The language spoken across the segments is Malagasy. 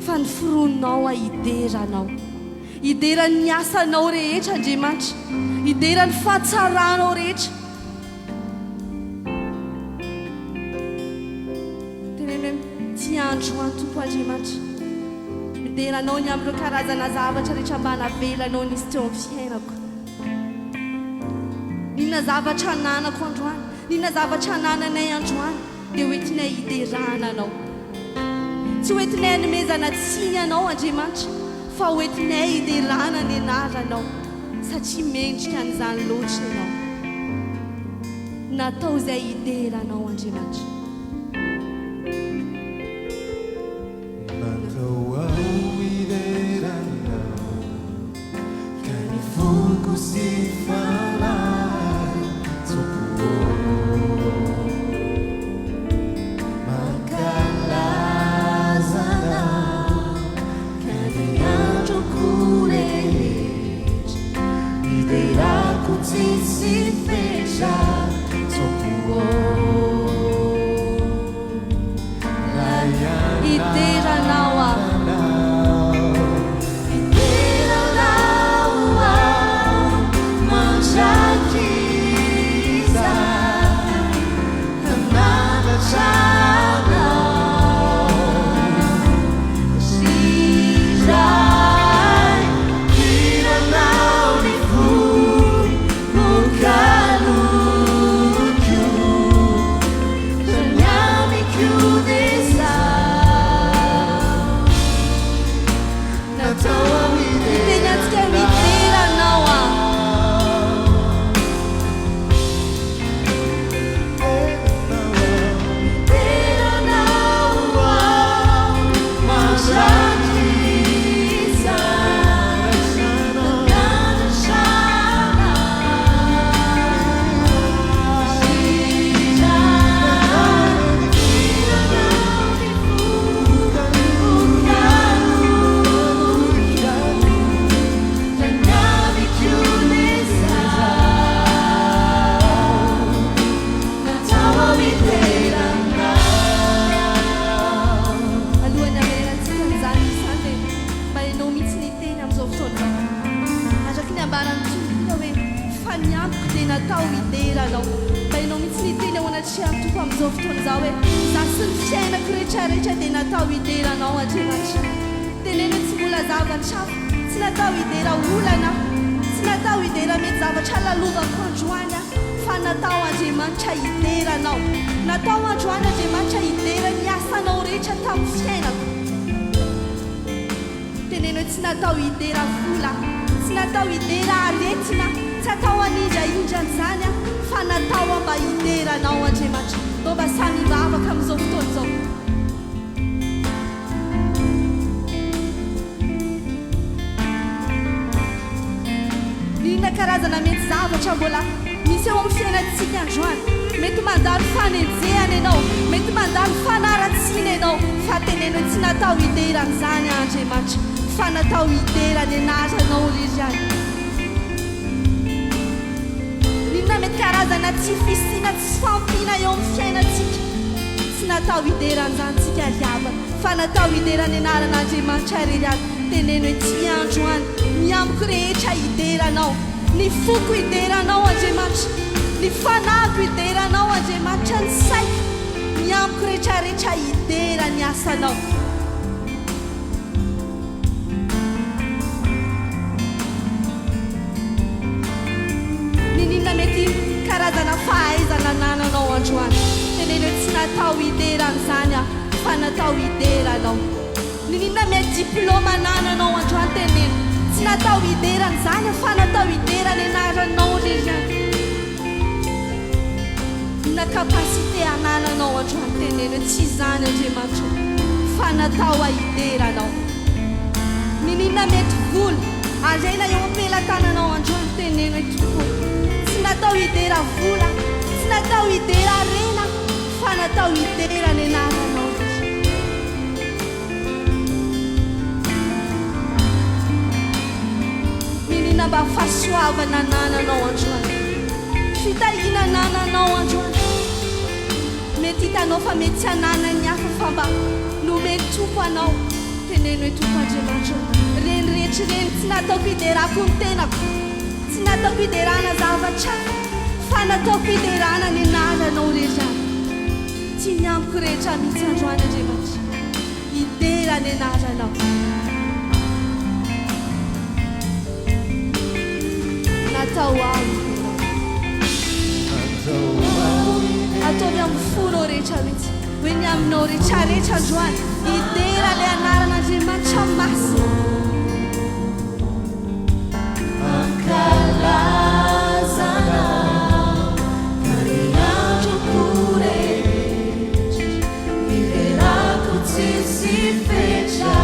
fa ny fironinao a hideranao hideran'ny asanao rehetra Andriamanitra hideran'ny fahatsaranao rehetra teneny hoe ty androany tompo Andriamanitra hideranao ny amin'ireo karazana zavatra rehetra mba navelanao nisy teo amin'ny fiainako nina zavatra ananako androany nina zavatra anananay androany dia hoentinay hiderananao tsy hoentinay hanomezana tsiny anao Andriamanitra fa hoentinay hiderana ny anaranao satria mendrika an'izany loatra ianao natao izay hideranao Andriamanitra natao ao hideranao ka ny foko sy fanahy tompo se fecha tompo hideranao a manjakiza ananachana zizai hiranao ni natao hideranao mba ianao mihitsy niteny ao anaty tompo amin'izao fotoana izao hoe za sy ny fiainako rehetrarehetra dia natao hideranao Andriamanitra teneny hoe tsy mbola zavatra hafa tsy natao hidera olana tsy natao hidera mety zavatra lalovako androany fa natao Andriamanitra hideranao natao androany Andriamanitra hidera ny asanao rehetra tamin'ny fiainako teneny hoe tsy natao hidera vola tsy natao hidera aretina tsy atao anindraindran'izany fa natao mba hideranao Andriamanitra mbô mba samy mivavaka amin'izao fotoana izao nina karazana mety zavatra mbola misy eo amin'ny fiainantsika androany mety mandalo fanenjehana ianao mety mandalo fanaratsiana ianao fa teneny hoe tsy natao hideran'izany Andriamanitra fa natao hiderany anaranao rery nina mety karazana tsy fisina tsy fampina eo amin'ny fiainantsika tsy natao hideran'izany tsika riavana fa natao hiderany anaran'Andriamanitra rery teneny hoe tsy androany miamboko rehetra hideranao ny foko hideranao Andriamanitra ny fanako hideranao Andriamanitra ny saiko miamboko rehetrarehetra hidera ny asanao ninina mety karazana fahaizana nananao androany teneny hoe tsy natao hideran'izany fa natao hideranao ninina mety diplôma nananao androany teneny tsy natao hideran'izany fa natao hiderany anaranao rery na kapasité anananao androany teneny hoe tsy izany Andriamanitra fa natao hideranao ninina mety vola arena eo ampelatananao androany teneny hoe tompo tsy natao hidera vola tsy natao hidera arena fa natao hiderany anaranao ninina mba fahasoavana nananao androany fitahina nananao androany mety hitanao fa mety tsy ananany hafa fa mba nomeny tompo anao teneno hoe tompoandriamanitra reny rehetra reny tsy nataoko hiderako ny tenako tsy nataoko hiderana zavatra fa nataoko hiderana ny anaranao rehetra tsy miamiko rehetra mihitsy androany andriamanitra hidera ny anaranao natao aho ataovy amin'ny fonao rehetra mihitsy hoe ny aminao rehetrarehetra androany hidera le anaran'andriamanitra masina ankalazana kariandroko rehetra hiderako tsisy fetra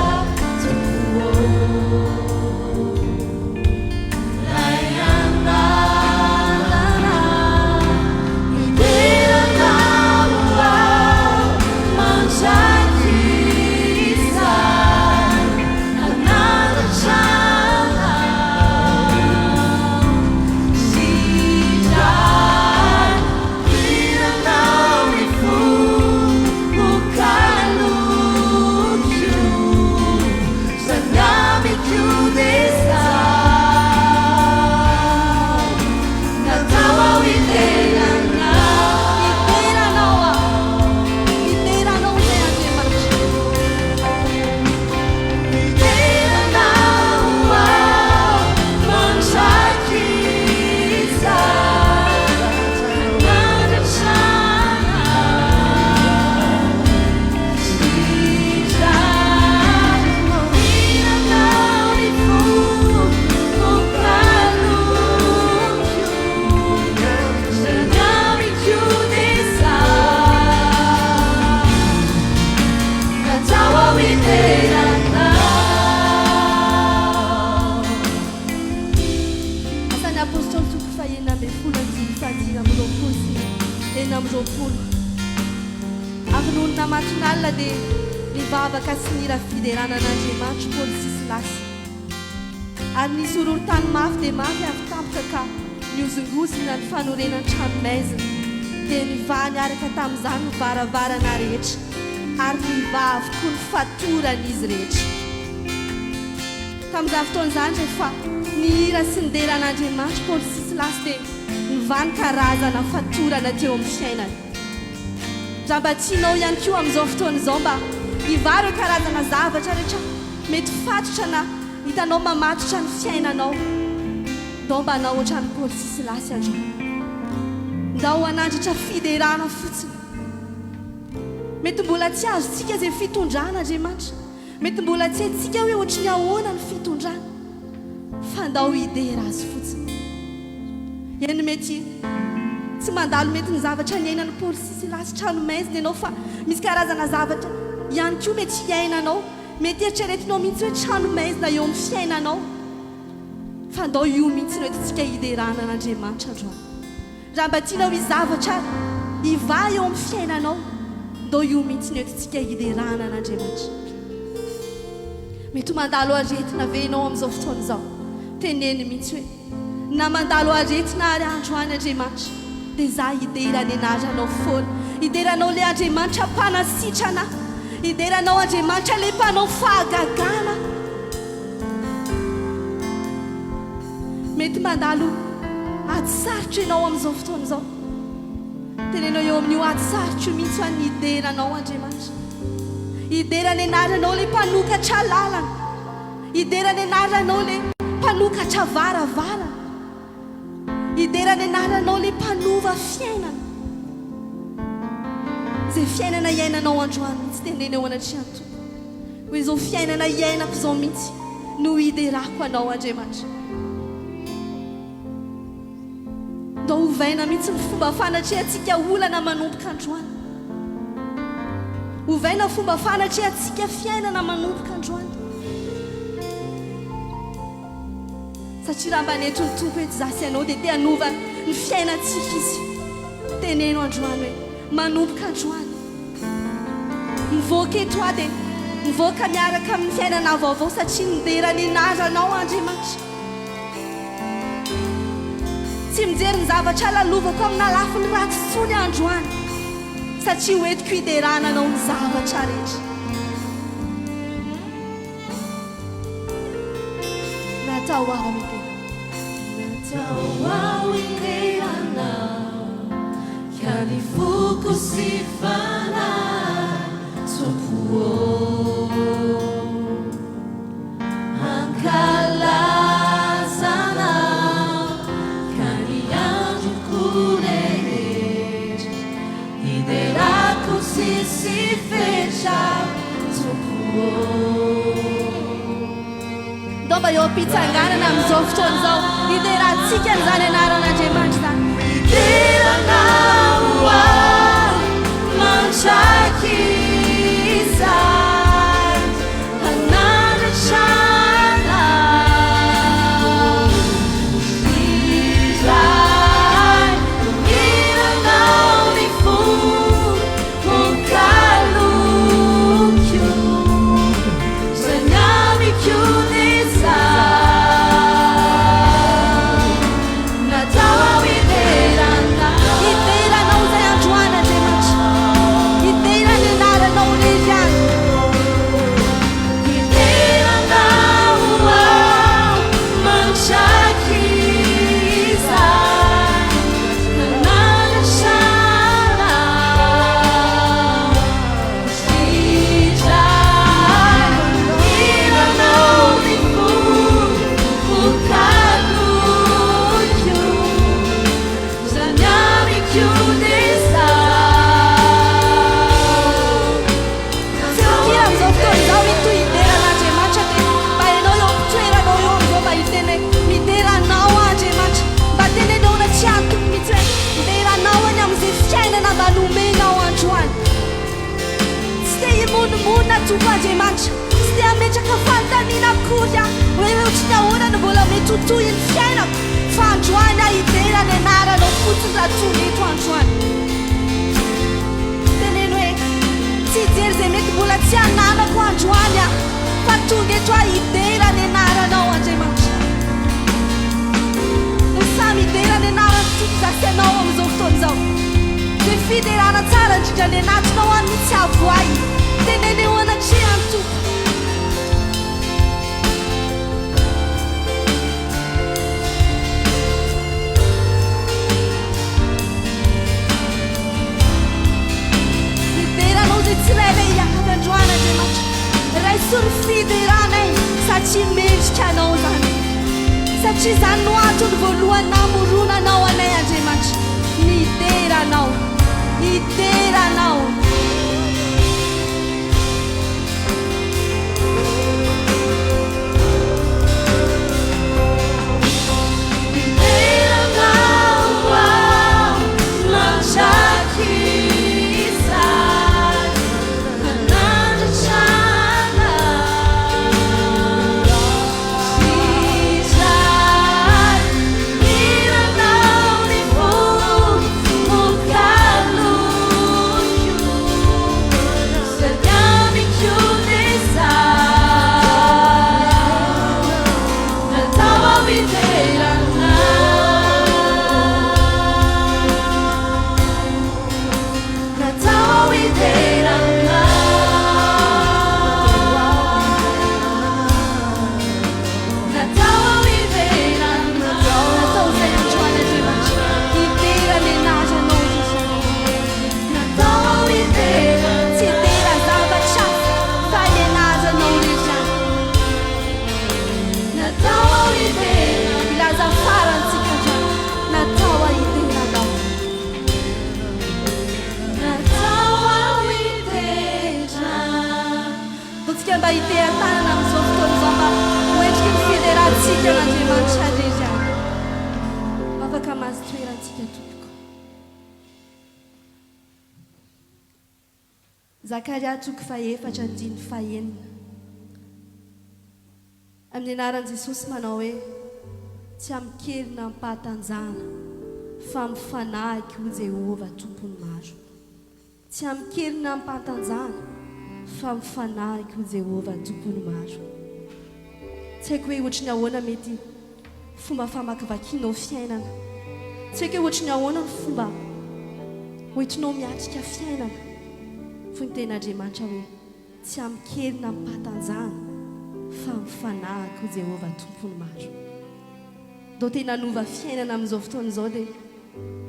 tokoa avinonina matonalina dia mivavaka sy nira fideranan'andriamanitra Paoly sy Silasy ary nisy horohon-tany mafy dia mafy avy tampoka ka niozongozona ny fanorenany trano maizina dia nivaha niaraka tamin'izany ny varavarana rehetra ary nivaha avokoa ny fatorany izy rehetra tamin'izany fotoan'izany rehefa nihira sy nideran'andriamanitra Paoly sy Silasy dia nivaha ny karazana fatorana teo amin'ny fiainany raha mba tianao ihany koa amin'izao fotoan'izao mba hivaha ireo karazana zavatra rehetra mety fatotra na hitanao mamatotra ny fiainanao ndao mba anao ohatrany Paoly sy Silasy andro ndao hanandratra fiderana fotsiny mety mbola tsy azontsika izay fitondrana Andriamanitra mety mbola tsy haintsika hoe ohatry ny ahoana ny fitondrana fa ndao hidera azy fotsiny eny mety tsy mandalo mety ny zavatra ny ainan'ny Paoly sy Silasy trano maizina ianao fa misy karazana zavatra ihany koa mety hiainanao mety eritreretinao mihitsy hoe trano maizina eo amin'ny fiainanao fa ndao io mihitsy no entintsika hiderana n'Andriamanitra androany raha mba tianao hizavatra hivaha eo amin'ny fiainanao ndao io mihitsy no entintsika hiderana n'Andriamanitra mety mandalo aretina ve ianao amin'izao fotoan'izao teneny mihitsy hoe na mandalo aretina ary androany Andriamanitra dia za hidera ny anaranao foana hideranao le Andriamanitra mpanasitrana hideranao Andriamanitra le mpanao fahagagana mety mandalo ady sarotra ianao amin'izao fotoan'izao tenenao eo amin'io ady sarotra mihitsy hoany hideranao Andriamanitra hidera ny anaranao le mpanokatra lalana hidera ny anaranao le mpanokatra varavara hidera ny anaranao le mpanova fiainana izay fiainana iainanao androany mihitsy teneny eo anatrehany tompo hoe izao fiainana iainako izao mihitsy no hiderako anao Andriamanitra ndao hovaina mihitsy ny fomba fanatrehantsika olana manomboka androany hovaina fomba fanatrehantsika fiainana manomboka androany satria raha mba neto ny tompo eto zasy ianao dia te hanova ny fiainantsika izy teneno androany hoe manomboka androany mivoaka eto aho dia mivoaka miaraka amin'ny fiainana vaovao satria nidera ny anaranao Andriamanitra tsy mijery ny zavatra lalovako amina lafiny ratsy tsony androany satria hoentiko hiderananao ny zavatra rehetra Mba eo am-pitsanganana amin'izao fotoana izao iderahantsika an'izany anaran'Andriamanitra zany ideranao mantraky izay hanandratrana izay iranao ny fonkalokio zanyamikio Andriamanitra tsy dia ametraka fanontaniana akory aho hoe ohatrany ahoana no mbola mety hotoy ny fiainako fa androany aho idera ny anaranao fotsiny raha tsy mety androany teneny hoe tsy hijery izay mety mbola tsy ananako androany aho fa tonga eto aho idera ny anaranao Andriamanitra no samy idera ny anarany toko zasianao amin'izao fotoana izao zay fiderana tsara indrindra ny anatinao any tsy avoay tenene ho anatreany toko fideranao zay tsirairay avy androany Andriamanitra raisoro fideranay satria mendrika anao zany satria zany no antony voalohany namoronanao anay Andriamanitra ny ideranao mba iteran-tanana amin'izao fotoana izao mba hoendriky ny fideratsika n'Andriamanitra rery afaka mahazo toerantsika tompoko Zakaria 4:4-5 amin'ny anaran'i Jesosy manao hoe tsy amikely na ampahatanjana fa mifanahiky ho Jehova tompony maro tsy amikely na ampahatanjana fa mifanahiky ho Jehova tompony maro tsy haiko hoe ohatrany ahoana mety fomba famakivakianao fiainana tsy haiko hoe ohatrany ahoana ny fomba hoentinao miatrika fiainana fo ny ten'Andriamanitra hoe tsy amikely na ampahatanjana fa mifanahiko Jehova tompony maro do tena nova fiainana amin'izao fotoana izao dia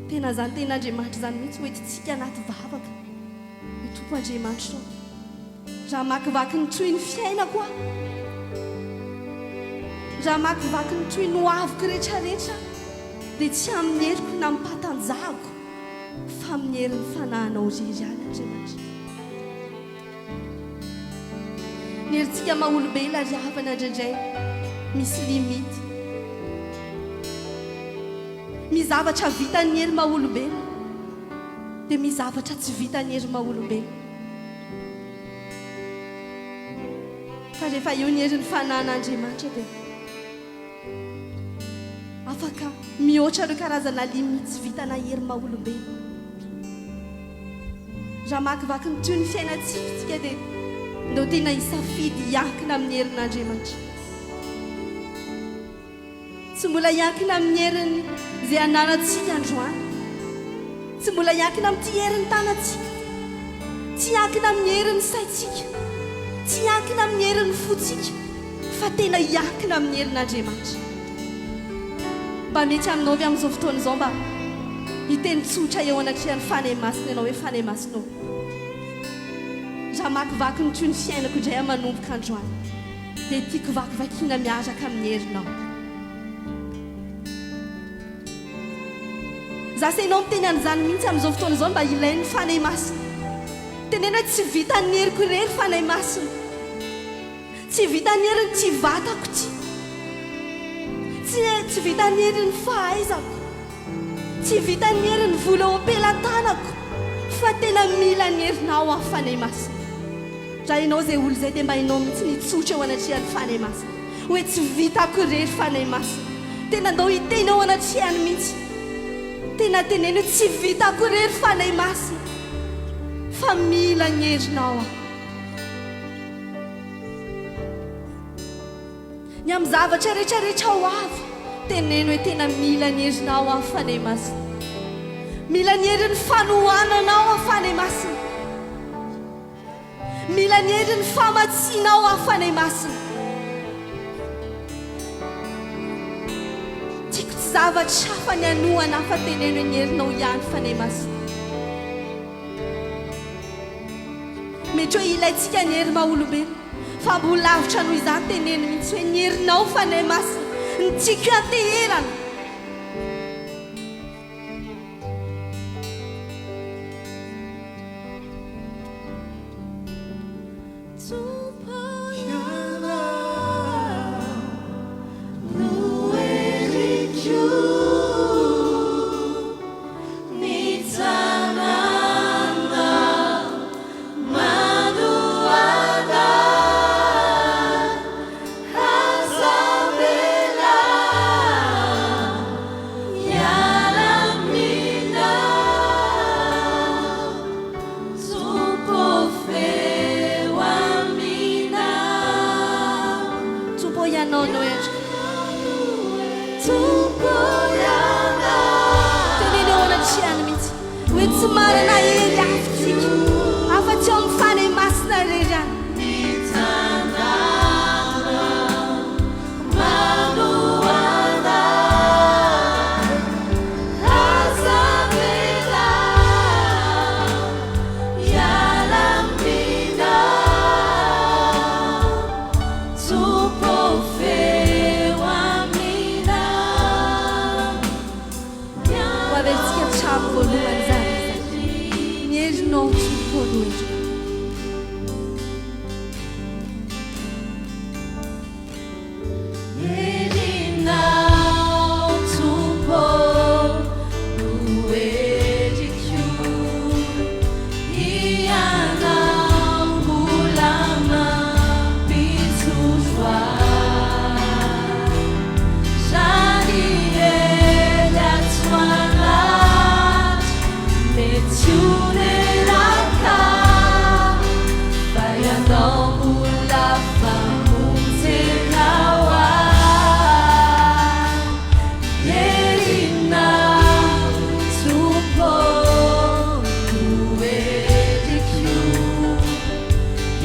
tena zany ten'Andriamanitra zany mihitsy hoentitsika anaty vavaka ny tompo Andriamanitra raha makivaky ny troy ny fiainako aho raha makivaky ny troy ny hoaviko rehetrarehetra dia tsy amin'ny heriko na mimpatanjahako fa amin'ny herin'ny fanahinao irery any Andriamanitra. Ny herintsika maha-olombelona ry havana indraindray misy limity. Misy zavatra vita ny hery maha-olombelona dia misy zavatra tsy vita ny hery maha-olombelona. Fa rehefa eo ny herin'ny fanahin'Andriamanitra dia afaka mihoatra ireo karazana limity tsy vitana hery maha-olombelona. Raha makivaky ny toy ny fiainantsika dia ndao tena hisafidy hiankina amin'ny herin'Andriamanitra. Tsy mbola hiankina amin'ny heriny izay ananantsika androany, tsy mbola hiankina amin'ity heriny tanantsika, tsy hiankina amin'ny heriny saintsika, tsy hiankina amin'ny heriny fotsika, fa tena hiankina amin'ny herin'Andriamanitra. Mba mety aminao avy amin'izao fotoana izao mba hiteny tsotra eo anatrehan'ny fanahy masina ianao hoe fanahy masinao. Raha makivaky ny toy ny fiainako indray aho manomboka androany dia tiako vakivakiana miaraka amin'ny herinao. Za se ianao miteny an'izany mihitsy amin'izao fotoana izao mba ilain'ny fanahy masina. Tenena hoe tsy vita ny heriko irery fanahy masina, tsy vita ny heriny tsy vatako ty, tsy vita ny heriny fahaizako, tsy vita ny heriny vola ampelantanako, fa tena mila ny herinao aho fanahy masina. Raha ianao izay olo izay dia mba ianao mihitsy nitsotra eo anatrehan'ny fanahy masina hoe tsy vitako irery fanahy masina. Tena ndao hiteny eo anatrehany mihitsy, tena teneny hoe tsy vitako irery fanahy masina fa mila ny herinao aho. Ny amin'ny zavatra rehetrarehetra ho avy teneny hoe tena mila ny herinao aho fanahy masina. Mila ny herin'ny fanohananao aho fanahy masina, mila ny herin'ny famatsianao aho fanahy masina. Tiako tsy zavatra hafa ny anohana fa teneny hoe ny herinao ihany fanahy masina. Mety hoe ilaintsika ny hery maha-olombelona fa mbola lavitra noho izany teneny mihitsy hoe ny herinao fanahy masina ny tiako anteherana.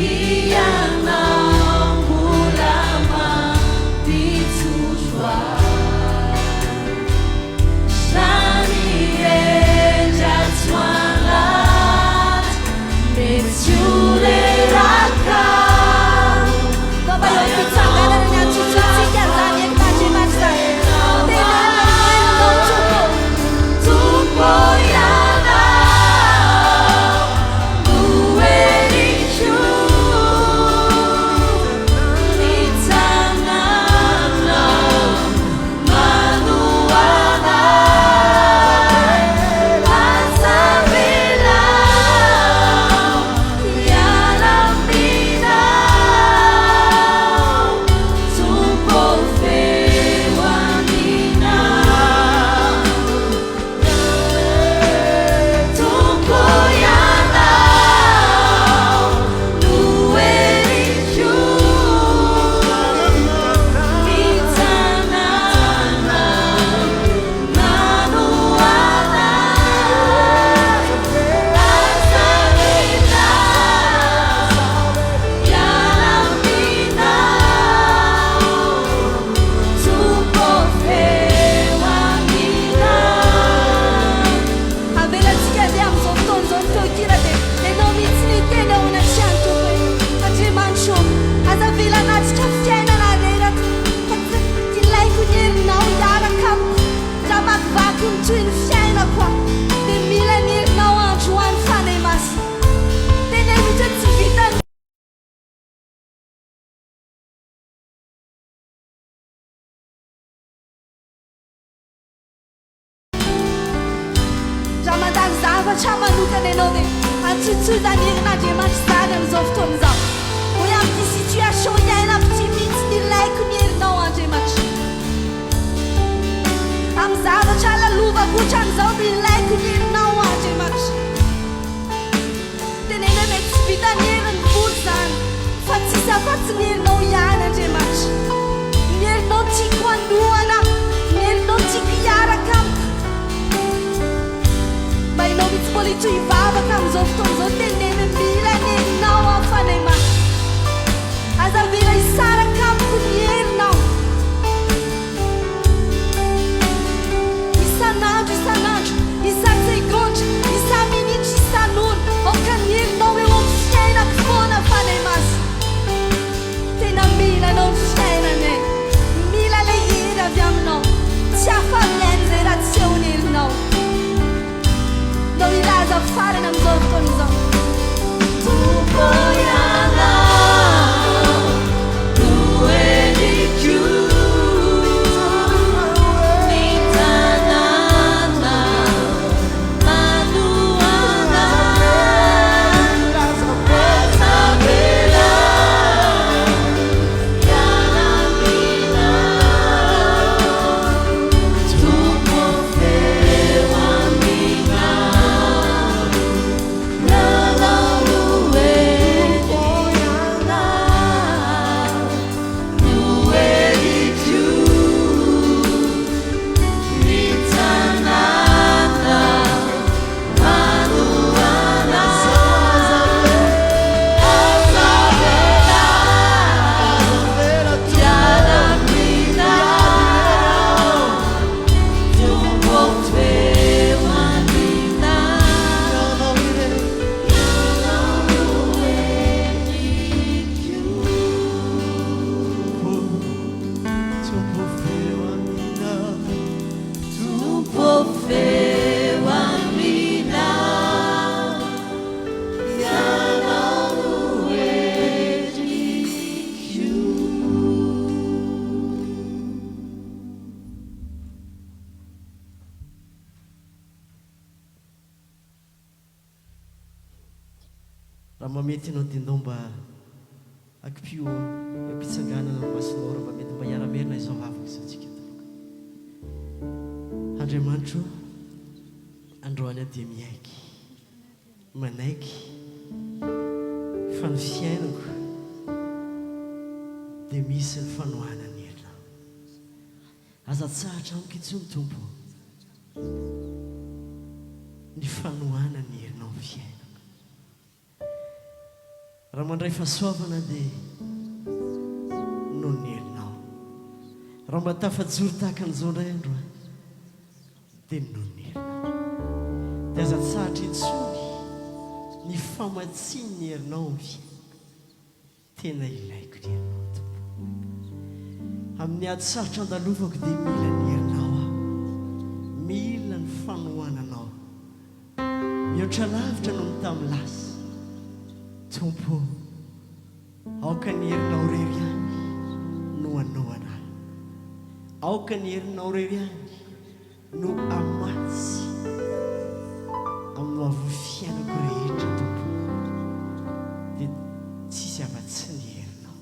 Ia na mula manokana ianao dia antsoitsoy zany herin'andriamanitra zany amin'izao fotoan'izao hoe amin'ny situation iaina tsy mihitsy ny ilaiko ny herinao andriamanitra amin'ny zavatra lalovako ohatran'izao dia ilaiko ny herinao andriamanitra tenena hoe mety tsy vita ny herin'ny volo zany fa tsisy afa-tsy ny herinao ihany andriamanitra ny herinao tiako anohana ny herinao tiako hiaraka amiko mba ianao mitsy mbola hitso hivavaka amin'izao fotoan'izao tenena mila ny herinao amin'ny fanaymanitra azavela hisaraka amiko ny herinao isan'andro isan-segontra isa-minitra isan'ora aoka ny herinao eo amin'ny fiainako foana fanay masy tena mila anao ny fiainanay mila lay hery avy aminao tsy hafa-miainy izay raha tsy eo ny herinao nao ilaza farana amin'izao fotoan'izao tompoiana raha mamety ianao dia mba akipio ampitsanganana masinao raha mamety mba hiara-merina izao havaka izao tsika Andriamanitra androany aho dia miaiky manaiky fa ny fiainako dia misy ny fanohana ny herinao aza-tsahatra amiko intsony Tompo ny fanohana ny herinao ny fiainako raha mandray fahasoavana dia noho ny herinao raha mba tafajoro tahaka an'izao indray andro dia noho ny herinao dia aza-tsahatra intsony ny famatsiny ny herinao ny fiainako tena ilaiko ny herinao Tompo amin'ny ady sarotra andalovako dia mila ny herinao aho mila ny fanohananao mihoatra lavitra no ny tamin'ny lasa Tompo aoka ny herinao rery any no anao anahy aoka ny herinao rery any no amatsy amin'ny avo fiainako rehetra Tompo dia tsisy afa-tsy ny herinao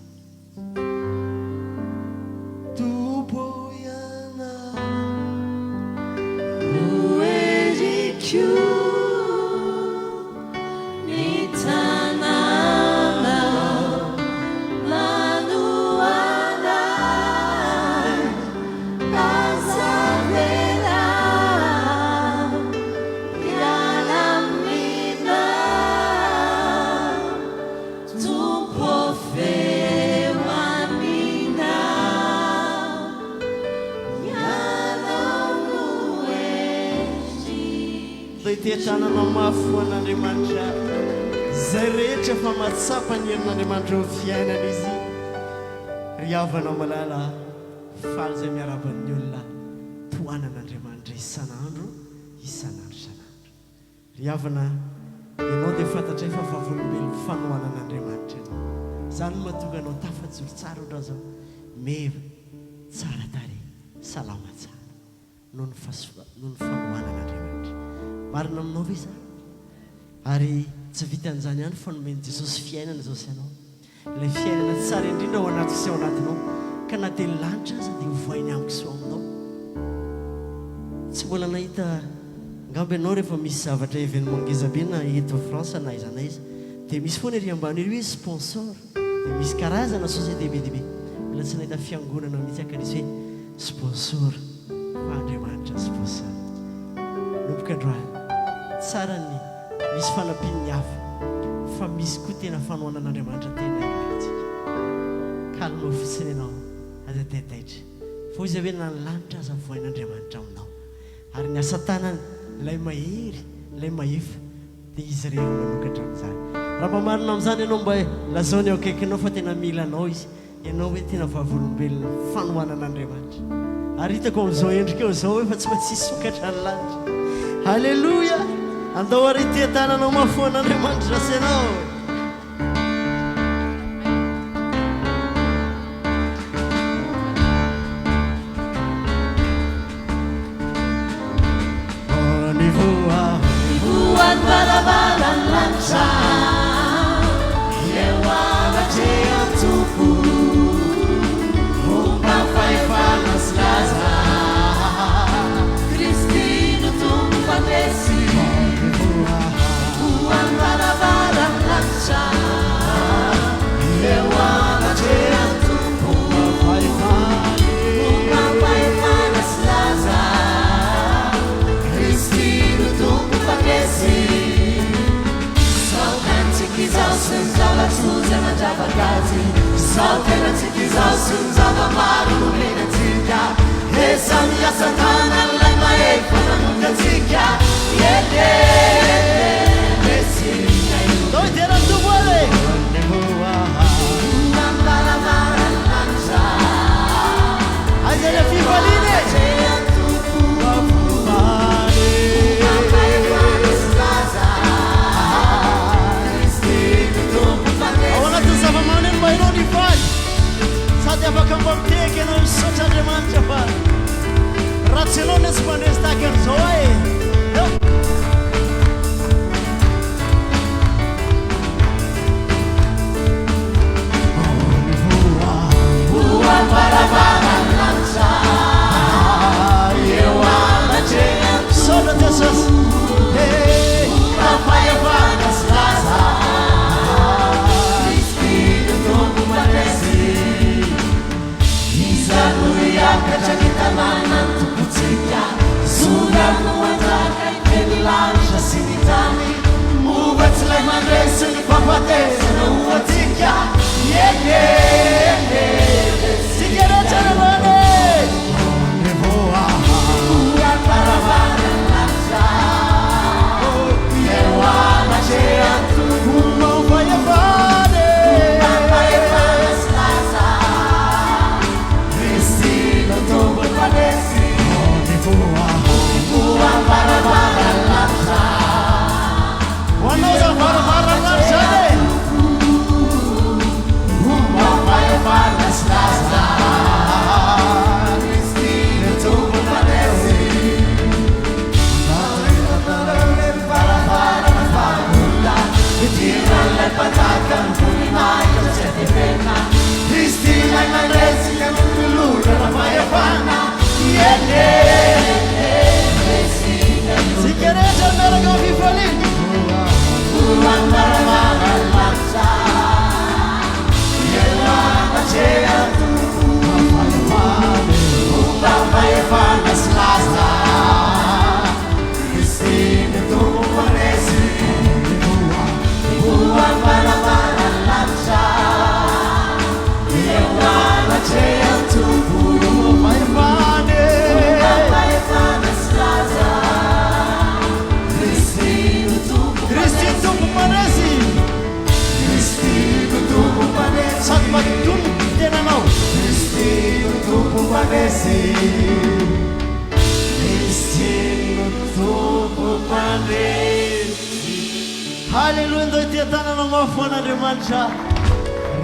Tompo iana oeriko tetananao mafo an'Andriamanitra zay rehetra fa matsapa ny herin'Andriamanitra eo fiainana izy ry havanao malala faly zay miaraban'ny olona toanan'Andriamanitra isan'andro ry havana ianao dia fantatra fa vavolombelony fanohanan'Andriamanitra ianao zany mahatonga anao tafajoro tsara oatra zao meva tsara tare salama tsara noho ny fanohanan'Andriamanitra marina aminao ve zany ary tsy vitan'izany ihany fanomeny jesosy fiainana zao sy ianao ilay fiainana tsara indrindra ao anaty sy ao anatinao ka na dia lanitra aza dia hovoainy amiko sy ao aminao tsy mbola nahita ngambo ianao rehefa misy zavatra événement ngezabe na eto France na iza na iza dia misy foana ery ambany ery hoe sponsor dia misy karazana société be mbola tsy nahita fiangonana mihitsy akanisy hoe sponsor fa Andriamanitra sponsor nomboka androany tsara ny misy fanampin'ny hafa fa misy koa tena fanohanan'Andriamanitra tena ilatsika kalma fotsiny ianao aza taitaitra fa izy hoe na ny lanitra aza voain'Andriamanitra aminao ary ny asa tanany ilay mahery ilay mahefa dia izy rery manokatra amin'izany raha mamarina amin'izany ianao mba lazaony eo akaikinao fa tena mila anao izy ianao hoe tena vavolombelona fanohanan'Andriamanitra ary hitako amin'izao endrika eo zao hoe fa tsy maintsy sokatra ny lanitra halleloia andao ary tia-tananao mafoan'Andriamanitra sy ianao Haleluya, ndo tia-tanana mafoan'Andriamanitra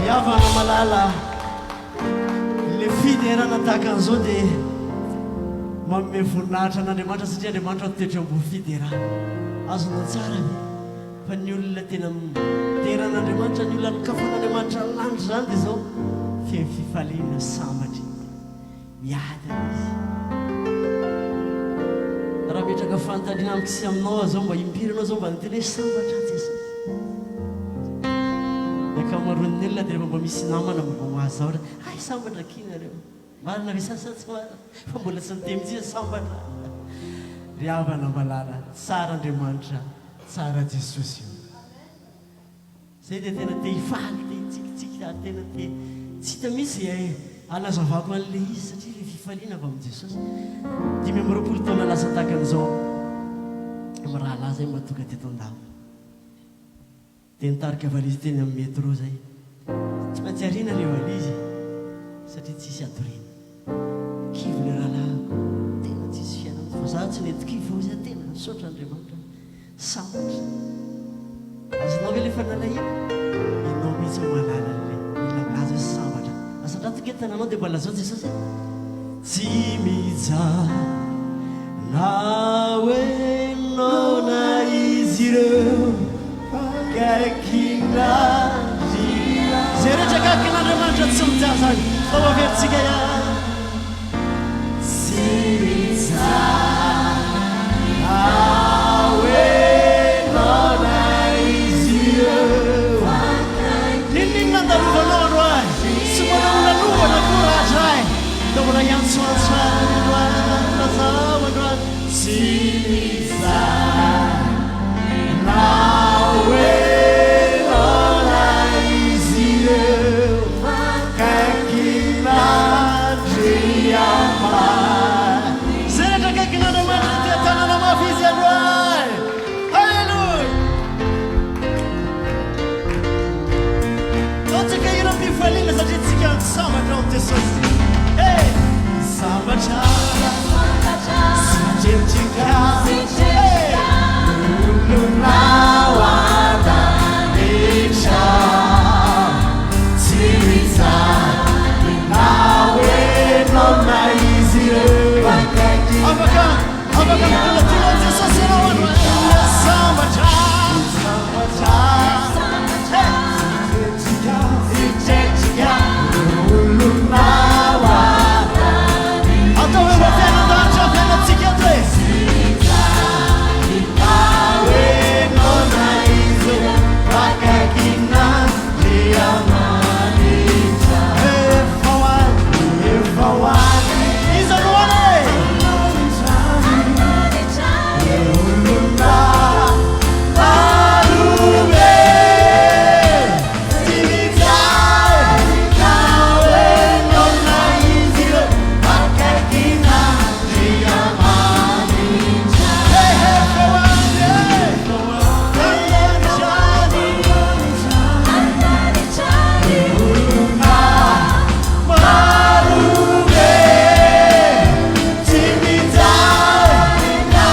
riavana malala le fiderana tahaka an'izao dia manome voninahitra an'Andriamanitra satria Andriamanitra toetra ambony fiderana azonao tsara fa ny olona tena teran'andriamanitra ny olona nykafan'andriamanitra landry zany dia zao fifaliana sambatra miadana izy raha metraka fantaniana amiko sy aminao zao mba impiranao zao mba nytena hoe sambatra jesosy akamaroan'ny olona dia rehefa mba misy namana mba hoazy zao ay sambatra kinareo marina ve sasa tsy marina fa mbola tsy nitemy sambatra ry havana mbalala tsara andriamanitra tsara jesosy io zay dia tena te hifaly te hitsikitsiky tena te tsy hita misy alazavako an'le izy satria le fifaliana avy amin'i jesosy 5 taona lasa tahaka an'izao amin'ny raha laza zay mba tonga teto an-dava dia nitarika valizy teny amin'ny métro zay tsy maintsy ariana le valizy satria tsisy atoriana kivo le rahalahako tena tsisy fiainana fa za tsy nety kivo izy tena misaotra andriamanitra sambatra azonao ve lefa nalaina ianao mihitsy malala le mila milaza hoe sambatra asandratiketana anao dia mbola zao jesosy tsy mijaha na hoe naona izy ireo kaikina zay rehetra kakin'andriamanitra tsy mijaha zany tao averitsika ihany tsy mijaha na hoe naona izy ireo ninninna andalovanao andro ahy tsy manaolalovana koraza ahy da mbola iantsoantsoany andro andro ahy tsy mizaha na hoe naona izy ireo kaikinandriamany zay rehetra kaikin'andriamanitra tia tanana mafy izy andro ahy halleluja taotsika ira mifaliana satria tsika sambatra ao jesosy sambatra sitreritsika olonao adanetra tsy mizaha na hoe naona izy ireo afaka mitolatola jesosy ianao andro sambatra sitreritsika olonao atao hoe mba fiainandanitra fiainatsika ato hoe naona izy akakina driamanitra efa hoany izy aloane olona marobe tsy mijaha na hoe naona izy ireo akakina driamanitra efa hoany olona marobe tsy mijaha na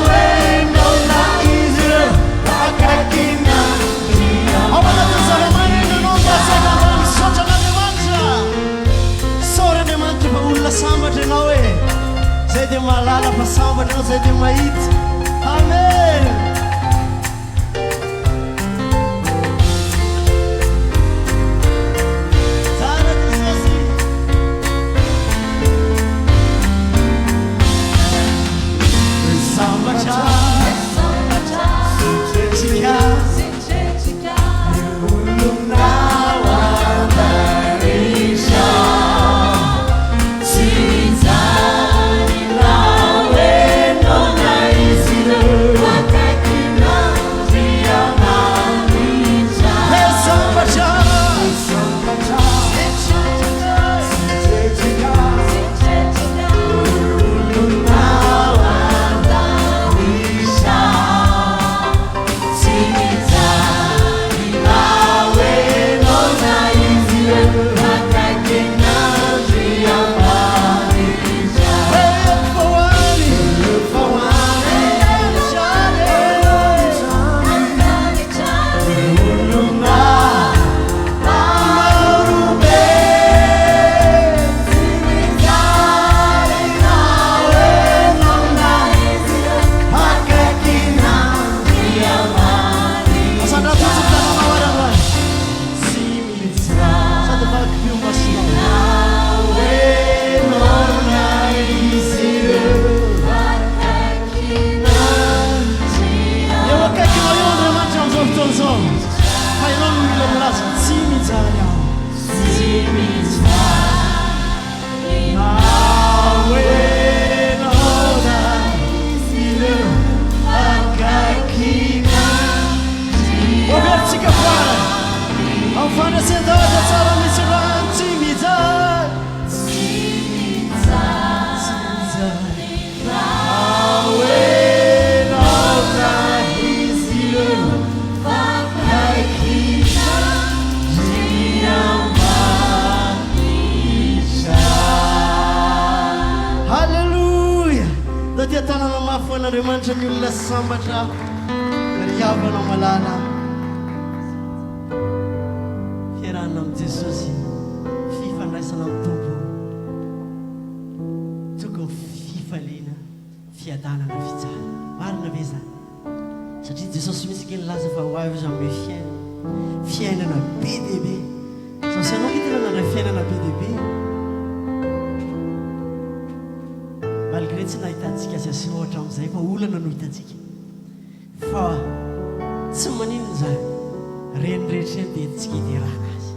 hoe naona izy ireo akakina ao manatin'zavamaneno anao mbasaika mba misaotra an'andriamanitra saory andriamanitra fa olona sambatra ianao e zay dia malala fa sambatra anao zay dia mahita amen tsara jesosy sambatra sitreritsika olonao andaretra tsy mijaha na hoe naona izy ireo andriamanitra ny olona sambatra riavanao malala fiarahana amin'i jesosy fifandraisana amin'ny tompo tokony fifaliana fiadanana fitsara marina ve zany satria jesosy misy kely laza fa ho avy zany hoe fiainana be dehibe zasy anao hitana nandray fiainana be dehibe malgré tsy nahitantsika azy asy ohatra amin'izay fa olana no hitantsika fa tsy maninona zany reny rehetra dia tsika hiterahana azy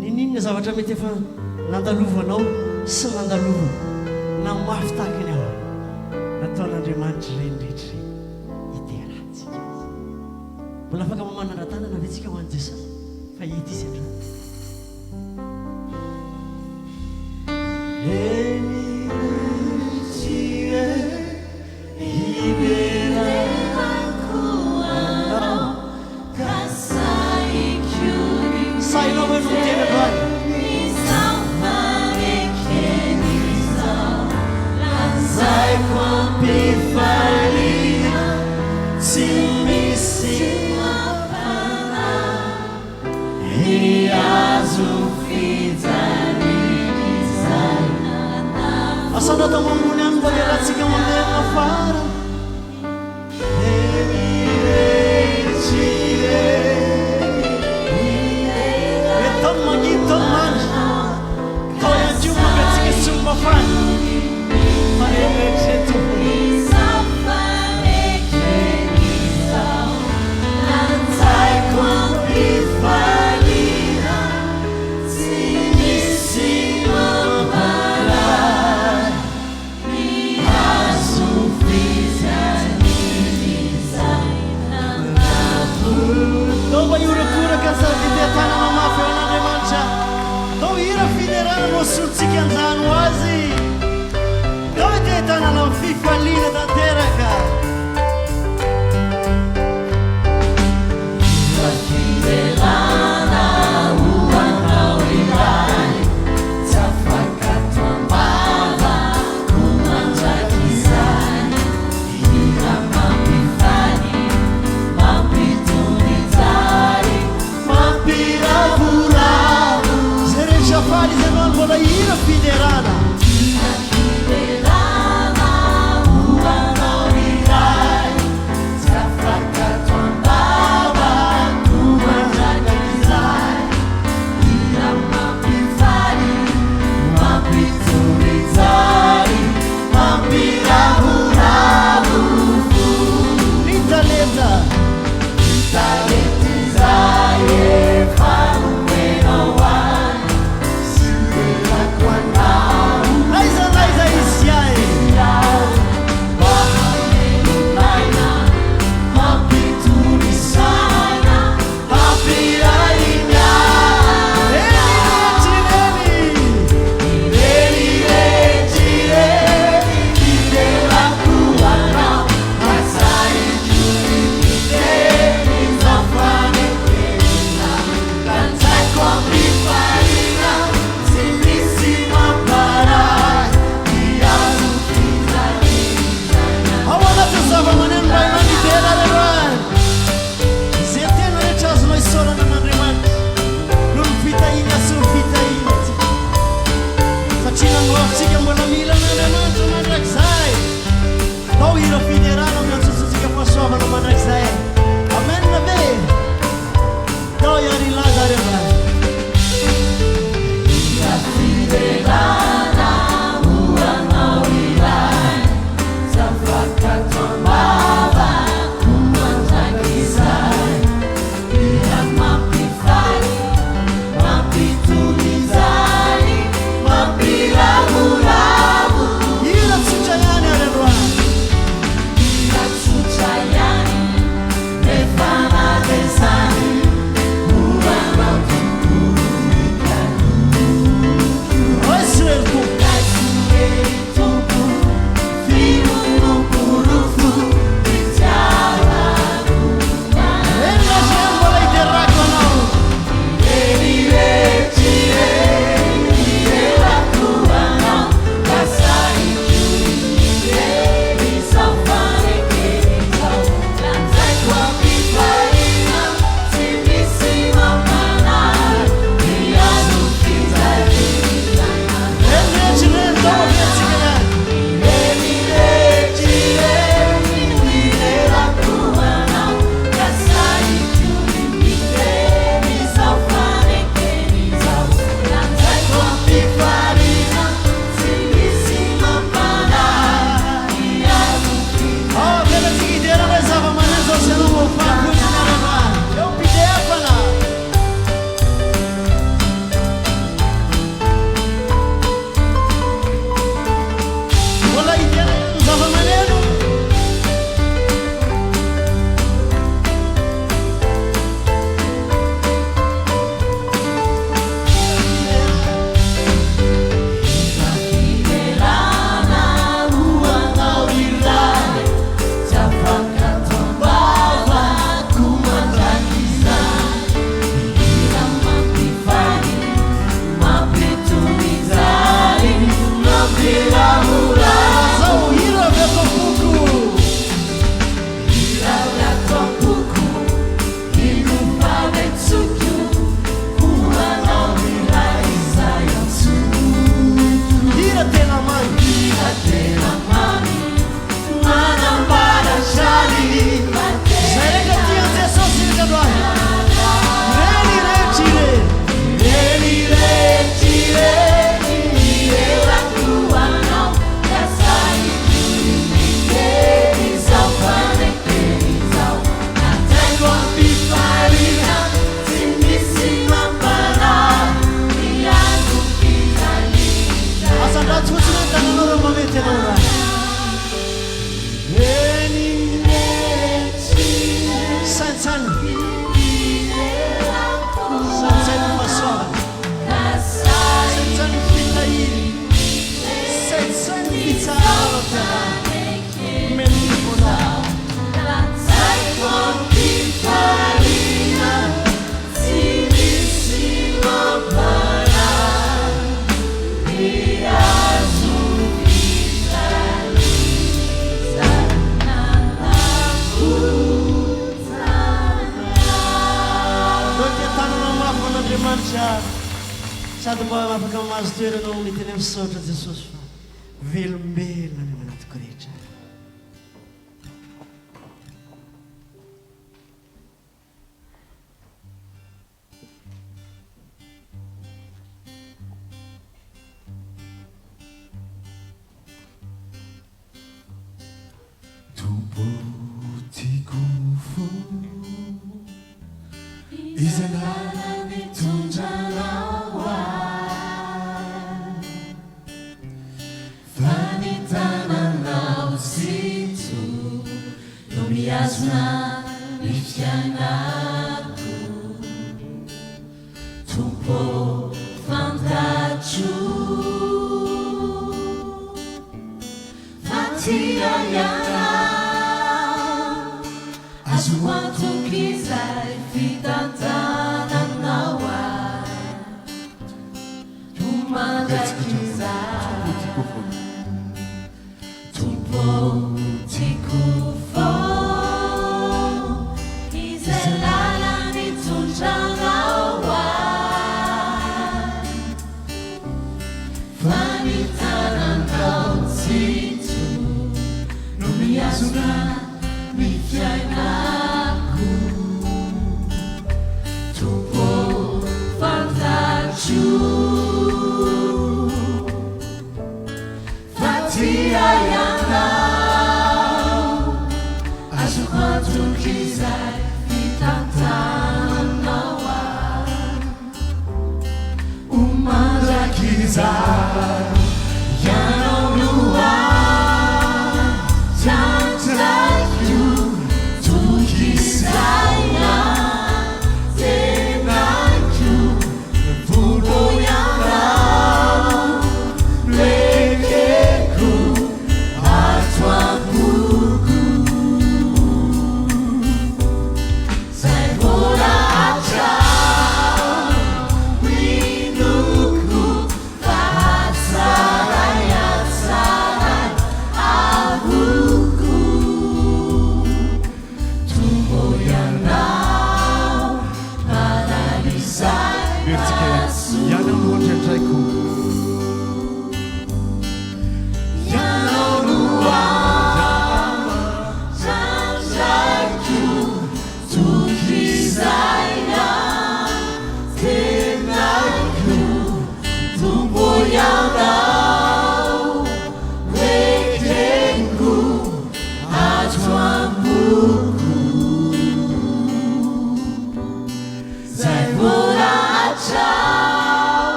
ninona zavatra mety efa nandalovanao sy nandalova na mafy tahaka ny ao nataon'andriamanitra reny rehetra hiterahantsika azy mbola afaka mamanara-tanana ve tsika ho an'i jesosy fa hita izy andra asana tao mambony any mbolerantsika mandeha mafara etao magnino tao mandry tao iantio mangatsika sy mafana fa reherehetra Please andriamanitra sady mba afaka mahazo toeranao miteny amin'ny saotra jesosy fa velombelona ny manatoko rehetra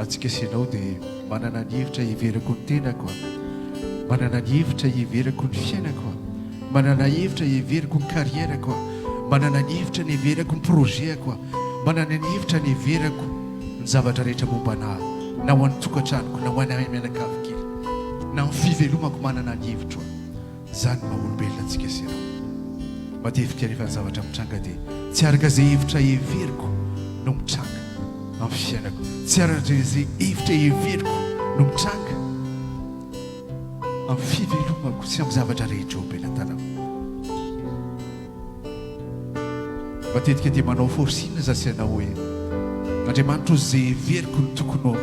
atsika sinao dia manana ny hevitra hiverako ny tenako manana ny hevitra hiverako ny fiainako manana hevitra hiverako ny karièrako manana ny hevitra ny hiverako ny projetako manana ny hevitra ny hiverako ny zavatra rehetra mombanahy na ho an'ny tokantranoko na ho any mianakavokely na ny fivelomako manana ny hevitra zany maha-olombelona atsika sinao matetika rehefa ny zavatra mitranga dia tsy araka izay hevitra hiveriko no mitranga amin'ny fiainako tsy araka izay hevitra hiveriko no mitranga amin'ny fivelomako sy amin'ny zavatra rehetra ombela tanako matetika dia manao forcine zasy ianao hoe andriamanitra ozy izay hiveriko no tokony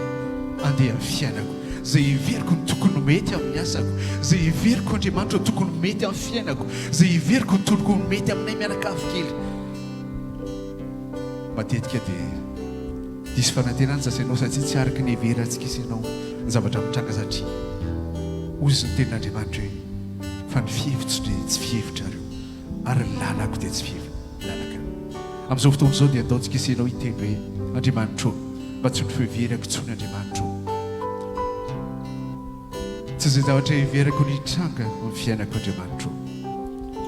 andeha amin'ny fiainako izay hiveriko no tokony mety amin'ny asako izay hiveriko andriamanitra tokony mety amin'ny fiainako izay hiveriko no tokony mety aminay mianakavokely matetika dia disy fanantenana zasy ianao satria tsy araka ny heverantsika isanao ny zavatra mitranga satria ozy ny tenin'andriamanitra hoe fa ny fihevitra dia tsy fihevitrareo ary ny lalako dia tsy lalaka amin'izao fotoana izao dia ataontsika isanao hiteny hoe andriamanitra mba tsy ny fiheverako tsony andriamanitra tsy izay zavatra heverako ny tranga ny fiainako andriamanitra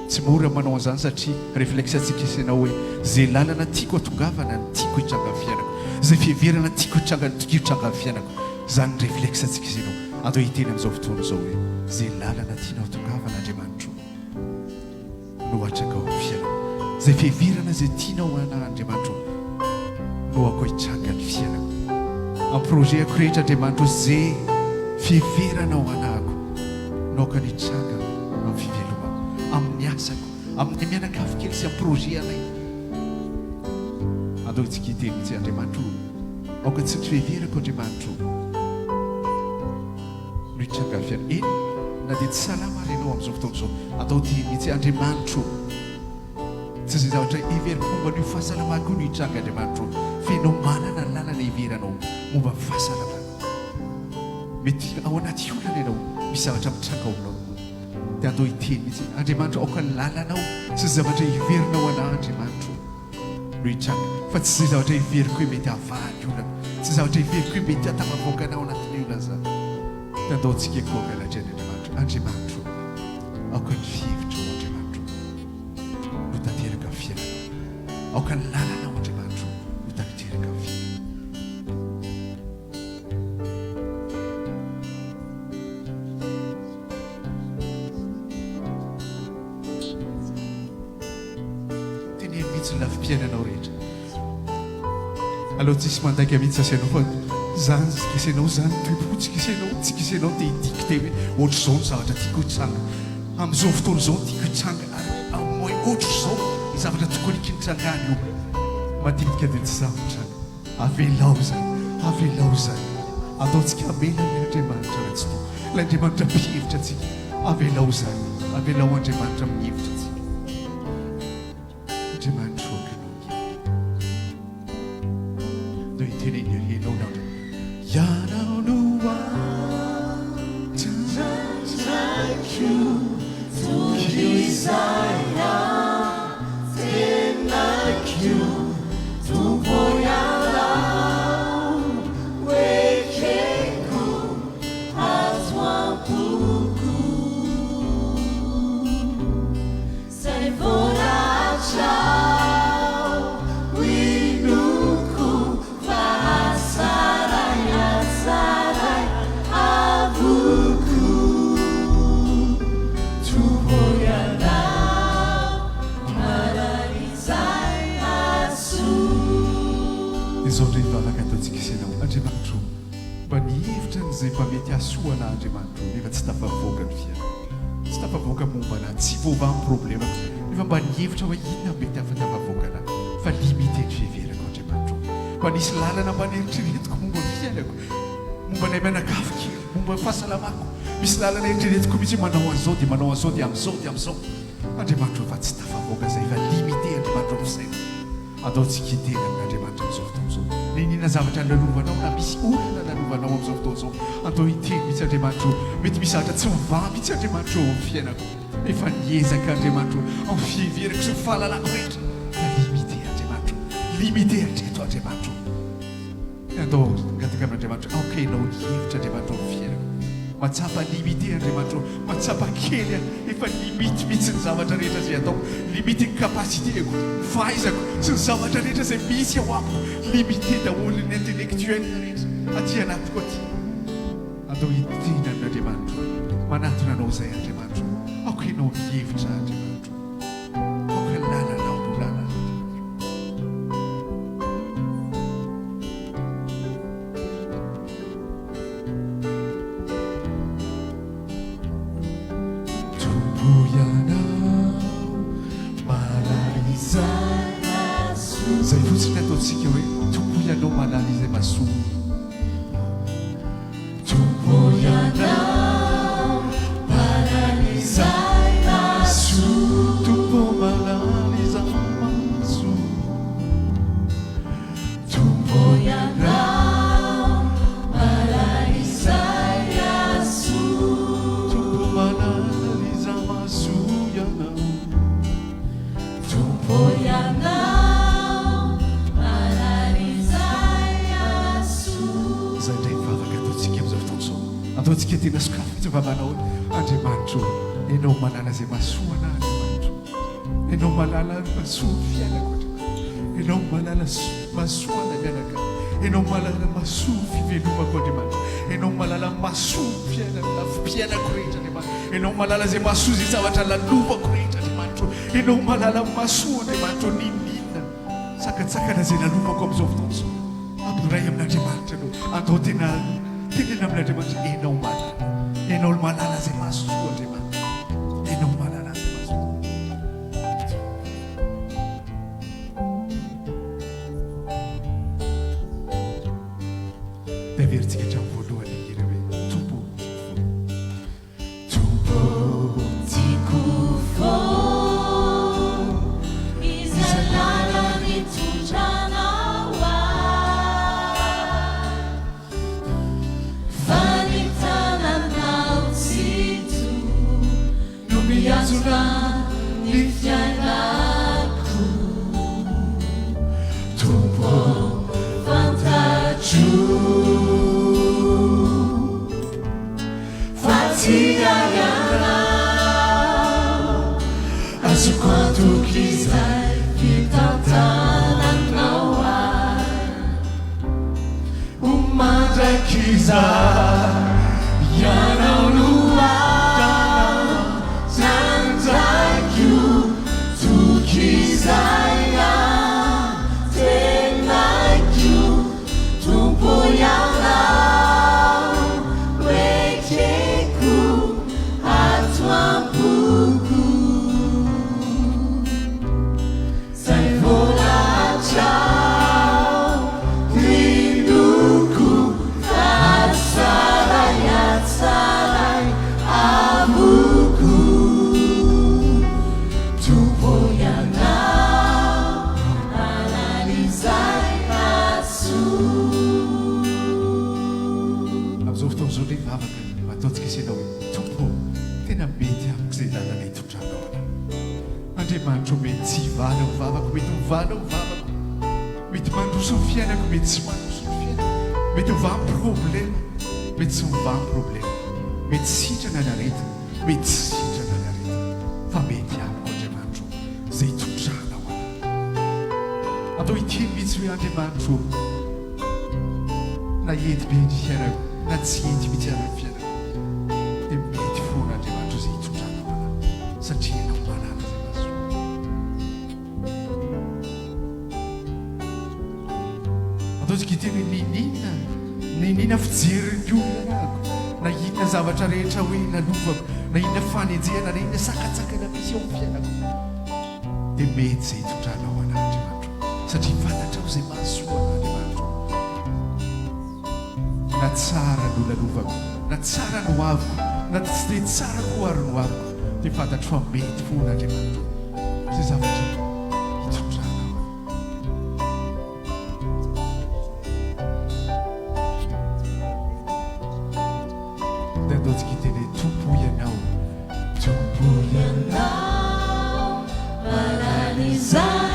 tsy mora manao an'izany satria réflexentsika isanao hoe zay lalana tiako atongavana ny tiako hitranga ny fiainako, zay fiheverana tiako hitranga ny fiainako, zany ny réflexentsika isanao. Andao hiteny amin'izao fotoana izao hoe zay lalana tianao atongavana Andriamanitro no atrangao ny fiainako, zay fiheverana zay tianao ana Andriamanitro no ako hitranga ny fiainako. Amin'ny projetako rehetra Andriamanitro zay fiheveranao anako no ako hitranga amin'ny fivelomako, amin'ny asako, amin'ny mianakavy kely sy amin'ny projet anay. Andao itsika hiteny mihitsy Andriamanitro aoka tsy fiheverako Andriamanitro no hitranga ny fiainako. Eny na dia tsy salama ary ianao amin'izao fotoana izao, andao teny mihitsy Andriamanitro tsy zay zavatra heveriko momba nio fahasalamako no hitranga Andriamanitro, fa ianao manana ny lalana heveranao momba ny fahasalamako. Mety ao anaty olana ianao misy zavatra mitranga aminao, dia andao hiteny mihitsy Andriamanitro aoka ny lalanao sy zavatra heverinao anahy Andriamanitro no hitranga, fa tsy zay zavatra heveriko hoe mety havaly olana, tsy zavatra heveriko hoe mety hatafavoaka anao anatin'ny olana zany. Dia andao tsika koangalatry Andriamanitro, Andriamanitro aoka ny fihevitro Andriamanitro no tanteraka ny fiainanao, aoka ny lalanao Andriamanitro no tanteraka ny fiainanao. Teneny mihitsy ny lafim-piainanao rehetra. Aleo tsisy mandaika mihitsy asianao fa zany tsika isanao, zany toepotsika isanao, tsika isanao dia hitiky te hoe ohatr'izao ny zavatra tiako hitranga amin'izao fotoana izao, tiako hitranga ary amin'ny ohatr'izao ny zavatra tokony hitrangany io. Madinika dia tsy zavatra avelao zany, avelao zany. Ataontsika amela ny Andriamanitra raha tsy toa, ilay Andriamanitra mihevitra antsika, avelao zany, avelao Andriamanitra mihevitra antsika. Andriamanitra do iteneny ianao nao ianao no Andriamanitro mba nihevitra n'izay mba mety hasoana Andriamanitro nefa tsy tafavoaka ny fiainana, tsy tafavoaka momba anahy, tsy vova amin'ny problema nefa mba nihevitra hoe inona mety afantafavoaka anahy, fa limité ny fiheverako Andriamanitro. Mba nisy lalana mba neritreretiko momba ny fiainako, momba nay mianakavy kely, momba ny fahasalamako, misy lalana eritreretiko mihitsy manao an'izao dia manao an'izao dia amin'izao dia amin'izao. Andriamanitro fa tsy tafavoaka izay fa limité Andriamanitro amin'ny fisaina. Ataontsika hiteny amin'Andriamanitra amin'izao fotoana izao. Ninona zavatra lalovanao na misy olona lalovanao amin'izao fotoana izao, andao hiteny mihitsy Andriamanitro, mety misy zavatra tsy mivaha mihitsy Andriamanitro amin'ny fiainako, efa niezaka Andriamanitro amin'ny fiheverako sy ny fahalalako rehetra, fa limité Andriamanitro, limité hatreto Andriamanitro. Andao gataka amin'Andriamanitro, aoka ianao nihevitra Andriamanitro amin'ny fiainako, matsapa limité Andriamanitro, matsapa kely efa limite mihitsy ny zavatra rehetra zay atao, limité ny capacité-ko, fahaizako sy ny zavatra rehetra zay misy ao amiko, limité daholo ny intellectuel rehetra aty anatiko aty. Andao hiteny amin'Andriamanitro, manatona anao izay Andriamanitro, aoka ianao nihevitra Andriamanitro, aoka ny lalanao no lalana. Zay fotsiny ataontsika hoe tompo ianao manala izay masoa, tompo ianao manala izay masoa, tompo manala izay masoa, tompo ianao manala izay masoa, tompo manala izay masoa ianao, tompo ianao. Ataontsika tena sokafy tsy vavanao Andriamanitro, ianao manala izay masoa anahy Andriamanitro, ianao malala masoa fiainako ianao malala masoana mianaka ianao malala masoa fivelomako andriamanitra ianao malala masoa fiainana fiainako rehetra andriamanitra ianao malala zay masoa zay zavatra lalovako rehetra andriamanitra ianao malala masoa andriamanitra ninina sakatsakana zay lalovako amin'izao fotoana zao ampiray amin'andriamanitra ianao andao tenena amin'andriamanitra ianao malala zay masoa andriamanitra ianao malala zay masoa Vertsika hatramin'ny voalohany hira hoe tompo tiako fô izay lalany tondranao fa ny tananao tsito no miazona ny fiainako tompo fantatro Aso quanto quiser que tantana não há uma da quiser ya não luar tanta que tu quiser tena que tu poiana Andriamanitra mety tsy hivana ho vavako mety hovana ho vavako mety mandroso ny fiainako mety tsy mandroso ny fiainako mety hova ny problema mety tsy hova ny problema mety sitrana ny aretina mety tsy sitrana ny aretina fa mety amiko Andriamanitra zay tondrana ho ana atao iteny mihitsy hoe Andriamanitra na ety be ny fiainako na tsy ety mihitsy ary ny fiainako dia mety foana Andriamanitra zay tondrana ho ana satria ianao manana zay masoa ataontsika iteny hoe ninina fijeriny olona anako na inona zavatra rehetra hoe nalovako na inona fanenjehana na inona sakatsakana misy eo amin'ny fiainako dia mety zay tondrana ho ana Andriamanitra satria fantatrao zay mahasoa an'Andriamanitra na tsara no lalovako na tsara no aviko na tsy dia tsara ko ary no aviko dia fantatro fa mety foana Andriamanitra zay zavatra hitondrana ho ana dia ataontsika iteny hoe tompo ianao Analisar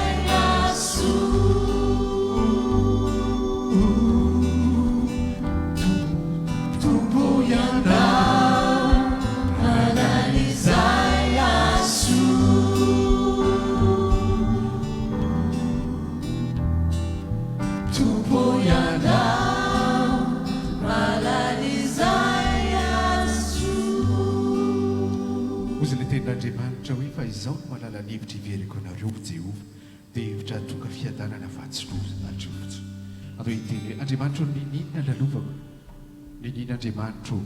Andriamanitra hoe fa izao no malala ny hevitra hiveriko anareo Jehova dia hevitra tonga fiadanana vatsiloza atrivotsa atao iteny hoe Andriamanitra ninina lalovako ninina Andriamanitra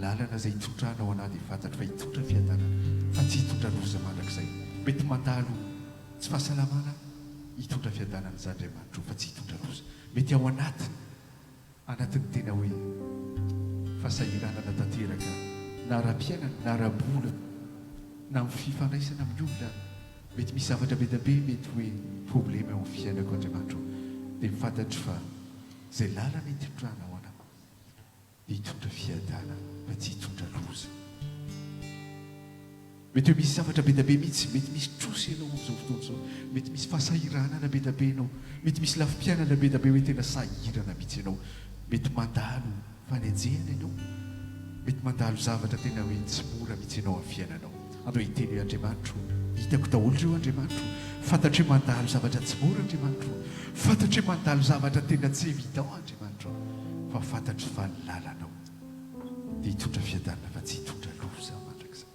lalana zay hitondrana ao anahy dia fantatro fa hitondra fiadanana fa tsy hitondra loza mandrakizay mety mandalo tsy fahasalamana hitondra fiadanana za Andriamanitra fa tsy hitondra loza mety ao anatin'ny tena hoe fahasahiranana tanteraka na ara-piainana na ara-bola na amin'ny fifandraisana amin'ny olona mety misy zavatra be dia be mety hoe problema eo amin'ny fiainako Andriamanitra dia mifantatro fa zay lalana hitondrana ao anako dia hitondra fiadana fa tsy hitondra loza mety hoe misy zavatra be dia be mihitsy mety misy trosy ianao amin'izao fotoana izao mety misy fahasahiranana be dia be ianao mety misy lafim-piainana be dia be hoe tena sahirana mihitsy ianao mety mandalo fanenjehana ianao mety mandalo zavatra tena hoe tsy mora mihitsy ianao amin'ny fiainanao andao hiteny hoe Andriamanitra hitako daholo reo andriamanitro fantatry mandalo zavatra tsy mora andriamanitro fantatry mandalo zavatra tena tsy évident andriamanitro fa fantatry fa ny lalanao dia hitondra fiadanana fa tsy hitondra loza mandrakizay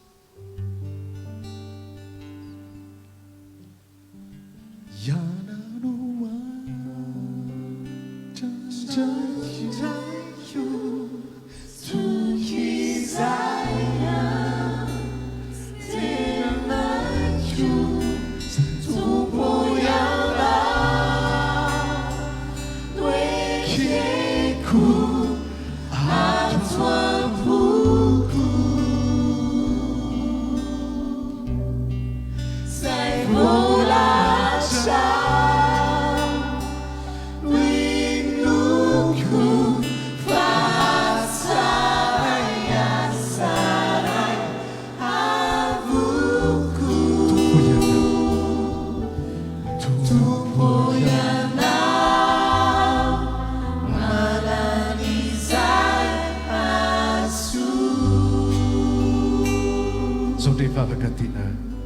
vavaka tena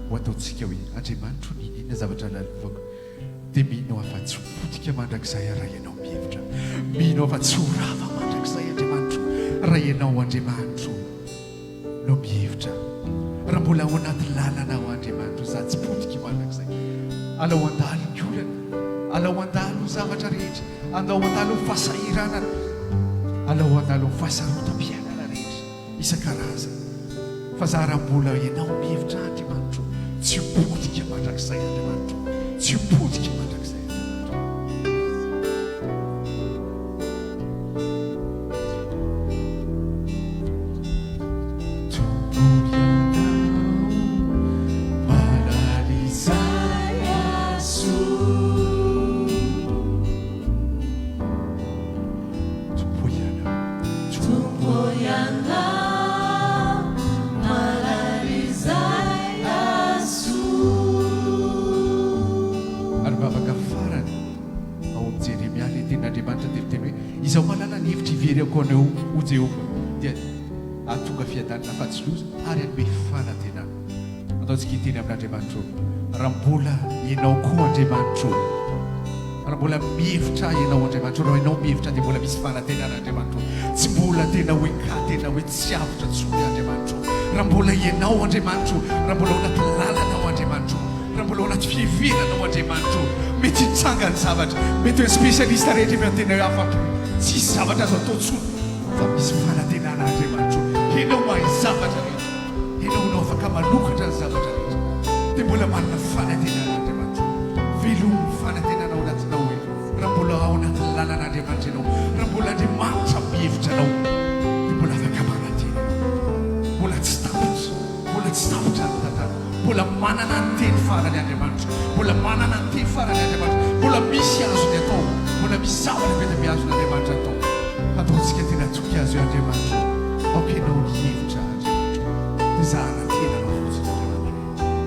ho ataontsika hoe andriamanitro ninina zavatra lalovako dia mihinao afa tsy potika mandrakizay raha ianao mihevitra mihinao afa tsy horava mandrakizay andriamanitro raha ianao andriamanitro no mihevitra raha mbola ao anaty lalana ao andriamanitro za tsy potika mandrakizay alao andalo ny olana alao andalo ny zavatra rehetra alao andalo ny fahasahiranana alao andalo ny fahasarotam-piainana rehetra isan-karazana fa za raha mbola ianao mihevitra andriamanitro tsy potika mandrakizay andriamanitro tsy potika mandrakizay izao malala ny hevitra ivereko anao ho Jehova dia atonga fiadanana fahatsiloza ary anome fanantenana ataontsika hiteny amin'Andriamanitro raha mbola ianao koa Andriamanitro raha mbola mihevitra ianao Andriamanitro raha ianao mihevitra dia mbola misy fanantenana Andriamanitro tsy mbola tena hoe ka tena hoe tsy avitra tsony Andriamanitro raha mbola ianao Andriamanitro raha mbola ao anaty lalanao Andriamanitro raha mbola ao anaty fiheveranao Andriamanitro mety hitsanga ny zavatra mety hoe spécialiste rehetra efa tena afaka tsisy zavatra azo atao tsony fa misy fanantenana Andriamanitro ianao mahay zavatra rehetra ianao nao afaka manokatra ny zavatra rehetra dia mbola manana fanantenana Andriamanitro velomy fanantenana ao anatinao hoe raha mbola ao anaty lalàn'Andriamanitra ianao raha mbola Andriamanitra mihevitra anao dia mbola afaka manantena mbola tsy tapitra ny tantara mbola manana ny teny farany Andriamanitra mbola manana ny teny farany Andriamanitra mbola misy azony atao mbola misy zavatra mety miazona Andriamanitra atao ataontsika tena toky azo io Andriamanitra aokenao ny hevitra Andriamanitra dia zahana tenanao fotsiny Andriamanitra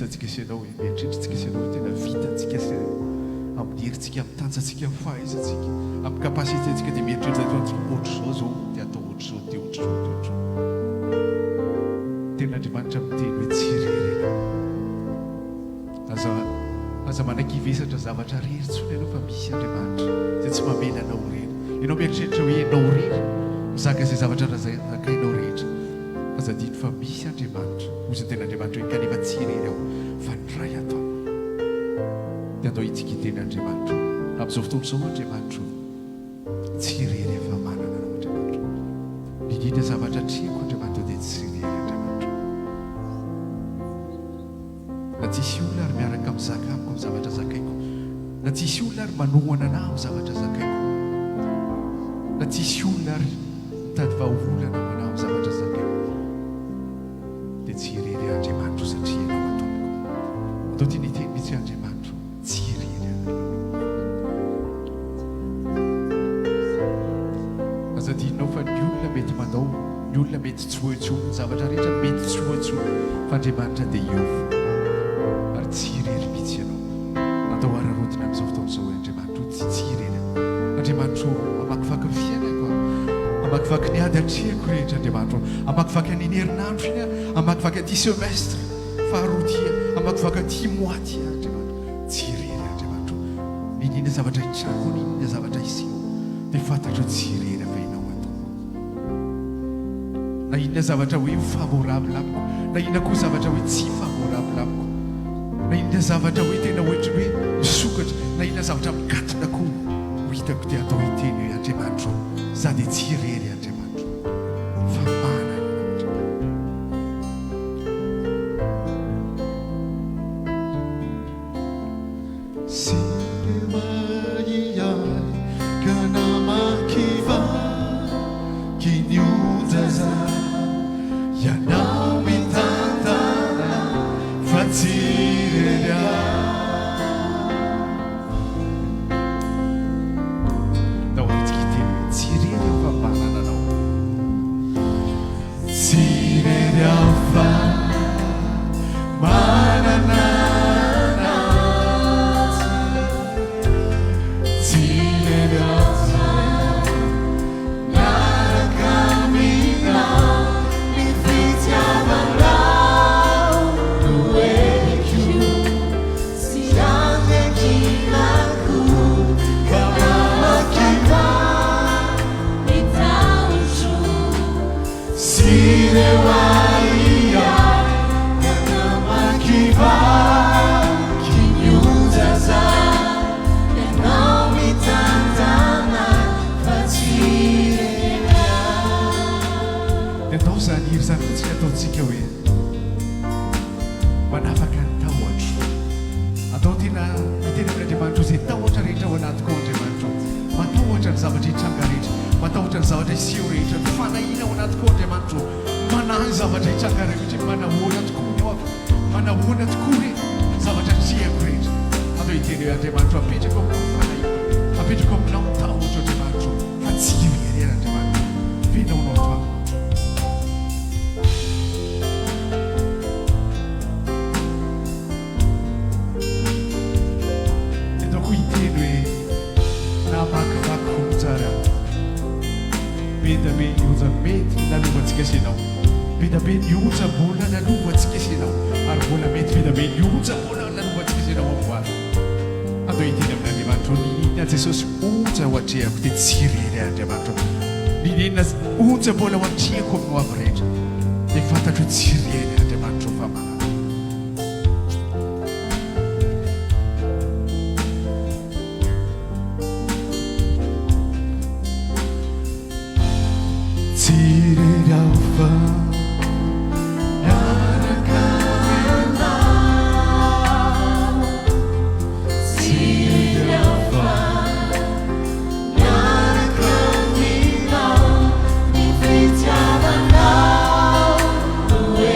Antsika isanao hoe mieritreritsika isanao hoe tena vitantsika amin'ny herintsika amin'ny tanjantsika amin'ny fahaizantsika amin'ny kapasitentsika dia mieritreritra atao antsika ohatr' izao dia atao ohatr'izao dia ohatr'izao dia ohatr'izao ten'andriamanitra miteny hoe tsirerena aza manakivesatra zavatra reritsony ianao fa misy andriamanitra zay tsy mamela anao reny ianao mieritreritra hoe ianao rery mizaka izay zavatra razakainao rehetra fa zadino fa misy andriamanitra ozy ten'andriamanitra hoe kanefa tsirery aho fa ny ray atao dia andao hitsika ten'andriamanitra amin'izao fotoana izao andriamanitra tsirery efa manana anao andriamanitra indrindra zavatra triako andriamanitra dia tsirery andriamanitra na tsisy olona ary miaraka amin'ny zaka amiko amin'ny zavatra zakaiko na tsisy olona ary manohana ana amin'ny zavatra zakaiko na tsisy olona ary mitady vahaolana ho ana amin'ny zavatra zakaiko dia tsirery andriamanitra satria ianao atompoko atao tia ny teny mitsy andriamanitra tsirery azadinao fa ny olona mety mandao ny olona mety tsy hoantsony ny zavatra rehetra mety tsy hoantsony fa andriamanitra dia iova ary tsirery mihitsy ianao natao ararodina amin'izao fotoana izao andriamanitra tsy tsirery andriamanitra amakivaky ny fiainako amakivaky ny ady atriako rehetra andriamanitra amakivaky ny herinandro iny amakivaky aty semestre faharotia amakivaky aty moaty andriamanitra tsirery andriamanitra ninina zavatra hitrako ninina zavatra iseo dia fantatra tsirery avy ianao atao na inona zavatra hoe favorable amiko na inona koa zavatra hoe tsy favorable amiko na inona zavatra hoe tena ohatry hoe misokatra na inona zavatra mikatona koa ho hitako dia atao hiteny hoe andriamanitra za dia tsirery andriamanitra fa mana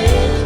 With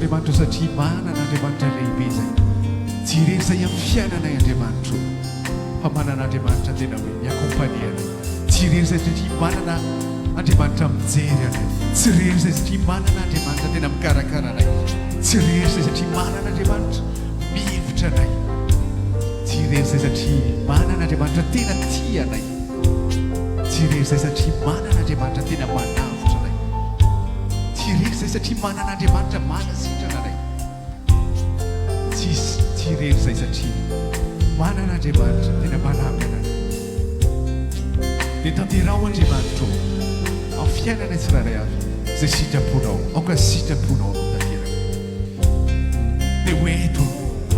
Andriamanitro satria manana Andriamanitra lehibe zay tsy irery zay amin'ny fiainanay Andriamanitro fa manana Andriamanitra tena hoe miakompaniana tsy irery zay satria manana Andriamanitra mijery anay tsy irery zay satria manana Andriamanitra tena mikarakara anay tsy irery zay satria manana Andriamanitra mihevitra anay tsy irery zay satria manana Andriamanitra tena tia anay tsy irery zay satria manana Andriamanitra tena manavitra anay tsy irery zay satria manana Andriamanitra manasitrana anay tsy irery zay satria manana Andriamanitra tena manampy anay dia tanterao Andriamanitro amin'ny fiainanay tsiraray avy zay sitraponao aoka sitraponao no tanteraka dia ho eto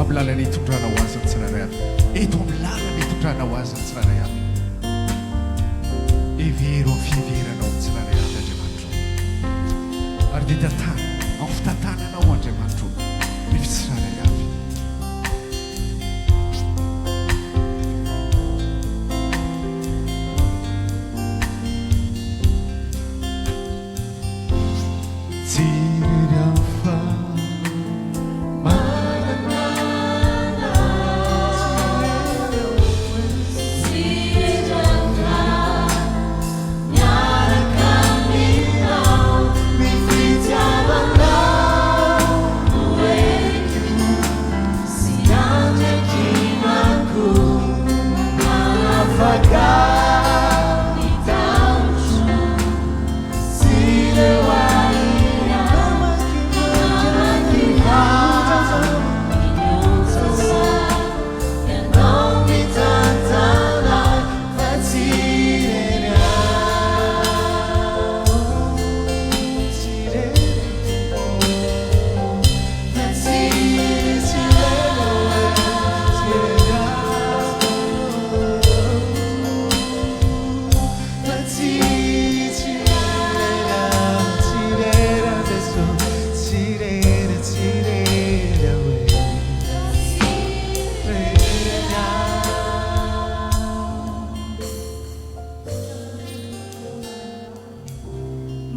amin'ny lalana hitondranao azy ny tsiraray avy eto amin'ny lalana hitondranao azy ny tsiraray avy evero amin'ny fiheveranao ny tsiraray avy Andriamanitro ary dia tantana amin'ny fitantananao Andriamanitro ny fitsiraray avy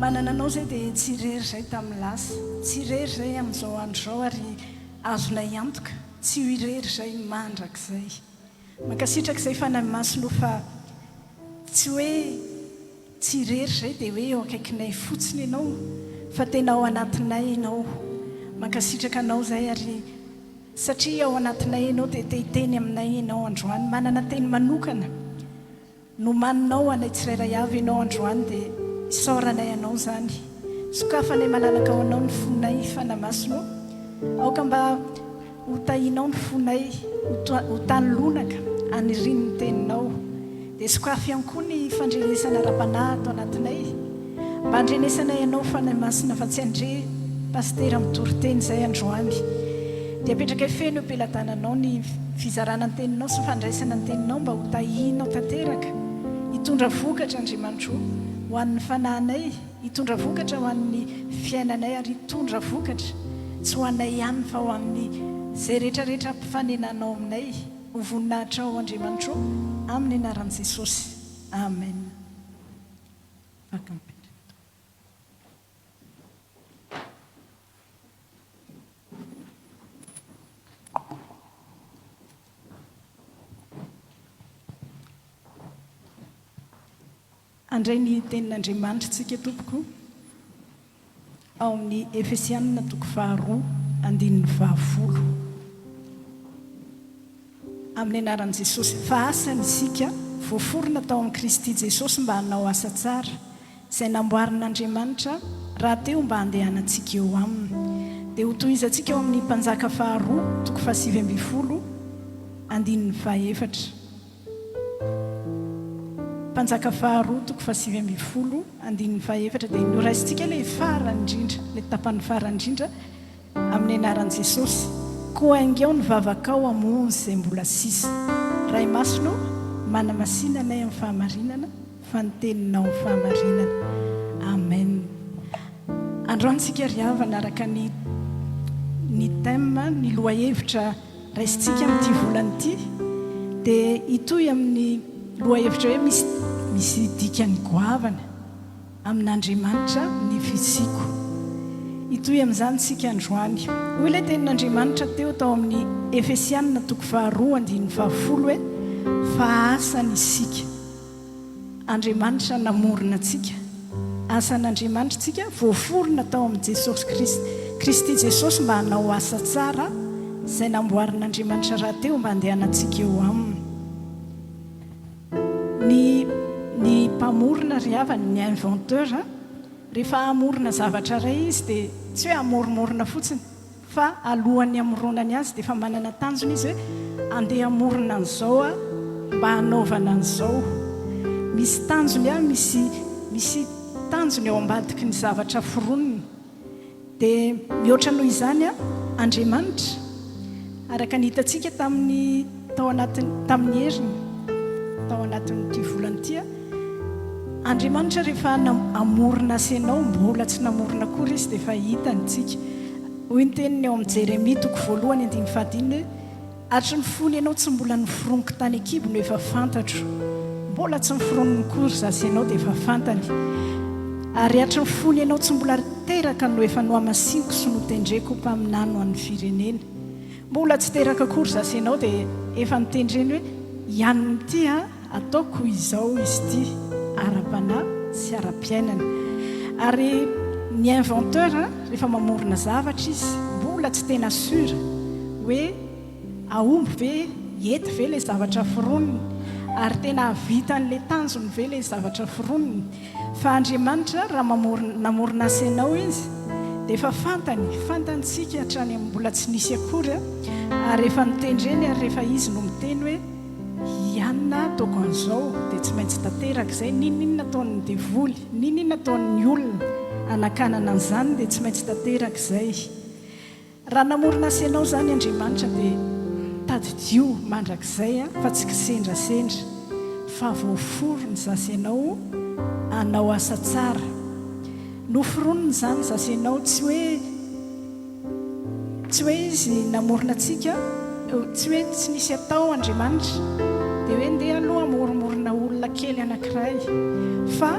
manananao zay dia tsy irery zay tamin'ny lasa tsy irery zay amin'izao andro zao ary azonay antoka tsy ho irery zay mandrak'izay mankasitraka izay fanahy-masino fa tsy hoe tsy irery zay dia hoe eo akaikinay fotsiny ianao fa tena ao anatinay ianao mankasitraka anao zay ary satria ao anatinay ianao dia tehiteny aminay ianao androany manana teny manokana no maninao anay tsirairay avy ianao androany dia isaoranay anao zany sokafanay malalaka ao anao ny fonay fanahy-masino aoka mba hotahinao ny fonay ho tany lonaka aniriny ny teninao dia sokafy ihany koa ny fandrenesana ra-panahy ato anatinay mba andrenesanay ianao fanahy-masina fa tsy andre pastera mitory-teny izay androany dia apetraka feno ampelantananao ny fizarana ny teninao sy fandraisana ny teninao mba hotahinao tanteraka hitondra vokatra Andriamanitro ho an'ny fanahinay hitondra vokatra ho an'ny fiainanay ary hitondra vokatra tsy ho anay ihany fa ho amin'ny izay rehetrarehetra mpifanenanao aminay ho voninahitra ao Andriamanitro amin'ny anaran'i Jesosy amen. Andray ny tenin'Andriamanitra tsika tompoko ao amin'ny Efesianina 2:20 amin'ny anaran'i Jesosy fa asany isika voaforona tao amin'ny Kristy Jesosy mba hanao asa tsara izay namboarin'Andriamanitra raha teo mba handehanantsika eo aminy dia ho tohizantsika eo amin'ny Mpanjaka 2:7-4 mpanjaka faharoa toko fasivy amby folo andininy faefatra dia noraisitsika le farany indrindra le tapany farany indrindra amin'ny anaran'i jesosy koa aingao ny vavakao amony izay mbola sisa ray masino manamasinana ay amin'ny fahamarinana fa ny teninao amin'ny fahamarinana amen. Androantsika ry havana araka ny thème ny lohahevitra raisitsika amin'ity volany ity dia itoy amin'ny lohahevitra hoe misy dikany goavana amin'Andriamanitra ny fiziko. Itoy amin'izany tsika androany hoy ilay tenin'Andriamanitra teo tao amin'ny Efesianina toko 2:10 hoe fa asany isika Andriamanitra namorona antsika, asan'Andriamanitra tsika voaforona tao amin'ny Jesosy Kristy Jesosy mba hanao asa tsara izay namboarin'Andriamanitra raha teo mba handehanantsika eo aminy. Ny mpamorona ry havany ny inventeur rehefa amorona zavatra ray izy dia tsy hoe amoromorona fotsiny fa alohan'ny amoronany azy dia efa manana tanjona izy hoe andeha amorona an'izao mba hanaovana an'izao. Misy tanjony misy tanjony eo ambadiky ny zavatra foroniny dia mihoatra noho izany Andriamanitra araka ny hitantsika tamin'ny heriny tao anatin'ity volany ity Andriamanitra rehefa amorona asenao mbola tsy namorona kory izy dia efa hitantsika hoy ny teniny eo amin'ny Jeremia toko 1:11 hatry ny fony ianao tsy mbola niforoniko tany ekibo no efa fantatro, mbola tsy niforoniny kory za asenao dia efa fantany, ary hatry ny fony ianao tsy mbola teraka no efa nohamasiniko sy notendreko mpaminano amin'ny firenena, mbola tsy teraka kory za asenao dia efa nitendreny hoe ianiny ity ataoko izao izy ity ara-panahy sy ara-piainana. Ary ny inventeur rehefa mamorona zavatra izy mbola tsy tena sura hoe aomby ve ety ve le zavatra foroniny ary tena avita n'le tanjony ve le zavatra foroniny, fa Andriamanitra raha namorona asenao izy dia efa fantantsika hatrany mbola tsy nisy akory ary rehefa nitendreny ary rehefa izy no miteny hoe ianina ataoko an'izao dia tsy maintsy tanteraka izay, ninona ataon'ny devoly, ninona ataon'ny olona anakanana an'izany dia tsy maintsy tanteraka izay. Raha namorona asenao izany Andriamanitra dia tadidio mandrakizay fa tsy kisendrasendra fa voaforony zasenao hanao asa tsara, noforoniny izany zasenao tsy hoe izy namorona antsika tsy hoe tsy nisy atao Andriamanitra dia hoe ndeha aloha amoromorona olona kely anankiray, fa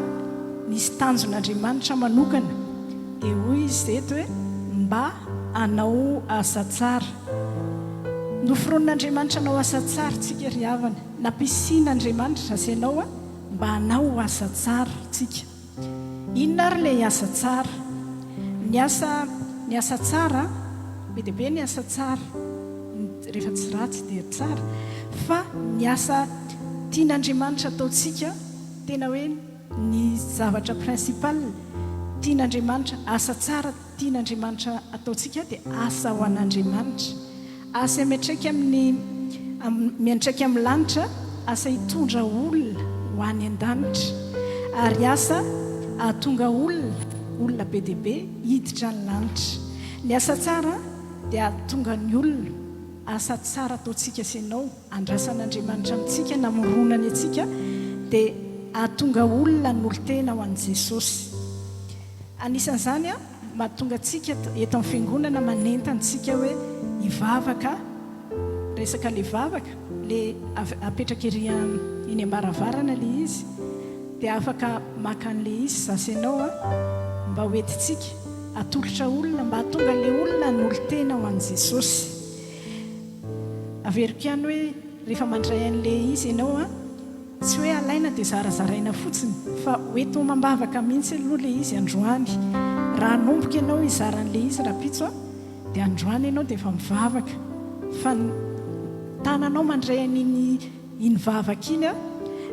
nisy tanjon'Andriamanitra manokana dia hoy izy eto hoe mba hanao asa tsara. Noforon'Andriamanitra hanao asa tsara tsika ry havana, nampisian'Andriamanitra asenao mba hanao asa tsara tsika. Inona ary le asa tsara? Ny asa tsara be dia be ny asa tsara rehefa tsy ratsy dia tsara, fa ny asa tian'Andriamanitra ataontsika tena hoe ny zavatra principal tian'Andriamanitra, asa tsara tian'Andriamanitra ataontsika dia asa ho an'Andriamanitra, asa miantraika amin'ny lanitra, asa hitondra olona ho any an-danitra, ary asa ahatonga olona be dia be hiditra ny lanitra. Ny asa tsara dia ahatonga ny olona, asa tsara ataontsika senao andrasan'Andriamanitra amintsika namoronany atsika dia ahatonga olona ny olo-tena ho an'i Jesosy. Anisan'izany mahatonga antsika eto amin'ny fiangonana manentantsika hoe hivavaka, resaka le vavaka le apetraka ery iny ambaravarana le izy dia afaka maka an'le izy zasenao mba hoentitsika atolotra olona, mba hahatonga le olona ny olo-tena ho an'i Jesosy. Averiko ihany hoe rehefa mandray an'le izy ianao tsy hoe alaina dia zarazaraina fotsiny, fa hoeto mambavaka mihitsy aloha le izy androany. Raha nomboka ianao izaran'le izy rapitso dia androany ianao dia efa mivavaka, fa tananao mandray an'iny vavaka iny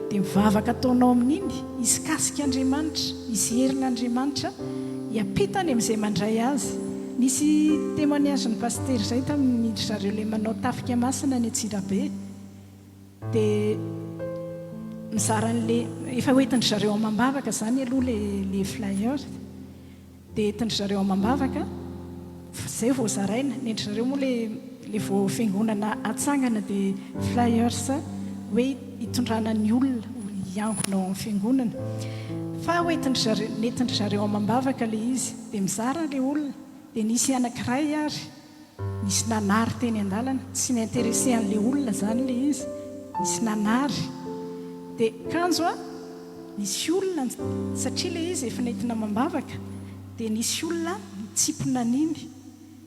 dia mivavaka ataonao amin'iny isikasika Andriamanitra, izy herin'Andriamanitra hiampitany amin'izay mandray azy. Nisy témoignage ny paster izay tamin'ny miditra zareo le manao tafika masina ny Antsirabe dia mizaran'le efa hoentindry zareo amam-bavaka zany aloha le flyer dia entindry zareo amam-bavaka zay vao zaraina nendry zareo moa le vao fiangonana atsangana dia flyers hoe hitondrana ny olona hiangona ao amin'ny fiangonana fa hoentindry zareo amam-bavaka le izy dia mizara le olona dia nisy anankiray ary nisy nanary teny an-dalana tsy niinterese an'le olona zany le izy nisy nanary dia kanjo nisy olona satria le izy efa nentina amam-bavaka dia nisy olona mitsipona niny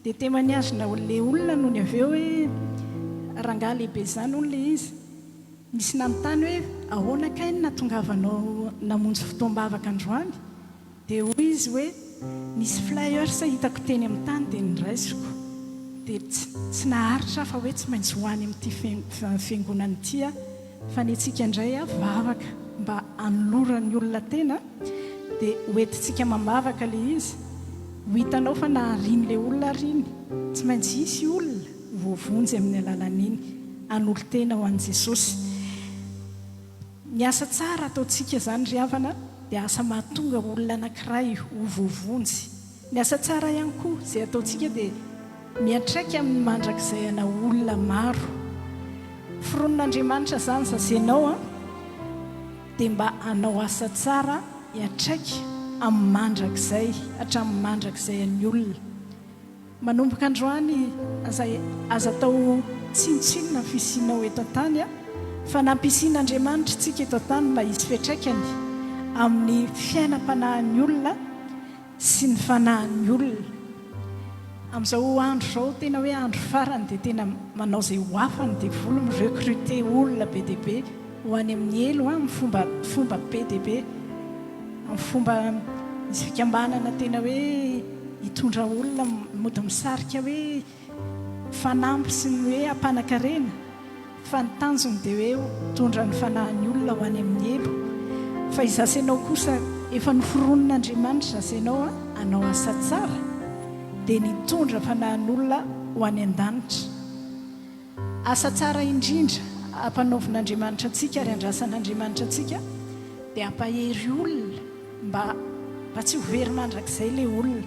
dia temany azona le olona noho ny aveo hoe rangaha lehibe zany hono le izy nisy nanontany hoe ahoana kainy natongavanao namonjy fotoam-bavaka androany dia hoy izy hoe nisy flyers hitako teny amin'ny tany dia nyraisiko dia tsy naharitra fa hoe tsy maintsy hoany amin'ity fiangonana ity fa ny antsika indray vavaka mba anolorany olona tena dia hoentintsika mamavaka le izy ho hitanao fa nahariny le olona riny tsy maintsy isy olona voavonjy amin'ny alalan'iny an'olo tena ho an'i Jesosy. Ny asa tsara ataontsika zany ry havana dia asa mahatonga olona anankiray ho voavonjy. Ny asa tsara ihany koa izay ataontsika dia miantraika amin'ny mandrakizay ana olona maro. Fironin'Andriamanitra zany zazenao dia mba hanao asa tsara hiantraika amin'ny mandrakizay hatramin'ny mandrakizay an'ny olona. Manomboka androany aza atao tsinotsinona ny fisianao eto an-tany fa nampiasian'Andriamanitra tsika eto an-tany mba hisy fiantraikany amin'ny fiainam-panahin'ny olona sy ny fanahin'ny olona. Amin'izao andro zao tena hoe andro farany dia tena manao izay ho afany dia vola mirecruter olona be dia be ho any amin'ny elo amin'ny fomba be dia be, amin'ny fomba misy fikambanana tena hoe hitondra olona mody misarika hoe fanampy sy ny hoe hampanankarena fa ny tanjony dia hoe hitondra ny fanahin'ny olona ho any amin'ny elo. Fa izasenao kosa efa noforonon'Andriamanitra zasenao hanao asa tsara dia nitondra fanahin'olona ho any an-danitra. Asa tsara indrindra ampanaovin'Andriamanitra antsika ary andrasan'Andriamanitra antsika dia hampahery olona mba tsy ho very mandrakizay le olona.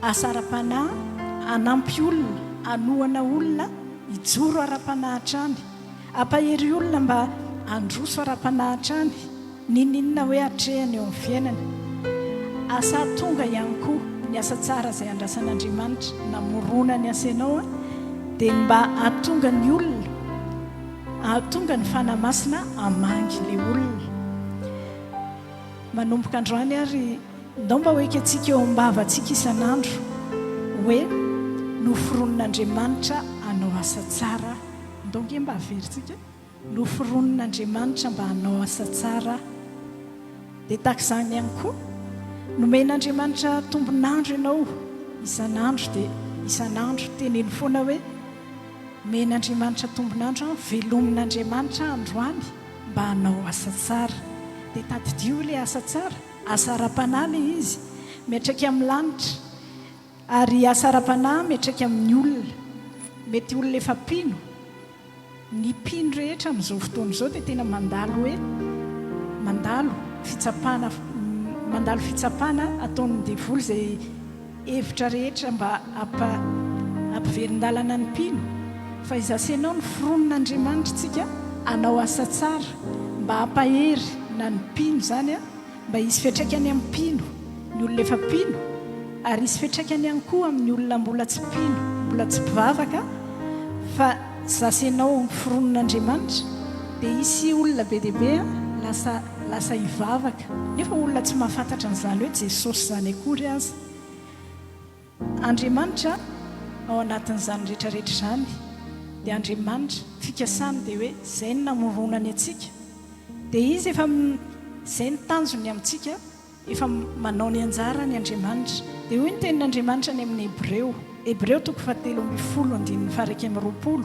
Asa ara-panahy hanampy olona hanohana olona hijoro ara-panahitrany, hampahery olona mba handroso ara-panahitrany nininona hoe hatrehany eo amin'ny fiainana. Asa tonga ihany koa ny asa tsara izay andrasan'Andriamanitra namorona ny asanao dia mba hatonga ny olona, hatonga ny fanahy masina hamangy le olona. Manomboka androany ary ndao mba hoeka antsika eo am-bava antsika isan'andro hoe noforonon'Andriamanitra hanao asa tsara. Ndao nge mba averintsika noforonon'Andriamanitra mba hanao asa tsara. Dia tahaka izany ihany koa nomen'Andriamanitra tombonandro ianao isan'andro dia isan'andro teneny foana hoe men'Andriamanitra tombonandro velomin'Andriamanitra androany mba hanao asa tsara. Dia tadidio ilay asa tsara, asa ara-panahy ilay izy miatraika amin'ny lanitra ary asa ara-panahy miatraika amin'ny olona. Mety olona efa mpino, ny mpino rehetra amin'izao fotoana izao dia tena mandalo fitsapana ataon'ny devoly izay hevitra rehetra mba hampiverin-dalana ny mpino. Fa izasenao ny fironin'Andriamanitra tsika hanao asa tsara mba hampahery na ny mpino zany mba hisy fiantraikany amin'ny mpino ny olona efa mpino ary hisy fiantraikany ihany koa amin'ny olona mbola tsy mpino, mbola tsy mpivavaka. Fa zasenao ny fironin'Andriamanitra dia hisy olona be dia be lasa hivavaka nefa olona tsy mahafantatra an'izany hoe Jesosy zany akory azy. Andriamanitra ao anatin'izany rehetrarehetra izany dia Andriamanitra fikasany dia hoe izay ny namoronany atsika dia izy efa izay ny tanjony amintsika efa manao ny anjara ny Andriamanitra. Dia hoy ny tenin'Andriamanitra ny amin'ny Hebreo 7:20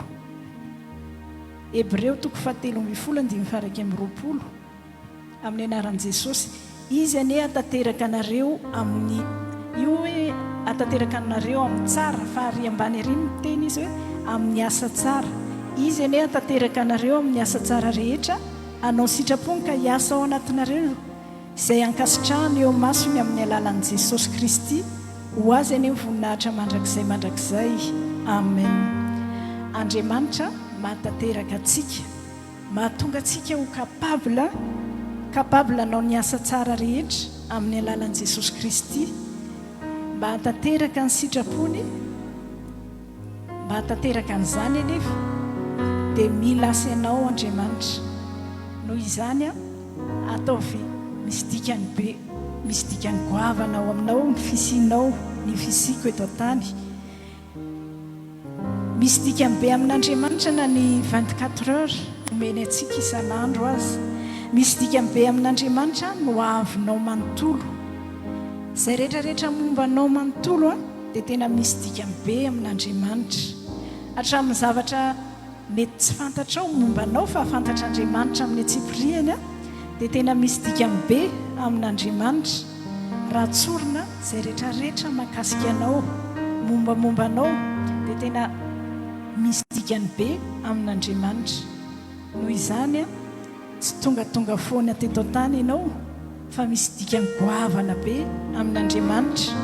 Hebreo 7:20 amin'ny anaran'i Jesosy. Izy ane atateraka anareo amin'ny io hoe atateraka anareo amin'ny tsara fa ary ambany ary ny teny izy hoe amin'ny asa tsara. Izy ane atateraka anareo amin'ny asa tsara rehetra anao sitrapony ka hiasa ao anatinareo izay ankasitrahany eo masony amin'ny alalan'i Jesosy Kristy ho azy any voninahitra mandrakizay amen. Andriamanitra mahatateraka atsika, mahatonga atsika ho kapabla anao ny asa tsara rehetra amin'ny alalan'i Jesosy Kristy, mba hatateraka ny sitrapony, mba hatateraka an'izany anefa dia mila asa ianao Andriamanitra. Noho izany ataovy misy dikany be, misy dikany goavanao aminao ny fisinao, ny fisiko eto tany. Misy dikany be amin'Andriamanitra na ny 24 heures omeny atsika isan'andro azy. Misy dikany be amin'Andriamanitra no avinao manontolo. Izay rehetrarehetra mombanao manontolo dia tena misy dikany be amin'Andriamanitra. Hatramin'ny zavatra mety tsy fantatrao mombanao fa fantatr'Andriamanitra amin'ny atsipiriany dia tena misy dikany be amin'Andriamanitra. Raha tsorina izay rehetrarehetra mahakasika anao, mombamombanao dia tena misy dikany be amin'Andriamanitra. Noho izany tsy tongatonga foana teto tany ianao fa misy dikany goavana be amin'Andriamanitra.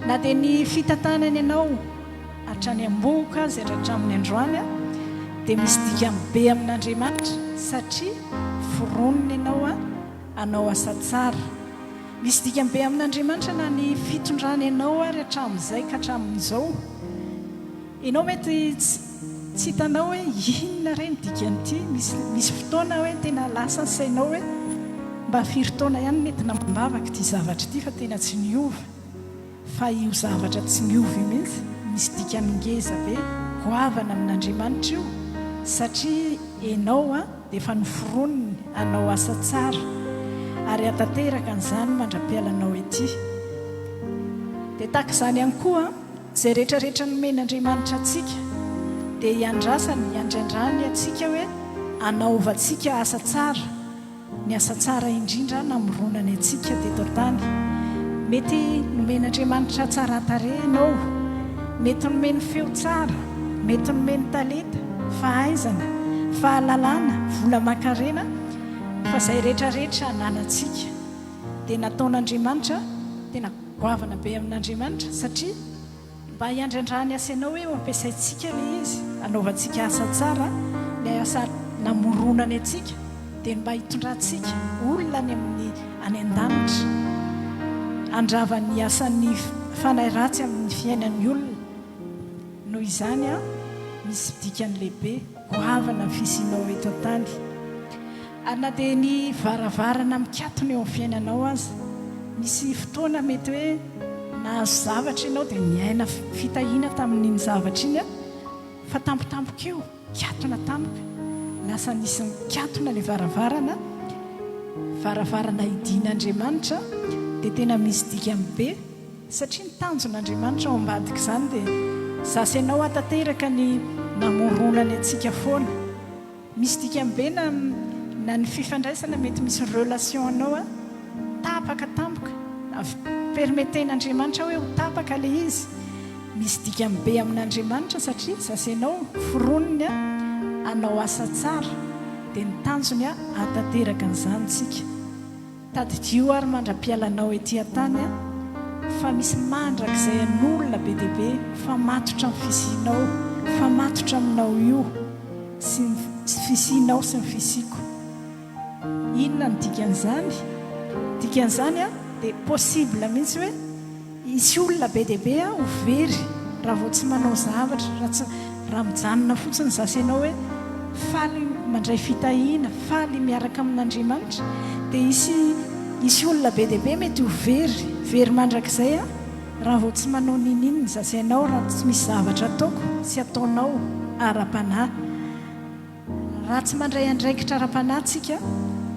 Na dia ny fitantanany ianao hatrany am-boka azy hatramin'ny androany dia misy dikany be amin'Andriamanitra satria foroniny ianao anao asa tsara. Misy dikany be amin'Andriamanitra na ny fitondrany ianao ary hatramin'izay ka hatramin'izao. Ianao mety tsy hitanao hoe inona re ny dikan'ity. Misy fotoana hoe tena lasa ny sainao hoe mba firy taona ihany mety namambavaka ity zavatra ity fa tena tsy niova. Fa io zavatra tsy niova mihitsy, misy dikany ngeza be goavana amin'Andriamanitra io satria ianao dia efa noforoniny anao asa tsara ary hatateraka an'izany mandra-pialanao ety. Dia tahaka izany ihany koa izay rehetrarehetra nomen'Andriamanitra atsika dia hiandrasany, hiandraindrany atsika hoe anaovantsika asa tsara, ny asa tsara indrindra namoronany atsika teto tany. Mety nomen'Andriamanitra tsara tarehy ianao, mety nomeny feo tsara, mety nomeny talenta, fahaizana, fahalalana, vola makarena, fa izay rehetrarehetra ananantsika dia nataon'Andriamanitra tena goavana be amin'Andriamanitra satria mba hiandraindrany asa ianao hoe mampiasaintsika ilay izy, anaovantsika asa tsara, ilay asa namoronany atsika dia mba hitondrantsika olona any amin'ny any an-danitra, andravany asan'ny fanahy ratsy amin'ny fiainan'ny olona. Noho izany misy dikany lehibe goavana ny fisinao eto tany. Na dia ny varavarana mikatona eo amin'ny fiainanao azy, misy fotoana mety hoe nahazo zavatra ianao dia niaina fitahiana tamin'iny zavatra iny fa tampotampoka eo katona tampoka, lasa nisy mikatona ilay varavarana hidian'Andriamanitra dia tena misy dikany be satria ny tanjon'Andriamanitra ao ambadika izany dia sasa ianao hatateraka ny namoronany atsika foana. Misy dikany be na ny fifandraisana mety misy relation anao tapaka tampoka, permeten'Andriamanitra hoe ho tapaka ilay izy. Misy dikany be amin'Andriamanitra satria sasa ianao foroniny anao asa tsara dia ny tanjony hatateraka an'izany tsika. Tadidio ary mandra-pialanao etỳ an-tany fa misy mandrakizay an'olona be dia be fa matotra amin'ny fisinao, fa matotra aminao io sy ny fisinao sy ny fisiko. Inona ny dikan'izany? Dikan'izany dia possible mihitsy hoe isy olona be dia be ho very raha vao tsy manao zavatra, raha mijanona fotsiny zasa ianao hoe faly mandray fitahiana, faly miaraka amin'Andriamanitra dia isy olona be dia be mety ho very mandrakizay raha vao tsy manao nininy zasa ianao, raha tsy misy zavatra ataoko sy ataonao ara-panahy. Raha tsy mandray andraikitra ara-panahy tsika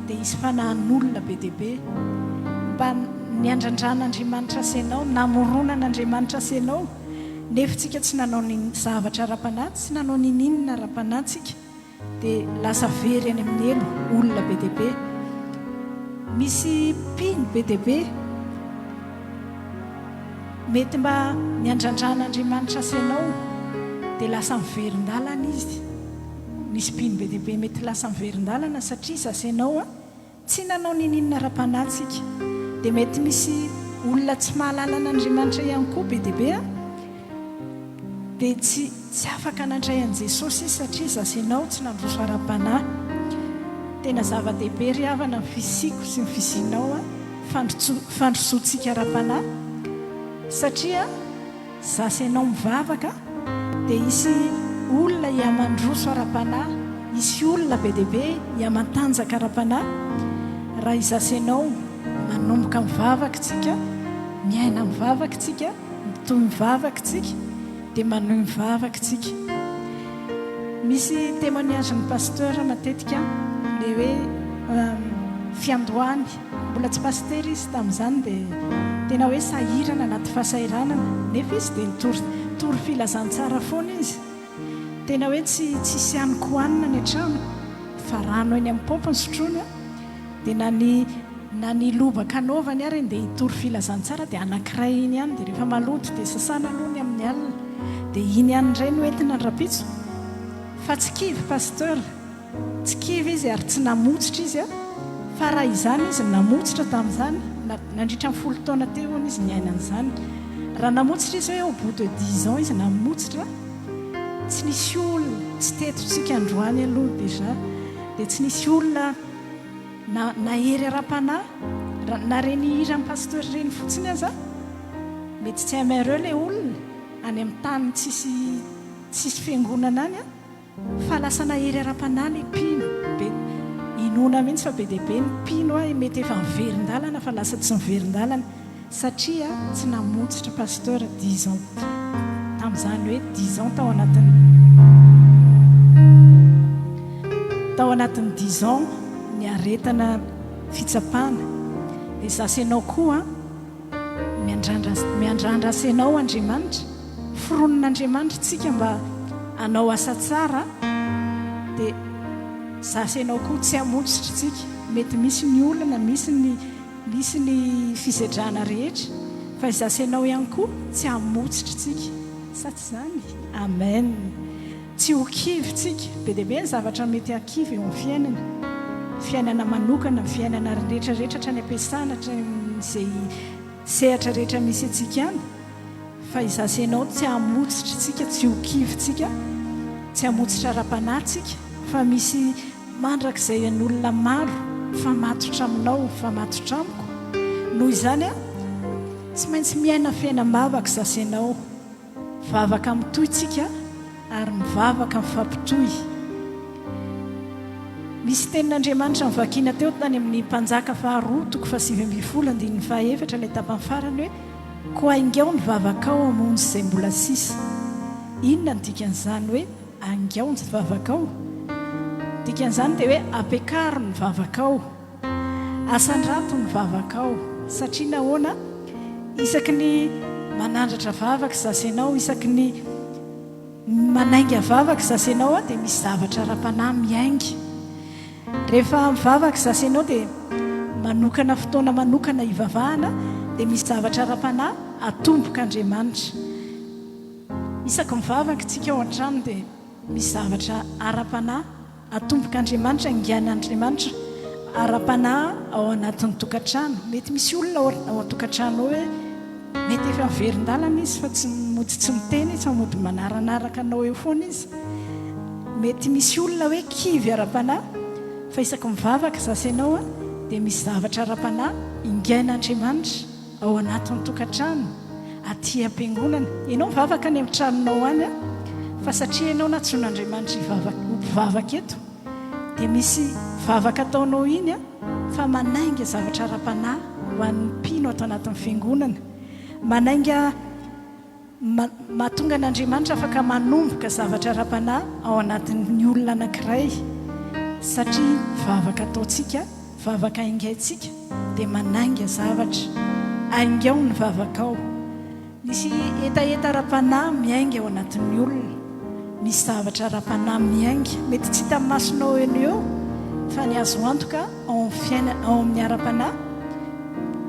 dia isy fanahin'olona be dia be mba niandrandra'Andriamanitra asianao, namoronan'Andriamanitra asianao nefa tsika tsy nanao ny zavatra ara-panahy, tsy nanao nininina ara-panahy tsika dia lasa very any amin'ny elo olona be dia be. Misy mpino be dia be mety mba niandrandra'Andriamanitra asianao dia lasa miverin-dalana izy, misy pino be dehibe mety lasa miverin-dalana satria zasanao a tsy nanao nininona ra-panahtsika dia mety misy olona tsy mahalalan'andriamanitra ihany koa be dehibe a dia tsy afaka nandray an' jesosy izy satria zasanao tsy nandroso ara-panahy. Tena zava-dehibe ry havana ny fisiko sy ny fisinao a fandrosoantsika ara-panahy satria zasanao mivavaka dia isy olona hiamandroso ara-panahy, isy olona be dehibe hiamantanjaka ara-panahy. Raha izasanao manomboka mivavaka tsika, miaina mivavaka tsika, mitoy mivavaka tsika dia manohy mivavaka tsika. Misy témoignage ny pasteur matetika le hoe fiandohany, mbola tsy paster izy tamin'izany dia tena hoe sahirana anaty fahasahiranana nefa izy dia nitory filazantsara foana izy. Tena hoe tsy sianiko hohanina ny an-trano fa rano eny amin'ny paopy ny sotroana dia na ny lobaka anaovany ary dia hitory filazantsara dia anankiray iny ihany dia rehefa maloto dia sasana alohany amin'ny alina dia iny ihany indray no entina ny rapitso. Fa tsy kivy pasteur, tsy kivy izy ary tsy namotsitra izy a, fa raha izany izy namotsitra tamin'izany nandritra ny 10 taona teo ony izy niainan'izany. Raha namotsitra izy hoe au bout de 10 ans izy namotsitra, tsy nisy olona tsy tetotsika androany aloha déjà dia tsy nisy olona na hery ara-panahy na reny hira ny pasteur reny fotsiny aza mety tsy amereo ilay olona any amin'ny tany tsisy fiangonana any a, fa lasa nahery ara-panahy ilay mpino be inona mihitsy fa be dehibe ny mpino a mety efa miverin-dalana fa lasa tsy miverin-dalana satria tsy namotsitra pasteur 10 ans tamin'izany hoe 10 ans tao anatin'ny 10 ans ny aretana fitsapana. Dia zasanao koa miandrandra asanao Andriamanitra, fironon'Andriamanitra tsika mba anao asa tsara dia zasanao koa tsy hamotsitra tsika. Mety misy ny olana, misy ny fisedrana rehetra fa zasanao ihany koa tsy hamotsitra tsika sa tsy zany? Amen. Tsy ho kivy tsika be dehibe ny zavatra mety hakivy eo amin'ny fiainana manokana, fiainana rehetrarehetra hatrany ampiasana hatranyizay sehatra rehetra misy atsika any, fa izasanao tsy hamotsitra tsika, tsy ho kivy tsika, tsy hamotsitra ara-panahy tsika. Fa misy mandrakizay an'olona maro famatotra aminao, famatotra amiko noho izany a tsy maintsy miaina fiainam-bavaka zasanao, vavaka mitoy tsika ary mivavaka mifampitoy. Misy tenin'Andriamanitra mivakina teo tany amin'ny mpanjaka 2:7 ilay tapany farany hoe ko angao ny vavakao amonjy izay mbola sisa. Inona ny dikan'izany hoe angao ny vavakao? Dikan'izany dia hoe apekaro ny vavakao, asandrato ny vavakao. Satria nahoana? Isaky ny manandratra vavaka zasanao, isaky ny manainga vavaka zasanao dia misy zavatra ara-panahy miaingy. Rehefa mivavaka zasanao dia manokana fotoana manokana hivavahana dia misy zavatra ara-panahy atomboka Andriamanitra. Isaky mivavaka tsika ao an-trano dia misy zavatra ara-panahy atomboka Andriamanitra, ingian'Andriamanitra ara-panahy ao anatin'ny tokantrano. Mety misy olona ao an-tokantrano hoe mety efa miverin-dalana izy fa tsy miteny izy fa mody manaranaraka anao eo foana izy. Mety misy olona hoe kivy ara-panahy, fa isaky mivavaka zasanao a dia misy zavatra ara-panahy ingain'Andriamanitra ao anatin'ny tokantrano, aty am-piangonana. Ianao mivavaka any amin'ny tranonao any a, fa satria ianao natsoin'Andriamanitra hivavaka eto dia misy vavaka ataonao iny a fa manainga zavatra ara-panahy ho an'ny mpino atao anatin'ny fiangonana, manainga mahatonga an'Andriamanitra afaka manomboka zavatra ara-panahy ao anatin'ny olona anankiray. Satria vavaka ataontsika, vavaka aingaitsika dia manainga zavatra, aingao ny vavakao. Misy etaeta ara-panahy miainga ao anatin'ny olona, misy zavatra ara-panahy miainga, mety tsy hita masonao eny eo fa ny azo antoka ao amin'ny ara-panahy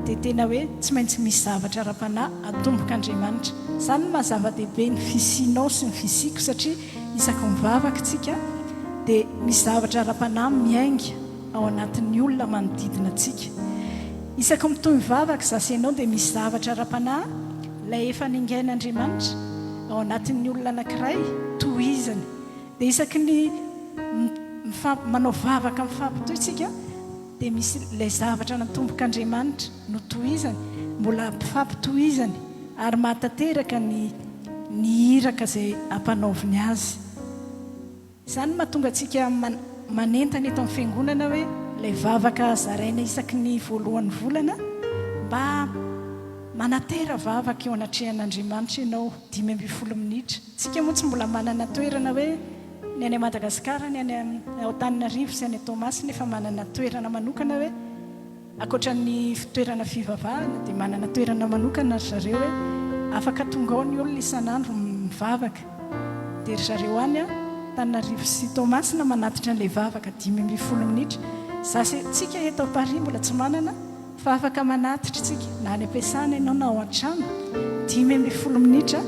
dia tena hoe tsy maintsy misy zavatra ara-panahy atomboka Andriamanitra. Izany no mahazava-dehibe ny fisinao sy ny fisiko satria isaky mivavaka tsika dia misy zavatra ara-panahy miainga ao anatin'ny olona manodidina antsika. Isaky mitoy mivavaka zasy ianao dia misy zavatra ara-panahy ilay efa ningain'Andriamanitra ao anatin'ny olona anankiray tohizany. Dia isaky ny manao vavaka mifampitoy tsika dia misy ilay zavatra natombok'Andriamanitra no tohizany, mbola mpifampitohizany ary mahatateraka ny hiraka izay ampanaoviny azy. Izany mahatonga antsika manentana eto amin'ny fiangonana hoe ilay vavaka zaraina isaky ny voalohan'ny volana mba manatera vavaka eo anatrehan'Andriamanitra ianao 10 minitra. Tsika moa tsy mbola manana toerana hoe ny any Madagasikara, ny any Antananarivo sy any Tomasy nefa manana toerana manokana hoe akoatran'ny toerana fivavahana dia manana toerana manokana ry zareo hoe afaka tonga ao ny olona isan'andro mivavaka. Dia ry zareo any Antananarivo sy Tomasy na manatitra n'ilay vavaka 10 minitra. Tsika eto Paris mbola tsy manana fa afaka manatitra tsika na any ampiasana ianao na ao an-trano 10 minitra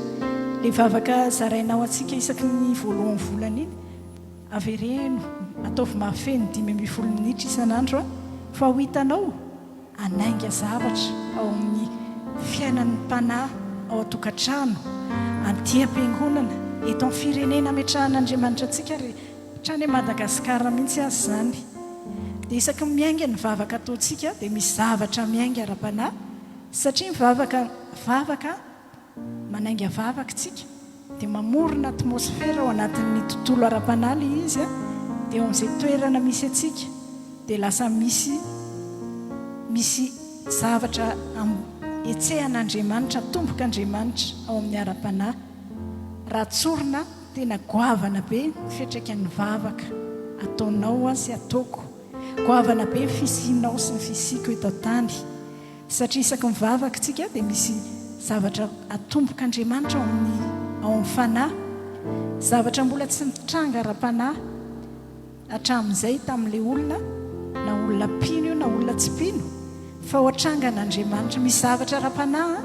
ilay vavaka zarainao atsika isaky ny voalohan'ny volana iny. Avereno ataovy mahafeno 10 minitra isan'andro fa ho hitanao anainga zavatra ao amin'ny fiainan'ny mpanahy ao an-tokantrano, antiam-piangonana eto amin'ny firenena ametrahan'Andriamanitra antsika hatrany Madagasikara mihitsy azy izany. Dia isaky miainga ny vavaka ataontsika dia misy zavatra miainga ara-panahy satria vavaka manainga vavaka tsika dia mamorona atmosfera ao anatin'ny tontolo ara-panahy ilay izy dia ao amin'izay toerana misy atsika dia lasa misy zavatra etsehan'Andriamanitra, tombok'Andriamanitra ao amin'ny ara-panahy. Raha tsorina tena goavana be fiantraikan'ny vavaka ataonao sy ataoko, goavana be fisianao sy ny fisiko eto tany satria isaky mivavaka tsika dia misy zavatra atombok'Andriamanitra ao amin'ny fanahy, zavatra mbola tsy mitranga ara-panahy hatramin'izay tamin'ilay olona na olona pino io na olona tsy pino fa ho atrangan'Andriamanitra. Misy zavatra ara-panahy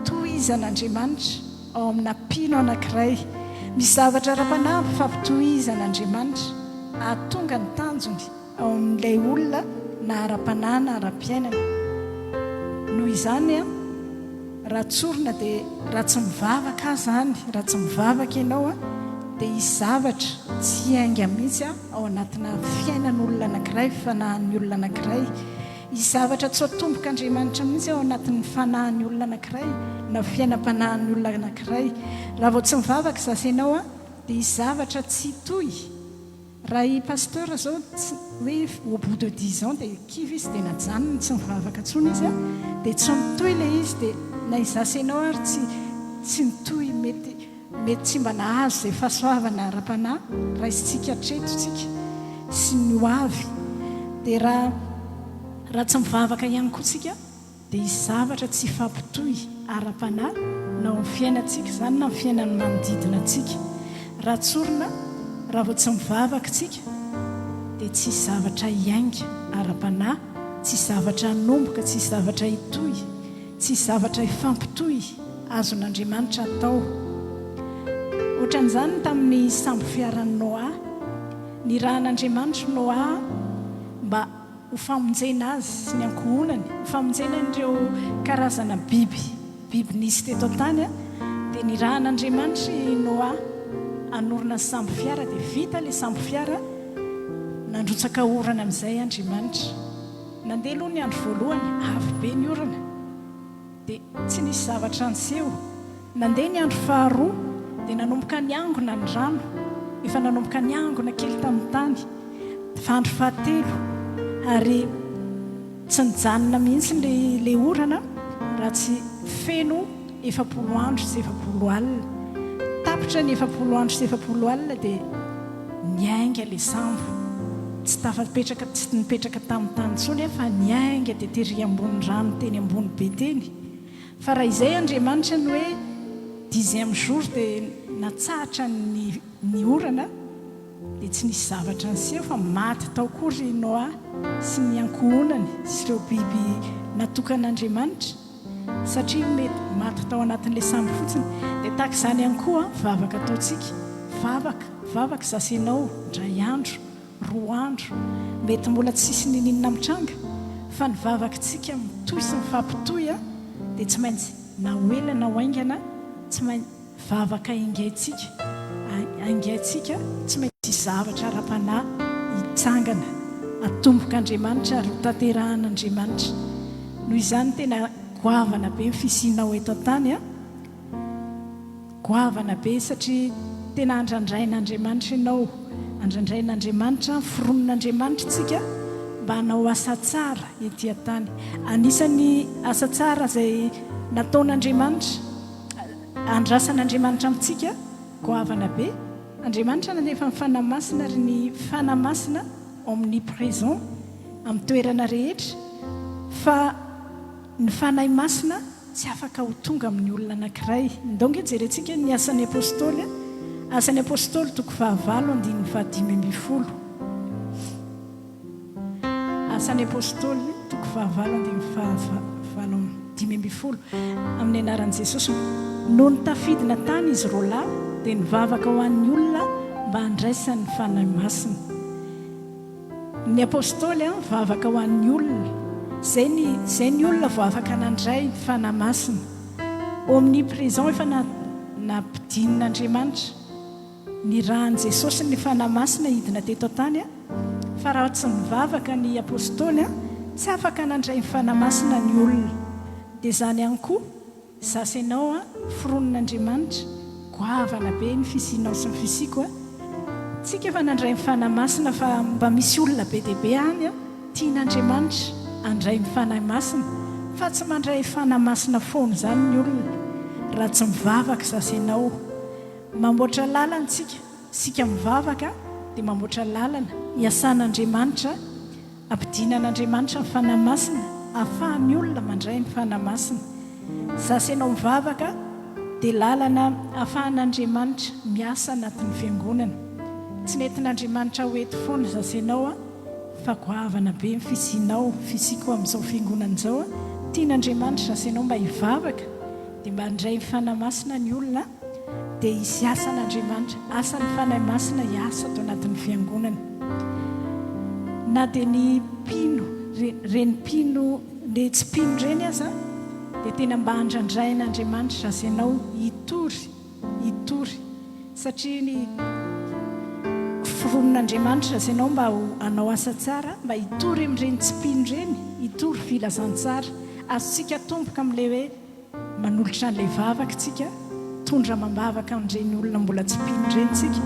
tohizan'Andriamanitra ao amina pino anankiray, misy zavatra ara-panahy fampitohizan'Andriamanitra ahatonga ny tanjony ao amin'ilay olona na ara-panahy na ara-piainana. Noho izany raha tsorina dia raha tsy mivavaka zany, raha tsy mivavaka ianao dia isy zavatra tsy hainga mihitsy ao anatina fiainan'olona anankiray, fanahin'ny olona anankiray. Isy zavatra tsy atombok'Andriamanitra mihitsy ao anatin'ny fanahin'ny olona anankiray na fiainam-panahin'ny olona anankiray. Raha vao tsy mivavaka zasy ianao dia isy zavatra tsy toy. Raha i pasteur zao hoe au bout de 10 ans dia kivy izy dia najanony tsy mivavaka tsony izy dia tsy mitoy ilay izy dia na izasy ianao ary tsy mitoy, mety tsy mba nahazo izay fahasoavana ara-panahy raha isytsika hatreto tsika sy ny hoavy. Dia raha tsy mivavaka ihany koa tsika dia isy zavatra tsy fampitoy ara-panahy na amin'ny fiainantsika izany na amin'ny fiainan'ny manodidina antsika. Raha tsorina, raha vao tsy mivavaka tsika dia tsy zavatra hiainga ara-panahy, tsy zavatra hanomboka, tsy zavatra hitoy, tsy zavatra hifampitoy azon'Andriamanitra atao. Ohatran'izany tamin'ny sambo fiaran'ny Noa, ny rahan'Andriamanitra Noa mba ho famonjena azy sy ny ankohonany, ho famonjena ireo karazana biby nisy teto tany dia ny rahan'Andriamanitra Noa anorina sambo fiara dia vita ilay sambo fiara, nandrotsaka orana amin'izay Andriamanitra. Nandeha aloha ny andro voalohany avy be ny orana dia tsy nisy zavatra niseho. Nandeha ny andro faharoa dia nanomboka niangona ny rano, efa nanomboka niangona kely tamin'ny tany. Fa andro fahatelo ary tsy nijanona mihitsy ilay orana raha tsy feno 70 andro sy 70 alina. Tapitra ny 70 andro sy 70 alina dia niainga ilay sambo, tsy nipetraka tamin'ny tany tsony fa niainga dia tery ambony rano teny ambony be teny. Fa raha izay Andriamanitra ny hoe 10e jour dia natsahatra ny orana dia tsy nisy zavatra niseho fa maty tao kory Noa sy ny ankohonany sy ireo biby natokan'Andriamanitra satria mety maty tao anatin'ilay sambo fotsiny. Dia tahaka izany ihany koa vavaka ataontsika, mivavaka zasenao ndray andro 2 andro mety mbola tsisy nininina mitranga fa nivavakantsika mitoy sy mifampitoy a dia tsy maintsy na oela na oaingana tsy maintsy vavaka aingaitsika aingaitsika tsy maintsy zavatra ara-panahy hitsangana atombok'Andriamanitra ary hotanterahan'Andriamanitra noho izany tena goavana be ny fisianao eto an-tany a goavana be satria tena andrandrain'Andriamanitra ianao andrandrain'Andriamanitra fironon'Andriamanitra tsika mba hanao asa tsara ety an-tany anisan'ny asa tsara izay nataon'Andriamanitra andrasan'Andriamanitra amintsika goavana be Andriamanitra nandefa ny fanamasina ary ny fanamasina omniprésent amin'ny toerana rehetra fa ny fanahy masina tsy afaka ho tonga amin'ny olona anankiray donc jerentsika ny asan'ny apôstôly asan'ny apôstôly 9:25 asan'ny apôstôly 9:25 amin'ny anaran'i Jesosy no nitafidina tany izy roalahy dia nivavaka ho an'ny olona mba handraisan'ny fanahy masina ny apôstôly mivavaka ho an'ny olona zay ny olona vao afaka nandray ny fanahy masina omniprésent efa nampidin'Andriamanitra ny rahan'i Jesosy ny fanahy masina hidina teto an-tany fa raha tsy mivavaka ny apôstôly tsy afaka nandray ny fanahy masina ny olona dia zany ihany koa zasenao fironon'Andriamanitra goavana be ny fisianao sy ny fisiko tsika efa nandray ny fanahy masina fa mba misy olona be dia be any tian'Andriamanitra andray ny fanahy masina fa tsy mandray fanahy masina foana zany ny olona raha tsy mivavaka zasenao mamboatra lalana sika mivavaka dia mamboatra lalana hiasan'Andriamanitra ampidinan'Andriamanitra ny fanahy masina ahafahan'ny olona mandray ny fanahy masina zasenao mivavaka dia lalana ahafahan'Andriamanitra miasa anatin'ny fiangonana tsy nentin'Andriamanitra hoeto foana zasenao fa goavana be ny fisianao fisiko amin'izao fiangonana izao tian'Andriamanitra zasenao mba hivavaka dia mba handray ny fanahy masina ny olona dia hisy asan'Andriamanitra asan'ny fanahy masina hiasa ato anatin'ny fiangonana na dia ny mpino reny mpino le tsy mpino ireny aza dia tena mba handrandrain'Andriamanitra zasenao hitory satria ny fironon'Andriamanitra zasenao mba hanao asa tsara mba hitory amin'ireny tsy mpino ireny hitory filazantsara azontsika tomboka amin'ilay hoe manolotra n'ilay vavaka tsika tondra mambavaka amin'ireny olona mbola tsy mpino ireny tsika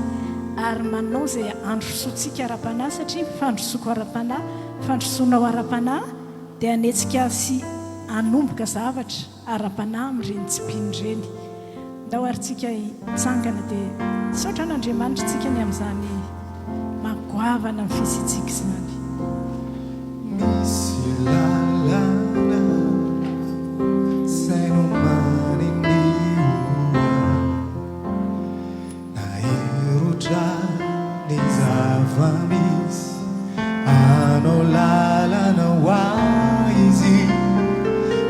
ary manao izay androsoantsika ara-panahy satria fandrosoako ara-panahy fandrosoanao ara-panahy dia hanetsika sy hanomboka zavatra ara-panahy amin'ireny tsy mpino ireny ndao ary tsika hitsangana dia saotra n'Andriamanitra tsika ny amin'izany magoavana ny fisitsika izany misy lalana saino manindioa na erotra ny zava-misy anao lalana hoa izy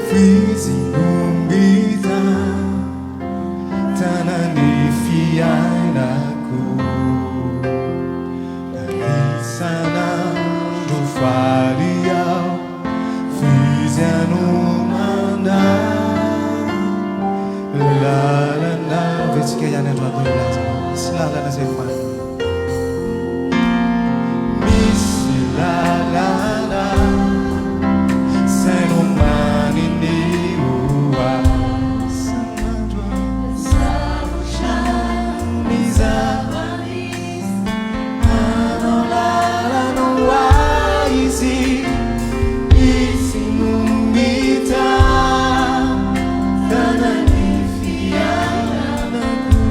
fizingombita tanany fiainako isanandro faly ao fizianomana lalana vetsika ihany androany laza misy lalana zay fany misy lalana saino manindioa sanandro zavatra ny zava-misy anao lalana hoa izy isinomita tanany fiainako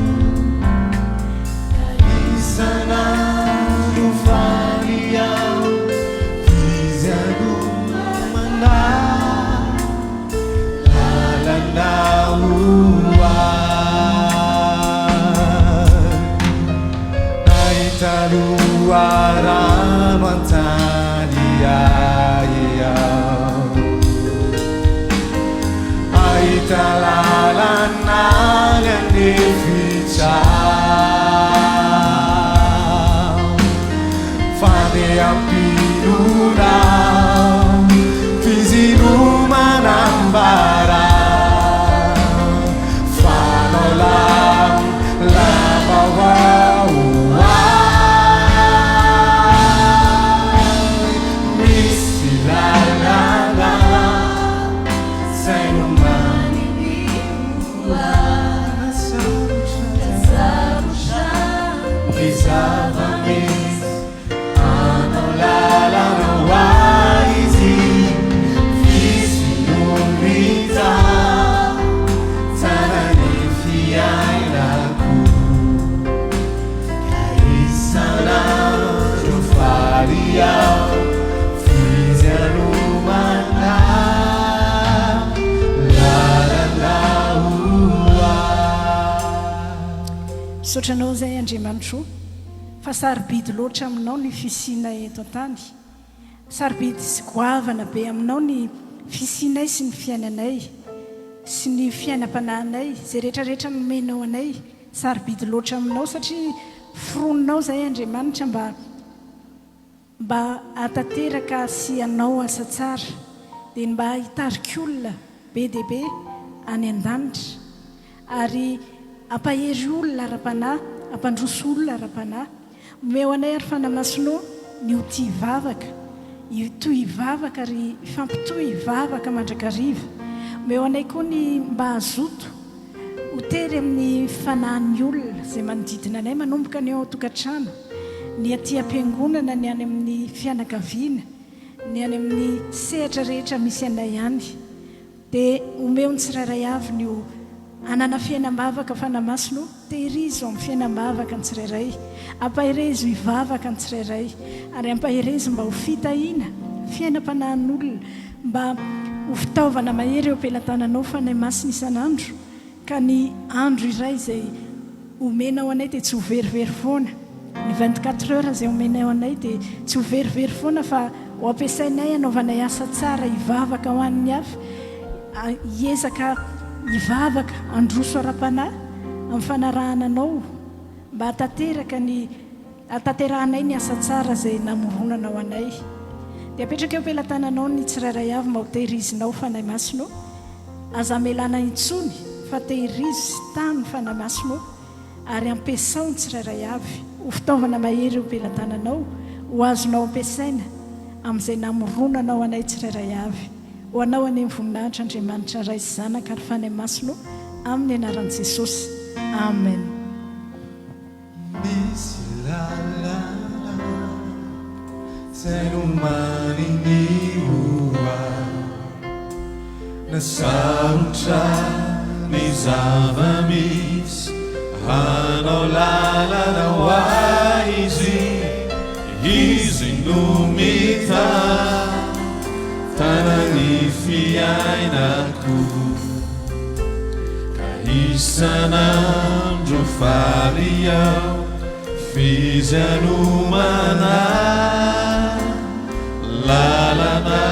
misaotranao zay andriamanitro fa sarobidy loatra aminao ny fisiana eto an-tany sarobidy sy goavana be aminao ny fisianay sy ny fiainanay sy ny fiainam-panahinay zay rehetrarehetra nomenao anay sarobidy loatra aminao satria fironinao zay andriamanitra mba atateraka sy anao asa tsara dia mba hitarika be dia be any an-danitra ary ampahery olona ara-panahy ampandroso olona ara-panahy omeo anay ary fanamasinao ny ho tia hivavaka toy hivavaka ary fampitoy hivavaka mandrakariva omeo anay koa ny mba azoto ho tery amin'ny fanahin'ny olona zay manodidina anay manomboka ny ao an-tokantrano ny aty am-piangonana ny any amin'ny fianakaviana ny any amin'ny sehatra rehetra misy anay ihany dia omeo ny tsirairay avy ny ho anana fiainam-bavaka fanamasino tehirizo amin'ny fiainam-bavaka ny tsirairay ampaherezo hivavaka ny tsirairay ary ampaherezo mba ho fitahiana fiainam-panahin'olona mba ho fitaovana mahery eo ampelantananao fanay masina isan'andro ka ny andro iray zay omenao anay dia tsy ho verivery foana ny 24 heures zay omenao anay dia tsy ho verivery foana fa ho ampiasainay anaovanay asa tsara hivavaka ho an'ny hafa hiezaka hivavaka androso ara-panahy amin'ny fanarahananao mba ataterahanay ny asa tsara zay namoronanao anay dia apetraka eo ampelantananao ny tsirairay avy mba ho tehirizinao fanay masinao aza melana intsony fa tehirizo sy tany fanay masinao ary ampiasao ny tsirairay avy ho fitaovana mahery eo ampelantananao ho azonao ampiasaina amin'izay namoronanao anay tsirairay avy ho anao any amin'ny voninahitra andriamanitra ray sy zanaka ary fanay masinao amin'ny anaran'i Jesosy amen. Misy lalana zay nomaninihoa nasarotra ny zava-misy hanao lalana ho izy no mita tanany fiainako ka isan'andro faly aho fizanomana lalana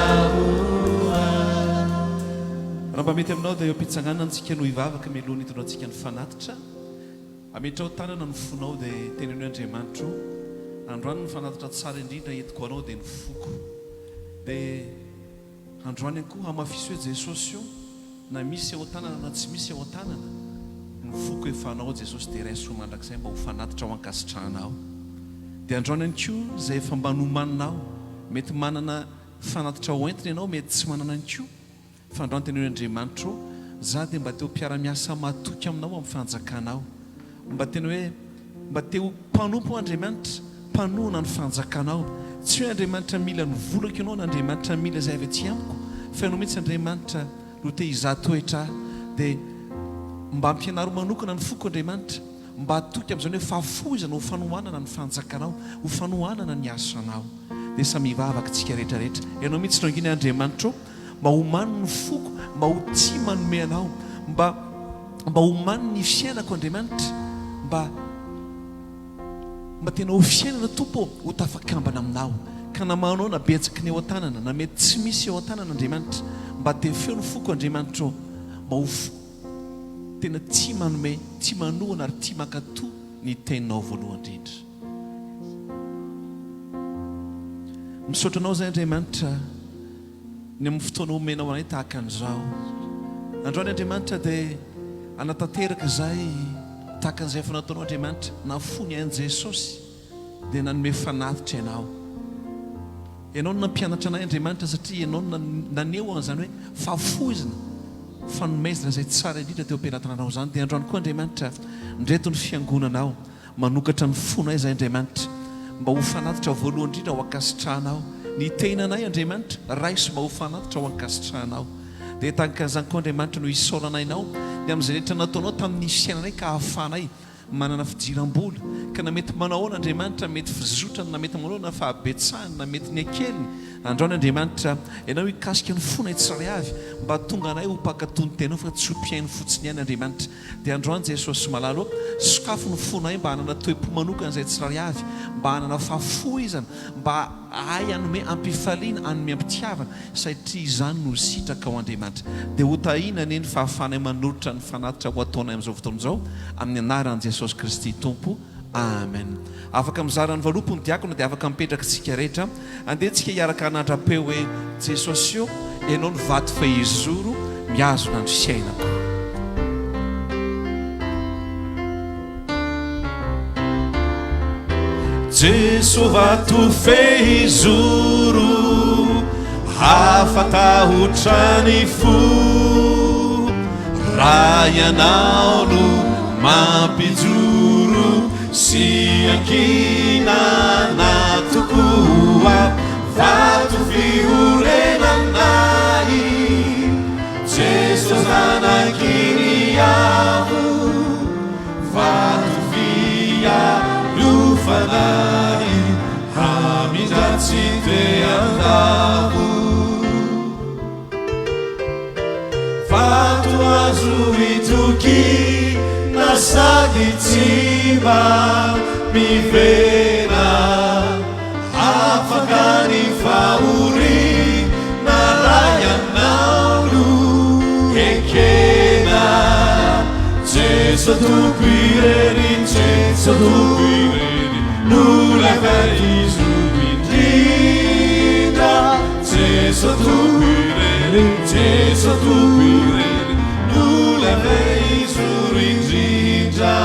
raha mba mety aminao dia eo am-pitsanganana antsika no hivavaka mialoha nitonao antsika ny fanatitra ametrao tanana ny fonao dia tenenao Andriamanitro androany ny fanatitra tsara indrindra entiko anao dia ny foko dia androany koa hamafiso hoe Jesosy io na misy ao an-tanana na tsy misy ao an-tanana ny foko efanao Jesosy dia raiso mandrakizay mba ho fanatitra ao ankasitrahanao dia androany any koa zay efa mba nomaninao mety manana fanatitra ho entiny ianao mety tsy manana any koa fa androany tenenao Andriamanitro za dia mba teo mpiara-miasa matoky aminao amin'ny fanjakanao mba tena hoe mba teo mpanompo Andriamanitra mpanohana ny fanjakanao tsy hoe Andriamanitra mila ny volako ianao na Andriamanitra mila zay avy aty amiko fa ianao mihitsy Andriamanitra no te hizatoetra dia mba ampianaro manokana ny foko Andriamanitra mba atoky amin'izany hoe fahafoizana ho fanohanana ny fanjakanao ho fanohanana ny asanao dia samy hivavaka tsika rehetrarehetra ianao mihitsy tranginy Andriamanitra mba homany ny foko mba ho tia manome anao mba homany ny fiainako Andriamanitra mba tena ho fiainana tompo ho tafakambana aminao ka namanao na betsaka ny ao an-tanana na mety tsy misy ao an-tanana Andriamanitra mba te feo ny foko Andriamanitra mba ho tena tia manome tia manohana ary tia makatoa ny teninao voalohany indrindra misaotranao zay Andriamanitra ny amin'ny fotoana omenao anay tahaka an'izao androany Andriamanitra dia anatanteraka zay tahaka an'izay efa nataonao Andriamanitra na fony an'i Jesosy dia nanome fanatitra ianao no nampianatra anay Andriamanitra satria ianao naneo an'izany hoe fahafoizana fanomezana zay tsara indrindra teo ampelantananao zany dia androany koa Andriamanitra ndreto ny fiangonanao manokatra ny fonay zay Andriamanitra mba ho fanatitra voalohany indrindra ho ankasitrahanao ny tenanay Andriamanitra raiso mba ho fanatitra ho ankasitrahanao dia tahaka an'izany koa Andriamanitra no isaoranainao dia amin'izay rehetra nataonao tamin'ny fiainanay ka hahafanay manana fidiram-bola ka na mety manao n'Andriamanitra mety fizotrana na mety manao na fahabetsahana na mety ny akeliny androany Andriamanitra ianao hikasika ny fona Israely avy mba tonga anay ho mpakatony tenao fa tsy ho mpiaino fotsiny ihany Andriamanitra dia androany Jesosy malalo sokafo ny fonay mba hanana toe-po manokana izay Israely avy mba hanana fahafoizana mba ay hanome ampifaliana hanome ampitiavana satria izany no sitraka ao Andriamanitra dia ho tahina neny fahafanay manolotra ny fanatitra ho ataonay amin'izao fotoana izao amin'ny anaran'i Jesosy Kristy Tompo. Amen. Afaka mizara ny valopony diakona dia afaka mipetraka tsika rehetra andehantsika hiaraka hanatra-peo hoe Jesosy io ianao ny vato fehizoro miazona ny fiainako. Jesosy vato fehizoro hafatahotrany fo raha ianao no mampijoro sy ankinana tokoa vato fiorenanay Jesosy zanakiny aho vato fialofanay hamindra-tsy te andao vato azo itoky na sady tsy mba mivena afaka ny faorina raha ianao no ekena Jesosy tompo irery Jesosy tompo irery no lefaizo indrindra Jesosy tompo irery Jesosy tompo irery no lefaizo indrindra.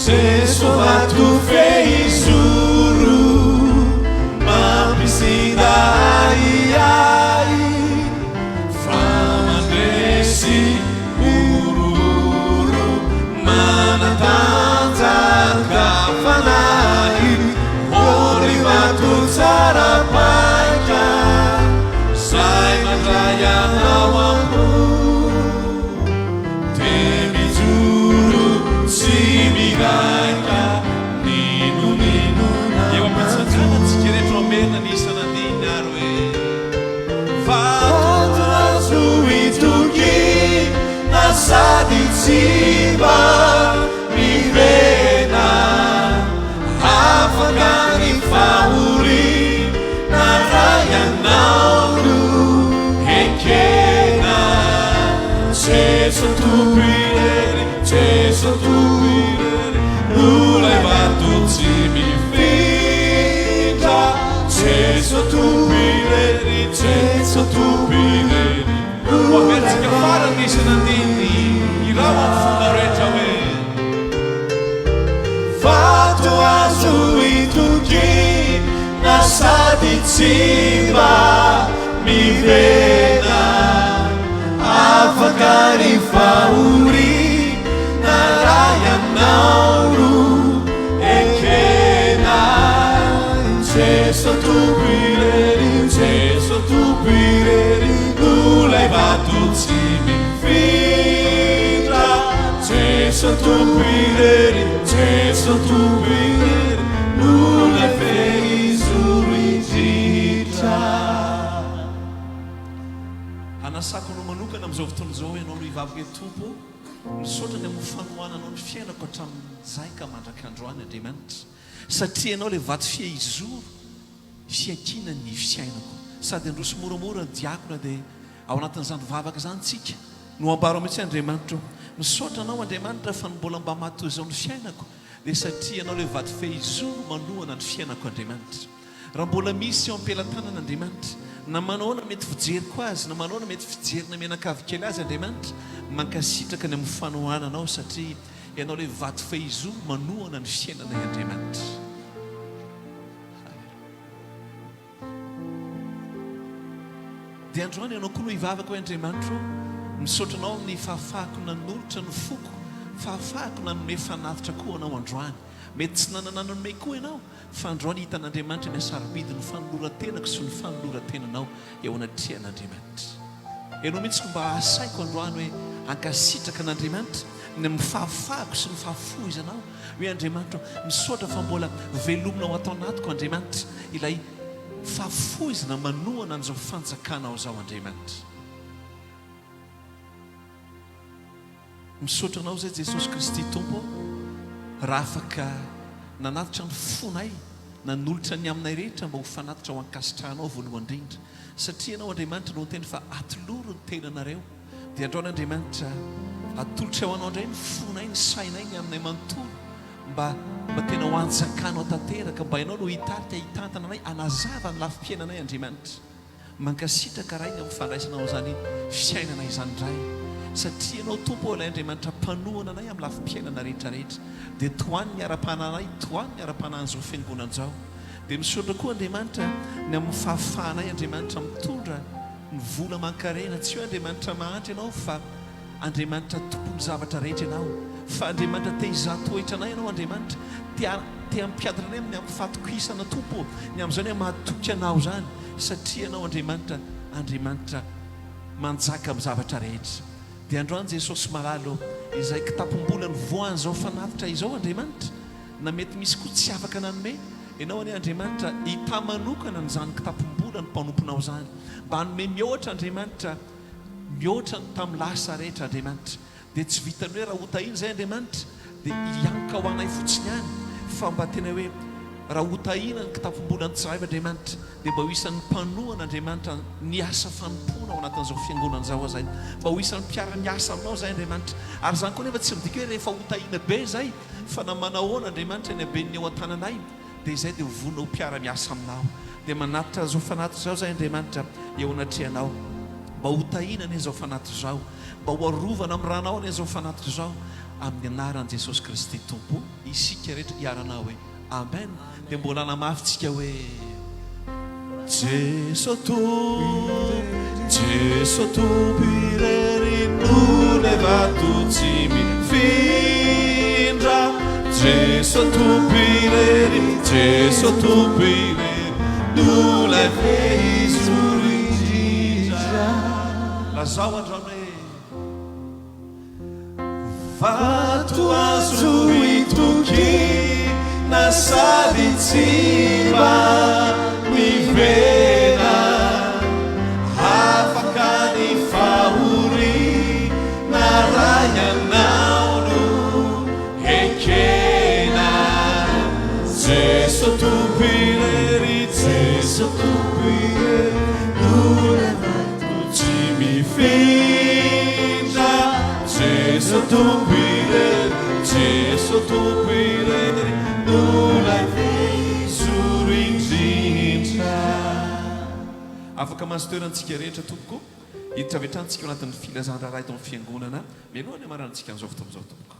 Jesosy vato fehizoro mampisinda ai famandresy ororo manatanjaka fanay ory vato tsara paika zay mandray anao ambo te mijoro tsy miraika ninonina Eo ampitsajana tsika rehetra omena ny isana andiny ary hoe vato azo itoky na sady tsy mba mivena afaka ny faorina raha ianao no ekena Jesosy tompo irery Jesosy tompo irery no lay vato tsy mifindra Jesosy tompo irery Jesosy tompo irery ho averitsika farany isana andiny irao amin'ny fona rehetra hoe vato azo itoky na sady tsy mba mivena afaka ny faorina raha ianao no ekena Jesosy tompo irery Jesosy tompo irery no lay vato tsy mifindra Jesosy tompo irery Jesosy tompo irery no lay fehizoro indrindra. anasako no manokana amin'izao fotoana izao ianao no hivavaka hoe Tompo misaotra ny amin'ny fanohananao ny fiainako hatramin'izay ka mandraka androany Andriamanitra satria ianao ilay vato fehizoro fiankina ny fiainako sady androso moramora ny diakona dia ao anatin'izany vavaka izany tsika no ambaro mihitsy Andriamanitra misaotra anao Andriamanitra fa mbola mba matoy izao ny fiainako dia satria ianao ilay vato fehizoro manohana ny fiainako Andriamanitra raha mbola misy eo am-pelantanana Andriamanitra na manaona mety fijeriko azy na manaona mety fijerina menakavokely azy Andriamanitra mankasitraka ny amin'ny fanohananao satria ianao ilay vato fehizoro manohana ny fiainanay Andriamanitra. dia androany ianao koa no hivavaka hoe Andriamanitra misaotranao amin'ny fahafahako nanolotra ny foko fahafahako nanome fanatitra koa anao androany mety tsy nanananome koa ianao fa androany hitan'andriamanitra ny asarobidi ny fanoloratenako sy ny fanoloratenanao eo anatrian'andriamanitra ianao mihitsy fomba asaiko androany hoe ankasitraka an'andriamanitra ny mifahafahako sy ny fahafoizanao hoe andriamanitra misaotra fa mbola velomina ao atao anatiko andriamanitra ilay fahafoizana manohana an'izao fanjakanao zao andriamanitra misaotra anao zay Jesosy Kristy tompo raha afaka nanatitra ny fonay nanolotra ny aminay rehetra mba ho fanatitra ho ankasitrahanao voalohany indrindra satria ianao andriamanitra no teny fa atoloro ny tenanareo dia androany andriamanitra atolotra eo anao indray ny fonay ny sainay ny aminay manontolo mba tena ho anjakanao tanteraka mba ianao no hitarika hitantana anay anazava ny lafi-piainanay andriamanitra mankasitraka raha iny amin'ny fandraisanao zany fiainanay izany indray satria ianao tompo ilay andriamanitra mpanohana anay amin'ny lafi-piainana rehetrarehetra dia toany ny ara-pananay toany ny ara-panan'izao fiangonan'izao dia misaotra koa andriamanitra ny amin'ny fahafahanay andriamanitra mitondra ny vola mankarena tsy hoe andriamanitra mahantra ianao fa andriamanitra tompony zavatra rehetra ianao fa andriamanitra te hizahan-toetra anay ianao andriamanitra te ampiadina anay amin'ny ampifatokisana tompo ny amin'izany hoe mahatoky anao zany satria ianao andriamanitra manjaka amin'ny zavatra rehetra dia androany Jesosy malalo izay kitapom-bola ny voany zao fanatitra izao andriamanitra na mety misy koa tsy afaka nanome ianao any andriamanitra hita manokana ny zany kitapom-bola ny mpanomponao zany mba hanome mihoatra andriamanitra mihoatra tamin'ny lasa rehetra andriamanitra dia tsy vitany hoe raha hotahiny zay andriamanitra dia hianka ho anay fotsiny any fa mba tena hoe raha hotahina ny kitapom-bola ny tsiraiva andriamanitra dia mba ho isan'ny mpanohana andriamanitra ny asa fanompona ao anatin'izao fiangonan'izao zay mba ho isan'ny mpiara-miasa aminao zay andriamanitra ary zany koa nefa tsy midika hoe rehefa hotahina be zay fa namanahoana andriamanitra ny aben'ny ao an-tananay dia izay dia hovonao mpiara-miasa aminao dia manatitra zao fanatitra zao zay andriamanitra eo anatrianao mba hotahina ny zao fanatitra zao mba ho arovana amin'ny ranao ny zao fanatitra zao amin'ny anaran'i Jesosy Kristy tompo isika rehetra hiaranao hoe amen dia mbola namafitsika hoe Jesu tupire nulevato ci mi findra Jesu tupire nule feisurija lazao androany Vatu azuituki na salitsiba mi vena hafakani fauri na raya naunu hekena Jesu tupire nule vatu mi finda Jesu tupire nula feisurindrindra afaka mazotoerantsika rehetra tompoko hiditra avy hatrany tsika ao anatin'ny filazan-draharaha eto amin'ny fiangonana mialoha ny amarantsika an'izao fotoan'izao tompoko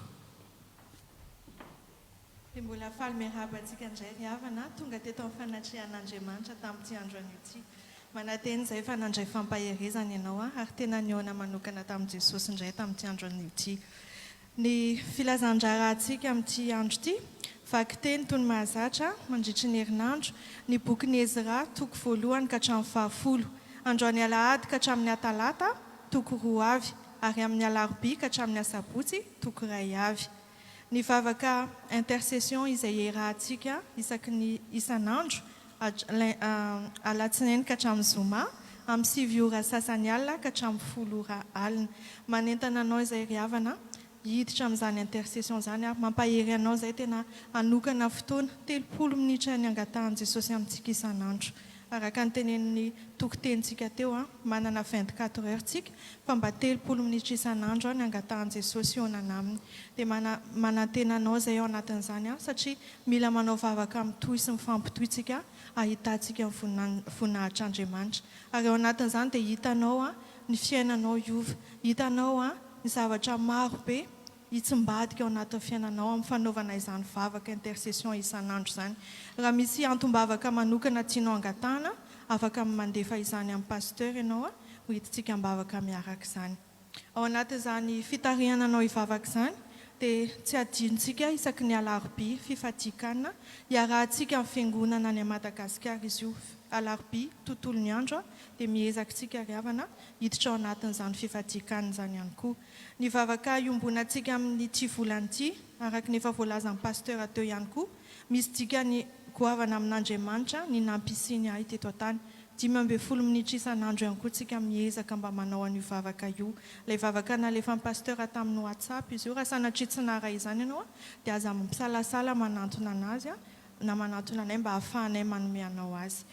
dia mbola faly miaraba antsika indray ry havana tonga teto amin'ny fanatrehan'andriamanitra tamin'ity andro an'ity manateny izay fa nandray fampaherezana ianao ary tena niona manokana tamin'i Jesosy indray tamin'ity andro an'ity ny filazan-draharahantsika amin'ity andro ity vaky teny toy ny mahazatra mandritry ny herinandro ny bokin'ny Ezra toko voalohany ka hatramin'ny fahafolo androany alahady ka hatramin'ny atalata toko roa avy ary amin'ny alarobia ka hatramin'ny asabotsy toko iray avy ny vavaka intercession izay iarahantsika isaky ny isan'andro alatsinainy ka hatramin'ny zoma amin'ny 7 ora sasany alina ka hatramin'ny 10 ora alina manentana anao izay ry havana hiditra amin'izany intercession zany mampahery anao zay tena anokana fotoana 30 minitra ny angatahan'i Jesosy amintsika isan'andro araka ny tenen'ny tokotentsika teo manana 24 heures tsika fa mba 30 minitra isan'andro ny angatahan'i Jesosy onana aminy dia manantena anao zay ao anatin'izany satria mila manao vavaka mitohy sy mifampitohytsika ahitantsika amin'ny voninahitr'Andriamanitra ary ao anatin'izany dia hitanao ny fiainanao iova hitanao ny zavatra maro be hitsimbadika ao anatin'ny fiainanao amin'ny fanaovana izany vavaka intercession isan'andro zany raha misy antom-bavaka manokana tianao angatahana afaka mandefa izany amin'ny pasteur ianao ho hitintsika mivavaka miaraka izany ao anatin'izany fitarihananao hivavaka izany dia tsy adinontsika isaky ny alarobia fifatikanina iarahantsika amin'ny fiangonana any Madagasikara izy io alarobia tontolo ny andro dia miezakintsika riavana hiditra ao anatin'izany fifatikanina izany ihany koa ny vavaka iombonantsika amin'ny ity volany ity araka ny efa voalazan'ny pasteur teo ihany koa misy dika ny goavana amin'Andriamanitra ny nampisiny ahy teto an-tany 12 minitra isan'andro ihany koa tsika miezaka mba manao an'io vavaka io ilay vavaka nalefan'ny pasteur tamin'ny WhatsApp izy io raha sanatria tsy nara izany ianao dia aza misalasala manantona anazy na manantona anay mba hahafahanay manome anao azy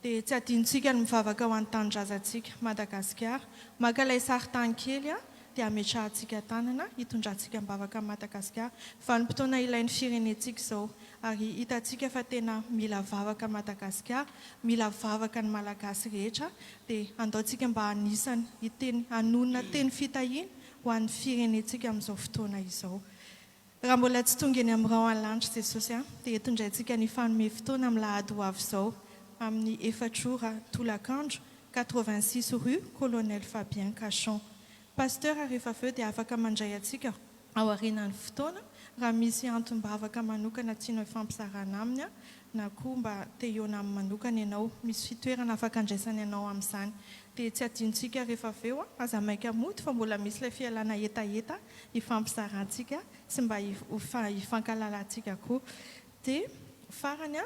dia tsy adinontsika ny mivavaka ho an-tanindrazantsika Madagasikara maka ilay saritany kely dia ametrahantsika tanana hitondrantsika mivavaka Madagasikara vanim-potoana ilain'ny firenentsika izao ary hitantsika fa tena mila vavaka Madagasikara mila vavaka ny malagasy rehetra dia andaontsika mba anisany hiteny hanonona teny fitahiana ho an'ny firenentsika amin'izao fotoana izao raha mbola tsy tonga eny amin'ny rao an-lanitra Jesosy dia hitondraintsika ny fanome fotoana amin'ny lahady ho avy izao amin'ny 4 ora tolakandro 86 rue Colonel Fabien Cachon pasteur rehefa avy dia afaka mandray antsika ao aorianan'ny fotoana raha misy antom-bavaka manokana tianao ifampizarana aminy na koa mba te-hiona amin'ny manokana ianao misy fitoerana afaka andraisana ianao amin'izany dia tsy adinontsika rehefa avy eo aza maika moty fa mbola misy ilay fialana etaeta ifampizarantsika sy mba hifankalalantsika koa dia farany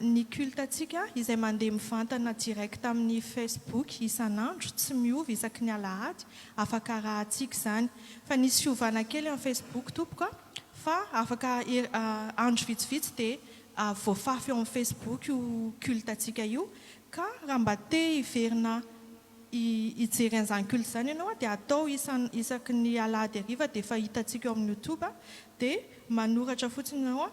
ny cultatsika izay mandeha mivantana direct amin'ny Facebook isan'andro tsy miova isaky ny alahady afaka rahantsika izany fa nisy fiovana kely amin'ny Facebook tompoka fa afaka andro vitsivitsy dia voafafy eo amin'ny Facebook io cultatsika io ka raha mba te hiverina hijery an'izany culte izany ianao dia atao isaky ny alahady hariva dia efa hitantsika eo amin'ny YouTube dia manoratra fotsiny ianao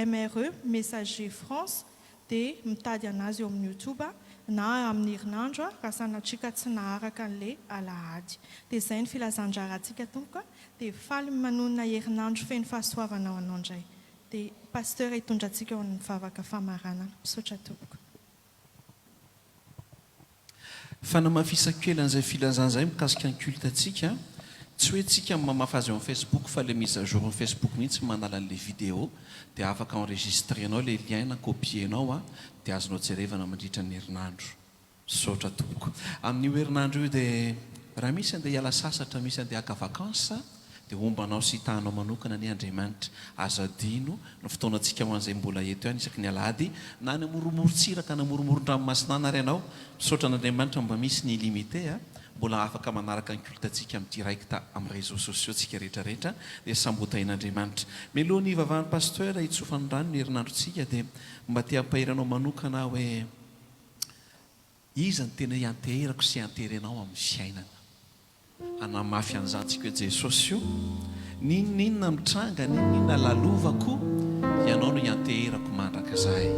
MRE Messager France dia mitady anazy eo amin'ny YouTube na amin'ny herinandro raha sanatrika tsy naharaka an'ilay alahady dia izay ny filazandrarantsika tompoka dia faly manonona herinandro feno fahasoavana ao anao indray dia pasteur hitondrantsika ao amin'ny vavaka famarana misaotra tompoko fanamafisakely an'izay filazan'izay mikasika ny cultatsika tsy hoe tsika mamafazy eo amin'ny Facebook fa le mise à jour amin'ny Facebook mihitsy manala an'ilay vidéo dia afaka enregistrenao le lien na copienao dia azonao jerevana mandritra ny herinandro misaotra tompoko amin'io herinandro io dia raha misy andeha hiala sasatra misy andeha haka vakansa dia ombanao sy hitanao manokana ny Andriamanitra azadino no fotoanantsika ho an'izay mbola eto ihany isaky ny alahady na ny amoromorotsiraka na amoromoro-dranomasinana ary ianao misaotra an'Andriamanitra mba misy ny limité mbola afaka manaraka ny cultatsika amin'ny direct amin'ny réseaux sociaux tsika rehetrarehetra dia sambotain'Andriamanitra melohan'ny vavahan'ny pasteur hitsofany rano ny herinandrontsika dia mba te hampahiranao manokana hoe iza ny tena hianteherako sy hianterenao amin'ny fiainana anamafy an'izantsika hoe Jesosy io ninonninona mitranga ninonninona lalovako ianao no hianteherako mandraka zahay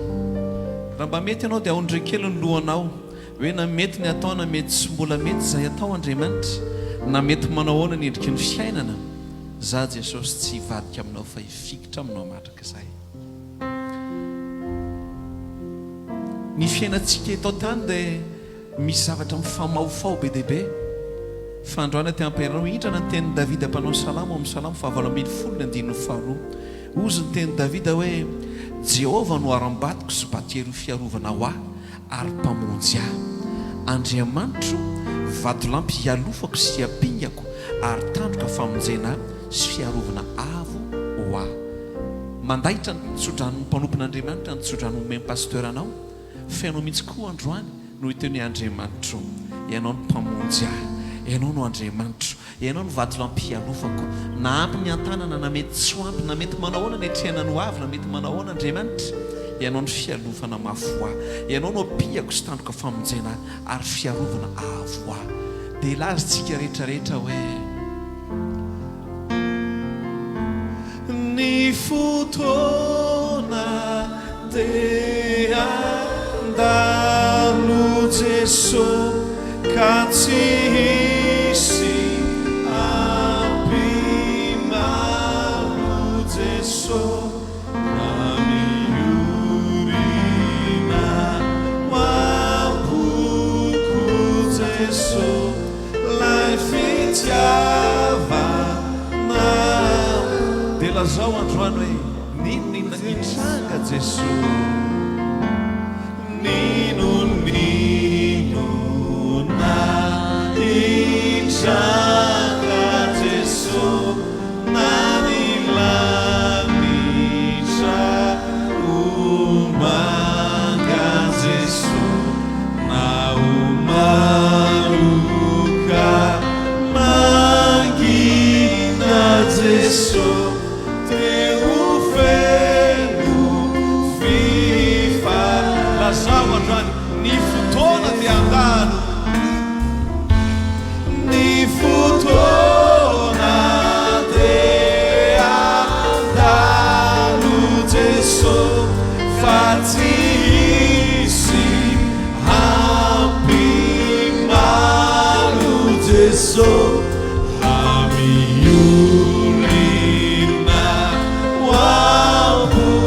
raha mba mety ianao dia aondre kely ny lohanao hoe na mety ny atao na mety sy mbola mety izay atao Andriamanitra na mety manao ahoana ny endriky ny fiainana za Jesosy tsy hivadika aminao fa hifikitra aminao mandraka zahay ny fiainantsika eto tany dia misy zavatra mifamaofao be deaibe fa androana te ampahiranao hitrana ny tenin'ny Davida mpanao salamo amin'ny salamo 7:1 ozy ny tenin'ny Davida hoe Jehova no aram-batiko sy batero fiarovana ho ahy ary mpamonjy ahy Andriamanitro vatolampy hialofako sy hiampingako ary tandroka famonjena sy fiarovana avo ho ahy mandahitra ny tsodrano mpanompon'Andriamanitra ny tsodrano omeny pasteur anao fa ianao mihitsy koa androany no hiteny Andriamanitro ianao no mpamonjy ahy ianao no Andriamanitro ianao no vatolampy hialofako na ampy ny antanana na mety tsy ho ampy na mety manao ahoana ny etrehanany ho avy na mety manao ahoana Andriamanitra ianao no fialofana mafy ahy ianao no ampihako sy tandroka famonjena ary fiarovana avo ahy dia lazyntsika rehetrarehetra hoe ny fotoana dia andalo Jesosy ka tsy hisy ampimaro Jesosy Lai fitiava na lazao androany hoe ninonina nitranga Jesosy ninonina nitranga Jesosy na nilamitra umanga Jesosy na umaluka mangina Jesosy teu feno fifa lazao androany ny fotoana dia andalo ny fotoana dia andalo Jesosy fa tsy hisy hampimalo Jesosy hamiolina hoamboko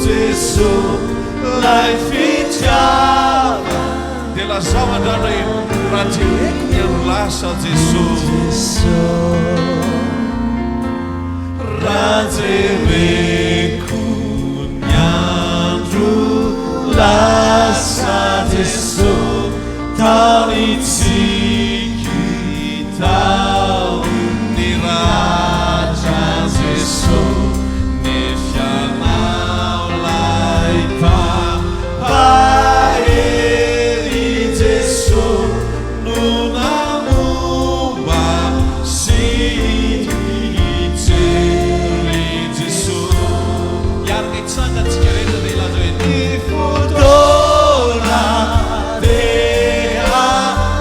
Jesosy lay fitiava dia lazao andrano hoe raha jereko ny andro lasa Jesosy raha jereko ny andro lasa Jesosy taonitsiki tao ny raja Jesosy ny fianao lay pahery Jesosy no namomba sy hijery Jesosy iaraka itsanga antsika rehetra dia ilaza hoe ny fotoana dia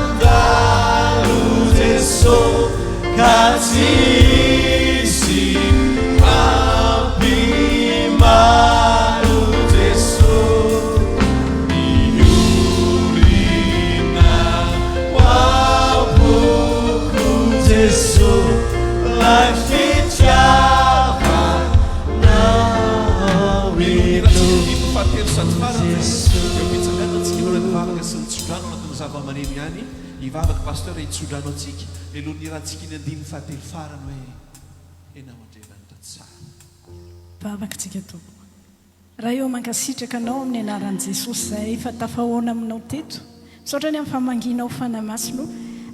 andalo Jesosy ka tsy hisy hampimalo Jesosy miolina hoamboko Jesosy lay fitiavanao fahatelo sady farany eo pitsangana antsika aloha nivavaka sy nitsodrano anatin'ny zava-maneno ihany hivavaka pasteur hitsodrano antsika elohany rahantsika iny andiny fahatelo farany hoe enao Andriamanitra tsara vavakantsika tompoko raha eo mankasitraka anao amin'ny anaran'i Jesosy izay efa tafahoana aminao teto misaotra ny amin'ny famanginao fanamasino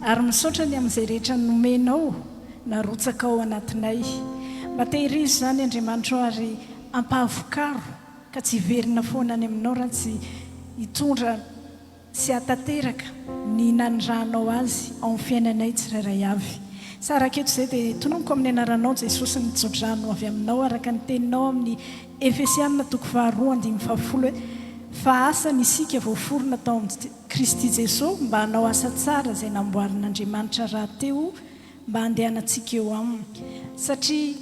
ary misaotra ny amin'izay rehetra nomenao narotsaka ao anatinay mba tehirizy izany Andriamanitra ao ary ampahavokaro ka tsy hiverina foana any aminao raha tsy hitondra sy hatateraka ny nanondranao azy ao amin'ny fiainanay tsirairay avy sara keto izay dia tononoko amin'ny anaranao Jesosy nitsodrano avy aminao araka ny teninao amin'ny Efesianina 2:10 hoe fa asa ny isika voaforona tao amin'ny Kristy Jesosy mba hanao asa tsara izay namboarin'Andriamanitra raha teo mba handehanantsika eo aminy satria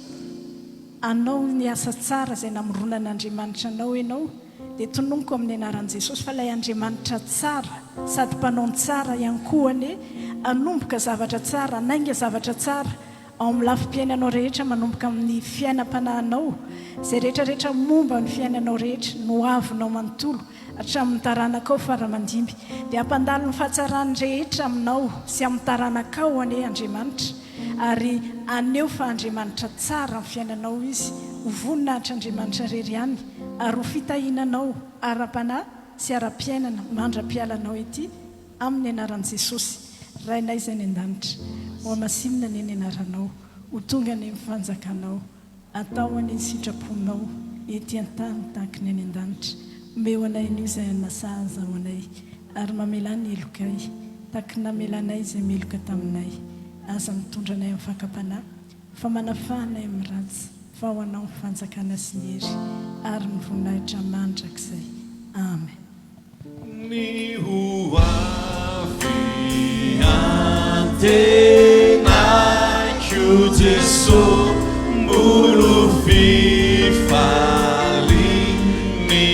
anao ny asa tsara izay namoronan'Andriamanitra anao ianao dia tononoko amin'ny anaran'i Jesosy fa ilay Andriamanitra tsara sady mpanao tsara ihany koa ane anomboka zavatra tsara anainga zavatra tsara ao amin'ny lafim-piainanao rehetra manomboka amin'ny fiainam-panahinao izay rehetrarehetra momba ny fiainanao rehetra no avinao manontolo hatramin'ny taranakao faramandimby dia ampandalo ny fahatsarany rehetra aminao sy amin'ny taranakao ane Andriamanitra ary aneo fa Andriamanitra tsara amin'ny fiainanao izy ho voninahitra Andriamanitra rery ihany ary ho fitahinanao ara-panahy sy ara-piainana mandra-pialanao ety amin'ny anaran'i Jesosy rainay izay ny an-danitra ho amasimina ny anaranao ho tonga ny mifanjakanao atao any sitraponao ety an-tany tahaka ny any an-danitra omeo anay an'io izay anasaza ho anay ary mamelany elokay tahaka namelanay izay meloka taminay aza mitondra anay amin'ny fakapanahy fa manafahanay amin'ny ratsy fa ho anao mifanjakana sy ny hery ary ny voninahitra mandrakizay amen ny hoavy antenako Jesosy mbolo fifaly ny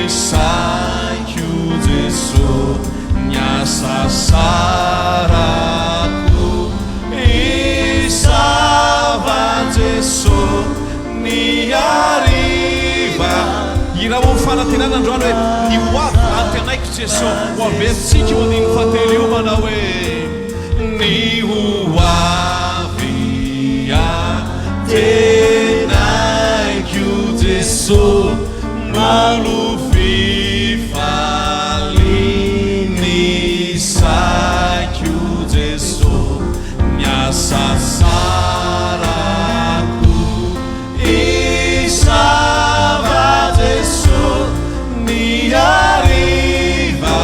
saiko Jesosy ny asa sarako isava Jesosy ny ariva iraha ho fanantenana androany hoe ny hoavy antenaiko Jesosy ho averintsika ho aniny fatelo io manao hoe ny hoavy antenako Jesús, malufifalini sakiu Jesús, nyasasaraku isava Jesús, niariva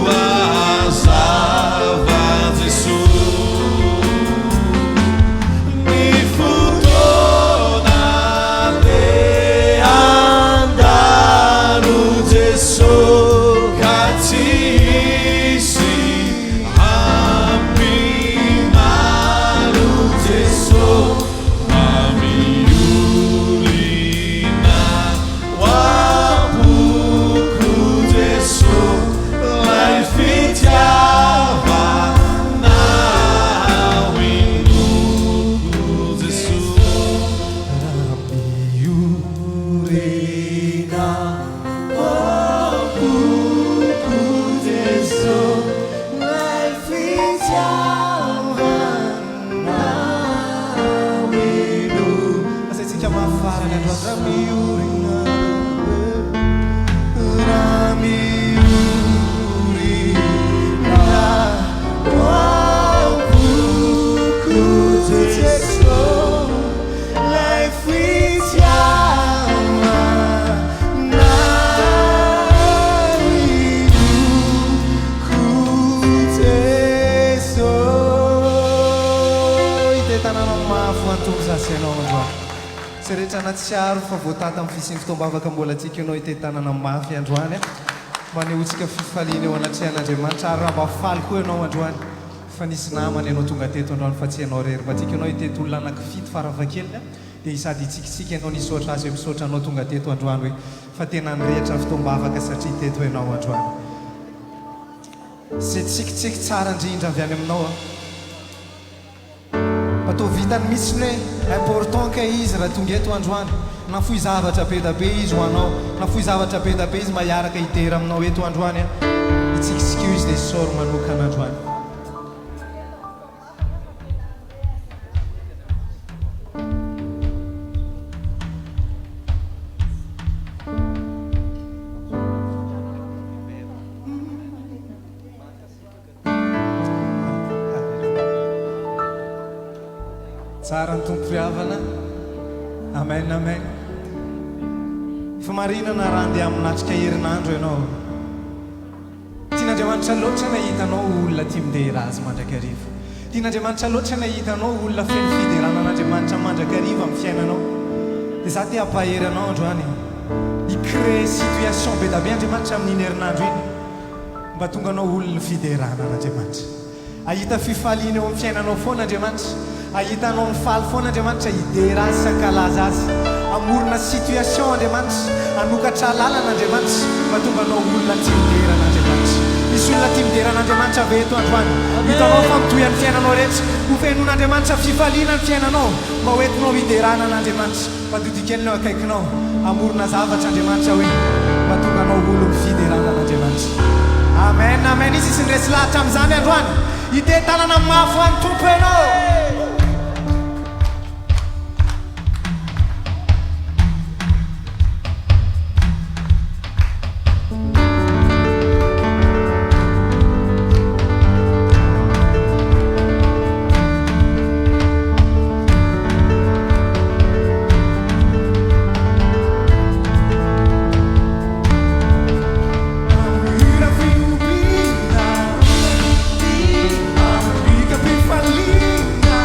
kuazava Jesús, nifutona le andanu Jesús, katisi apimalu Jesús, mamiulina wapuku Jesús, laifitiava nawinuku Jesús, Urina wapuku Jesús, laifitiava nawinu. Asaitsika mafarana andro rami urina, rami urina wapuku Jesús, laifitiava nawinuku Jesús. Itetananao mafy antoky zasy ianao androany. Tsy rehetra anatsiaro fa voatata amin'ny fisintotom-bavaka mbola antsika ianao itetanana mafy androany. Manehotsika fifaliana eo anatrehan'Andriamanitra ary raha mba faly koa ianao androany. Fa nisy namany ianao tonga teto androany fa tsy ianao rery. Mba tsika ianao itety olona anankifito farafahakeliny dia sady itsikitsika ianao nisaotra azy hoe misaotra anao tonga teto androany hoe fa tena nirehitra fotoam-bavaka satria teto ianao androany. Zay tsikitsiky tsara indrindra avy any aminao atao vitany mihitsy hoe important ka izy raha tonga eto androany, na fohy zavatra be da be izy ho anao, na fohy zavatra be da be izy mahiaraka hidera aminao eto androany itsikitsika io izy dia sôro manokana androany. Tsara ny tompo-piavana. Amen, amen. Fa marinana raha andeha aminatrika herinandro ianao. Tian'Andriamanitra loatra nahitanao olona tia mindehera azy mandrakariva. Tian'Andriamanitra loatra nahitanao olona feno fiderana an'Andriamanitra mandrakariva amin'ny fiainanao. Dia za te hampahery anao androany hicrée situation be da be Andriamanitra amin'iny herinandro iny mba tonga anao olona fiderana an'Andriamanitra. Ahita fifaliana eo amin'ny fiainanao foana Andriamanitra. Ahitanao mifaly foana Andriamanitra hidera azy sankalaza azy. Amorona situation Andriamanitra, anokatra lalana Andriamanitra mba tonga anao olona tia midera an'Andriamanitra. Misy olona tia midera an'Andriamanitra avy eto androany. Hitanao fa mitohy ny fiainanao rehetra, ho fenon'Andriamanitra fifaliana ny fiainanao mba hoentinao hiderana an'Andriamanitra. Mba dodikenao akaikinao, amorona zavatra Andriamanitra hoe mba tonga anao olo mifiderana an'Andriamanitra. Amen, amen. Izy sy nresy lahatra amin'izany androany. Itetanana mafy ho an'ny tompo ianao. Fica bem falinha.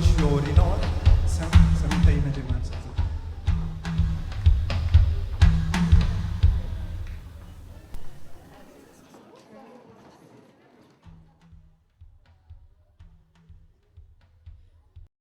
je suis au Rino.